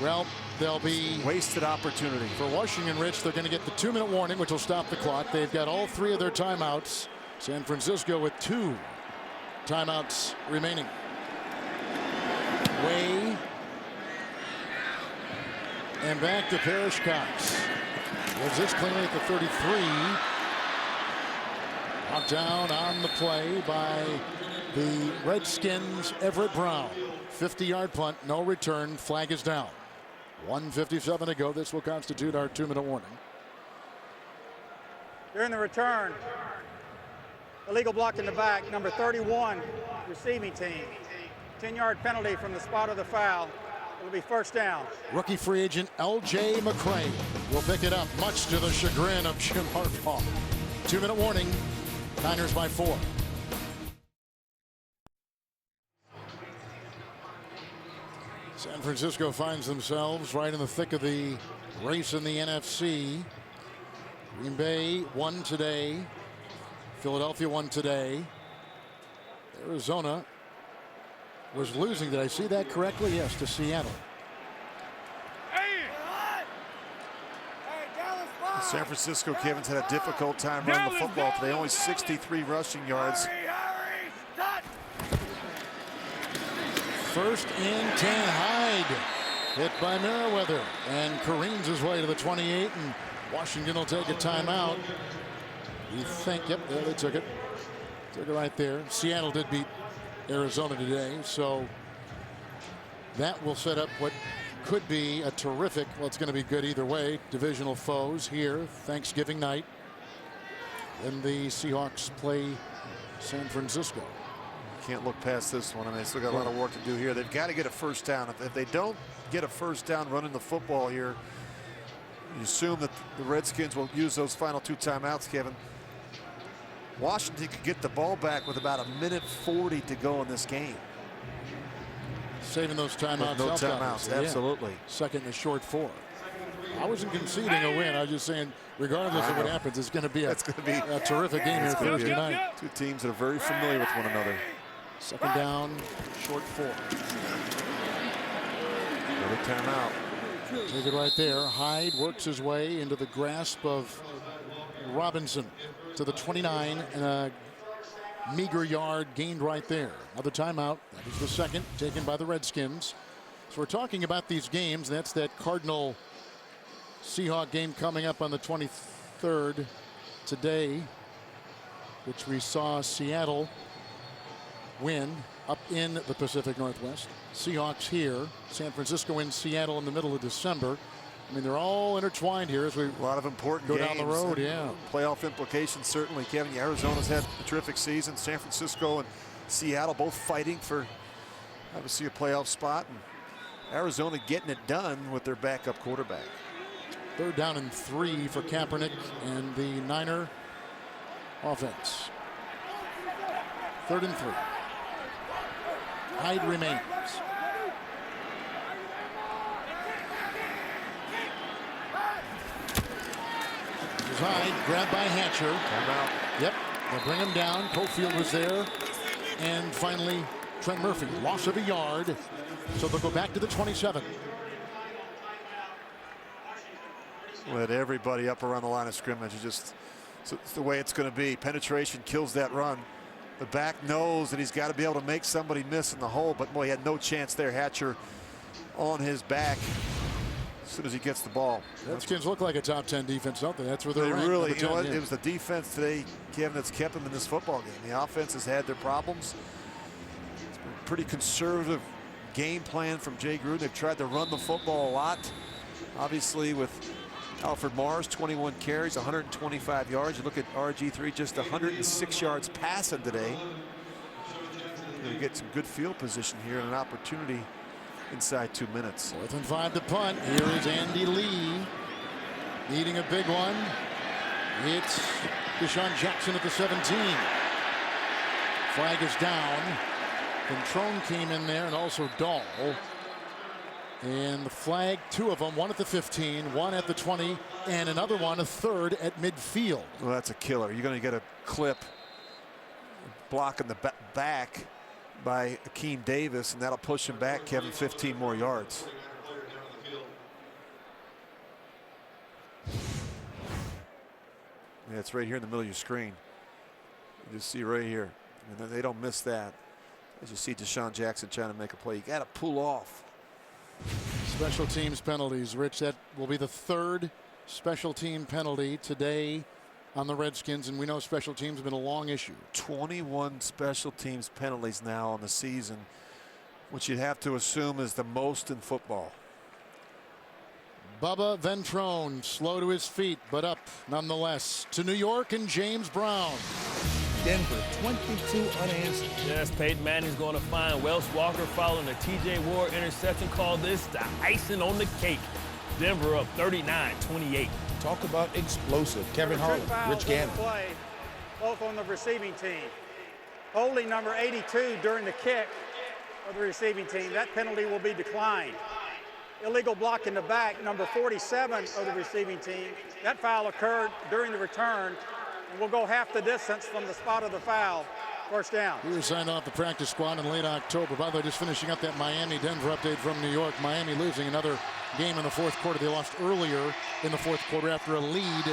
well, they'll be wasted opportunity for Washington. Rich, they're going to get the 2-minute warning, which will stop the clock. They've got all 3 of their timeouts. San Francisco with 2 timeouts remaining. Way and back to Parrish Cox. Was this cleanly at the 33? Knocked down on the play by the Redskins. Everett Brown. 50-yard punt, no return. Flag is down. 1:57 to go. This will constitute our 2-minute warning. During the return, illegal block in the back, number 31, receiving team. 10-yard penalty from the spot of the foul. It'll be 1st down. Rookie free agent L.J. McCray will pick it up, much to the chagrin of Jim Harbaugh. 2-minute warning. Niners by 4. San Francisco finds themselves right in the thick of the race in the NFC. Green Bay won today. Philadelphia won today. Arizona was losing. Did I see that correctly? Yes, to Seattle. San Francisco, Kevin's had a difficult time running the football today. Only 63 rushing yards. 1st and 10. Hyde hit by Merriweather and careens his way to the 28, and Washington will take a timeout. You think, yep, there they took it. Took it right there. Seattle did beat Arizona today, so that will set up what could be a terrific, well, it's going to be good either way, divisional foes here Thanksgiving night. Then the Seahawks play San Francisco. Can't look past this one. I mean, they still got a lot of work to do here. They've got to get a 1st down. If they don't get a 1st down running the football here, you assume that the Redskins will use those final 2 timeouts, Kevin. Washington could get the ball back with about 1:40 to go in this game. Saving those timeouts. No timeouts, absolutely. Yeah. 2nd and a short 4. I wasn't conceding a win. I was just saying, regardless of what happens, it's going to be a terrific game here Thursday night. 2 teams that are very familiar with one another. 2nd down, short 4. Another timeout. Take it right there. Hyde works his way into the grasp of Robinson to the 29, and a meager yard gained right there. Another timeout. That is the 2nd taken by the Redskins. So we're talking about these games. That's that Cardinal Seahawk game coming up on the 23rd today, which we saw Seattle win up in the Pacific Northwest. Seahawks here, San Francisco in Seattle in the middle of December. I mean, they're all intertwined here as we a lot of important go games down the road. Yeah, playoff implications certainly. Kevin, Arizona's had a terrific season. San Francisco and Seattle both fighting for obviously a playoff spot, and Arizona getting it done with their backup quarterback. 3rd down and 3 for Kaepernick and the Niner offense. 3rd and 3. Hyde remains. Hyde grabbed by Hatcher. Timeout. Yep, they'll bring him down. Cofield was there. And finally, Trent Murphy, loss of a yard. So they'll go back to the 27. With everybody up around the line of scrimmage, it's the way it's going to be. Penetration kills that run. The back knows that he's got to be able to make somebody miss in the hole, but boy, he had no chance there. Hatcher on his back as soon as he gets the ball. Redskins look like a top 10 defense, don't they? That's where they're ranked. Really, you know what? It was the defense today, Kevin, that's kept them in this football game. The offense has had their problems. It's been a pretty conservative game plan from Jay Gruden. They've tried to run the football a lot. Obviously, with Alfred Morris, 21 carries, 125 yards. You look at RG3, just 106 yards passing today. Going to get some good field position here and an opportunity inside 2 minutes. 4th and 5 to punt. Here is Andy Lee needing a big one. It's Deshaun Jackson at the 17. Flag is down. Ventrone came in there, and also Dahl. And the flag, two of them, one at the 15, one at the 20, and another one, a third at midfield. Well, that's a killer. You're going to get a clip blocking the back by Akeem Davis, and that'll push him back, Kevin, 15 more yards. Yeah, it's right here in the middle of your screen. You just see right here. And they don't miss that. As you see Deshaun Jackson trying to make a play, you got to pull off. Special teams penalties, Rich. That will be the third special team penalty today on the Redskins, and we know special teams have been a long issue. 21 special teams penalties now on the season, which you'd have to assume is the most in football. Bubba Ventrone slow to his feet, but up nonetheless. To New York and James Brown. Denver, 22 unanswered. Yes, Peyton Manning's going to find Wells Walker following a T.J. Ward interception. Call this the icing on the cake. Denver up 39-28. Talk about explosive. Kevin Harlan, Rich Gannon. Play, both on the receiving team. Holding number 82 during the kick of the receiving team. That penalty will be declined. Illegal block in the back, number 47 of the receiving team. That foul occurred during the return, and will go half the distance from the spot of the foul. First down. He was signed off the practice squad in late October. By the way, just finishing up that Miami-Denver update from New York. Miami losing another game in the fourth quarter. They lost earlier in the fourth quarter after a lead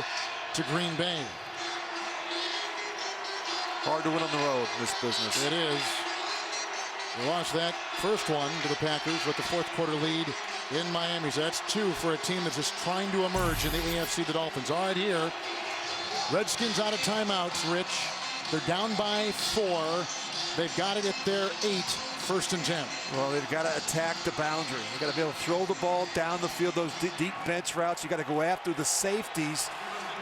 to Green Bay. Hard to win on the road in this business. It is. They lost that first one to the Packers with the fourth quarter lead in Miami. So that's two for a team that's just trying to emerge in the AFC, the Dolphins. All right, here. Redskins out of timeouts, Rich. They're down by 4. They've got it at their 8, first and 10. Well, they've got to attack the boundary. They've got to be able to throw the ball down the field, those deep bench routes. You got to go after the safeties.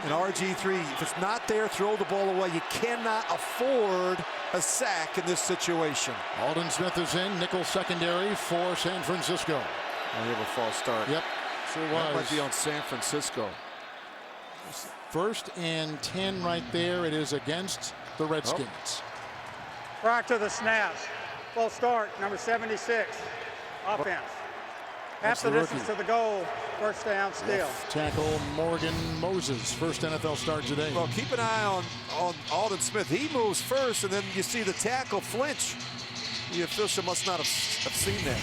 And RG3, if it's not there, throw the ball away. You cannot afford a sack in this situation. Aldon Smith is in, nickel secondary for San Francisco. Oh, you have a false start. Yep, sure was. That might be on San Francisco. First and 10 right there. It is against the Redskins. Prior to the snap, full start, number 76, offense. Half the distance to the goal, first down still. Left tackle Morgan Moses, first NFL start today. Well, keep an eye on Aldon Smith. He moves first, and then you see the tackle flinch. The official must not have seen that.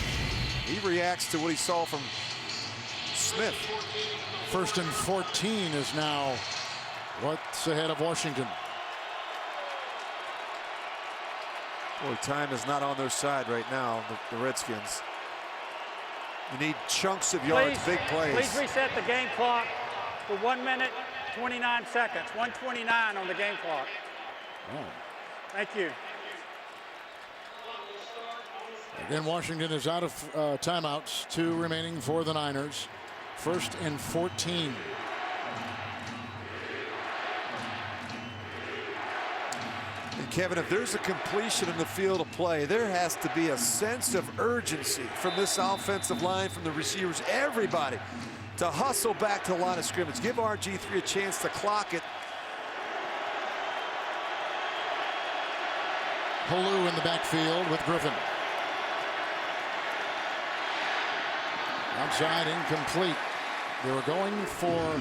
He reacts to what he saw from Smith. First and 14 is now what's ahead of Washington. Boy, time is not on their side right now, the Redskins. You need chunks of yards, big plays. Please reset the game clock to 1 minute, 29 seconds. 1:29 on the game clock. Oh. Thank you. Again, Washington is out of timeouts. 2 remaining for the Niners. First and 14. And Kevin, if there's a completion in the field of play, there has to be a sense of urgency from this offensive line, from the receivers, everybody, to hustle back to the line of scrimmage. Give RG3 a chance to clock it. Palu in the backfield with Griffin. Outside, incomplete. They were going for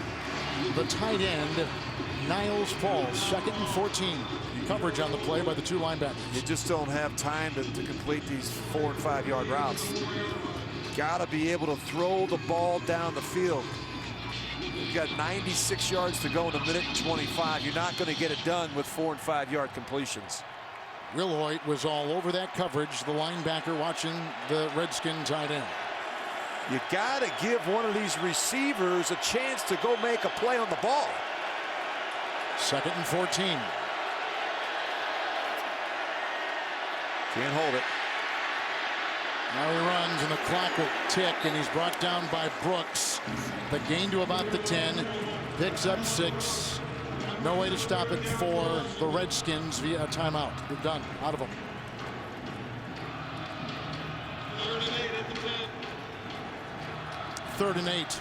the tight end, Niles Paul, 2nd and 14. Coverage on the play by the 2 linebackers. You just don't have time to complete these 4- and 5-yard routes. Got to be able to throw the ball down the field. You've got 96 yards to go in 1:25. You're not going to get it done with 4- and 5-yard completions. Wilhoit was all over that coverage, the linebacker watching the Redskin tight end. You got to give one of these receivers a chance to go make a play on the ball. 2nd and 14. Can't hold it. Now he runs, and the clock will tick, and he's brought down by Brooks. The gain to about the 10, picks up 6. No way to stop it for the Redskins via a timeout. They're done, out of them. Third and 8.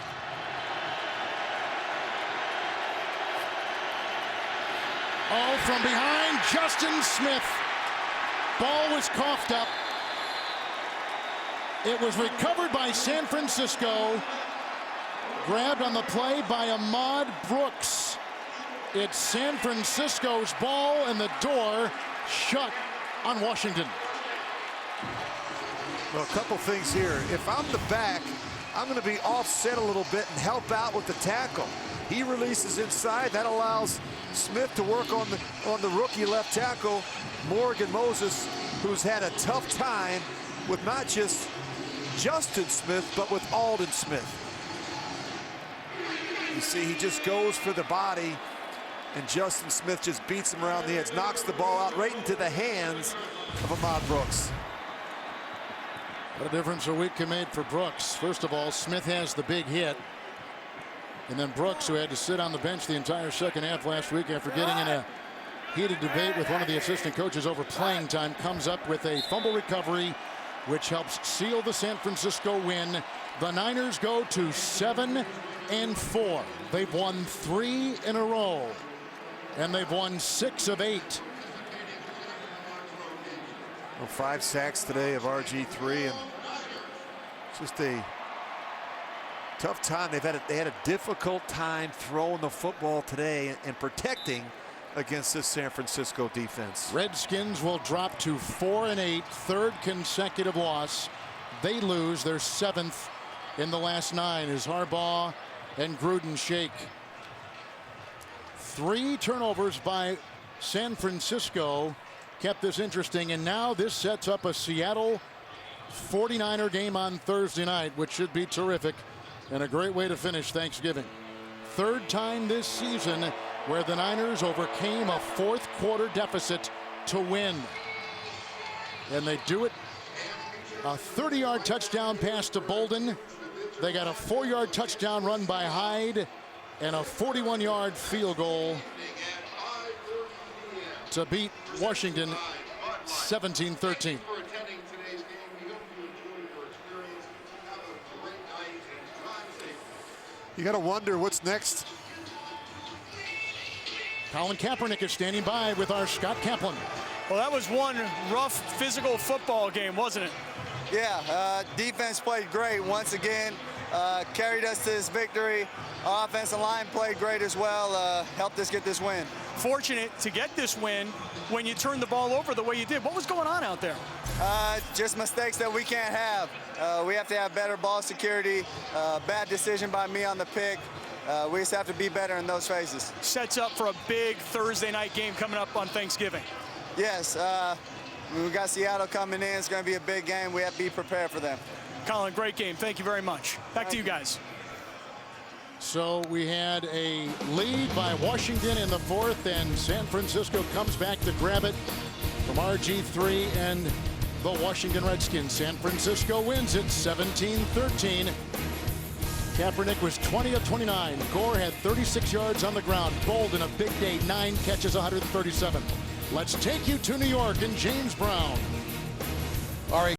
Oh, from behind, Justin Smith. ball was coughed up. It was recovered by San Francisco. Grabbed on the play by Ahmad Brooks. It's San Francisco's ball, and the door shut on Washington. Well, a couple things here. If I'm the back, I'm going to be offset a little bit and help out with the tackle. He releases inside. That allows Smith to work on the rookie left tackle, Morgan Moses, who's had a tough time with not just Justin Smith, but with Aldon Smith. You see, he just goes for the body, and Justin Smith just beats him around the edge, knocks the ball out right into the hands of Ahmad Brooks. What a difference a week can make for Brooks. First of all, Smith has the big hit. And then Brooks, who had to sit on the bench the entire second half last week after getting in a heated debate with one of the assistant coaches over playing time, comes up with a fumble recovery, which helps seal the San Francisco win. The Niners go to 7-4. They've won 3 in a row, and they've won 6 of 8. Well, 5 sacks today of RG3, and just a tough time. They had a difficult time throwing the football today and protecting against this San Francisco defense. Redskins will drop to 4-8, third consecutive loss. They lose their 7th in the last 9 as Harbaugh and Gruden shake. 3 turnovers by San Francisco kept this interesting, and now this sets up a Seattle 49er game on Thursday night, which should be terrific and a great way to finish Thanksgiving. 3rd time this season where the Niners overcame a 4th quarter deficit to win. And they do it. A 30-yard touchdown pass to Bolden. They got a 4-yard touchdown run by Hyde and a 41-yard field goal to beat Washington 17-13. You got to wonder what's next. Colin Kaepernick is standing by with our Scott Kaplan. Well, that was one rough physical football game, wasn't it? Yeah, defense played great once again. Carried us to this victory. Our offensive line played great as well. Helped us get this win. Fortunate to get this win when you turned the ball over the way you did. What was going on out there? Just mistakes that we can't have. We have to have better ball security. Bad decision by me on the pick. We just have to be better in those phases. Sets up for a big Thursday night game coming up on Thanksgiving. Yes, we got Seattle coming in. It's going to be a big game. We have to be prepared for them. Colin, great game. Thank you very much. Back to you guys. So we had a lead by Washington in the 4th, and San Francisco comes back to grab it from RG3 and the Washington Redskins. San Francisco wins it 17-13. Kaepernick was 20 of 29. Gore had 36 yards on the ground. Bolden, a big day, 9 catches, 137. Let's take you to New York and James Brown. All right.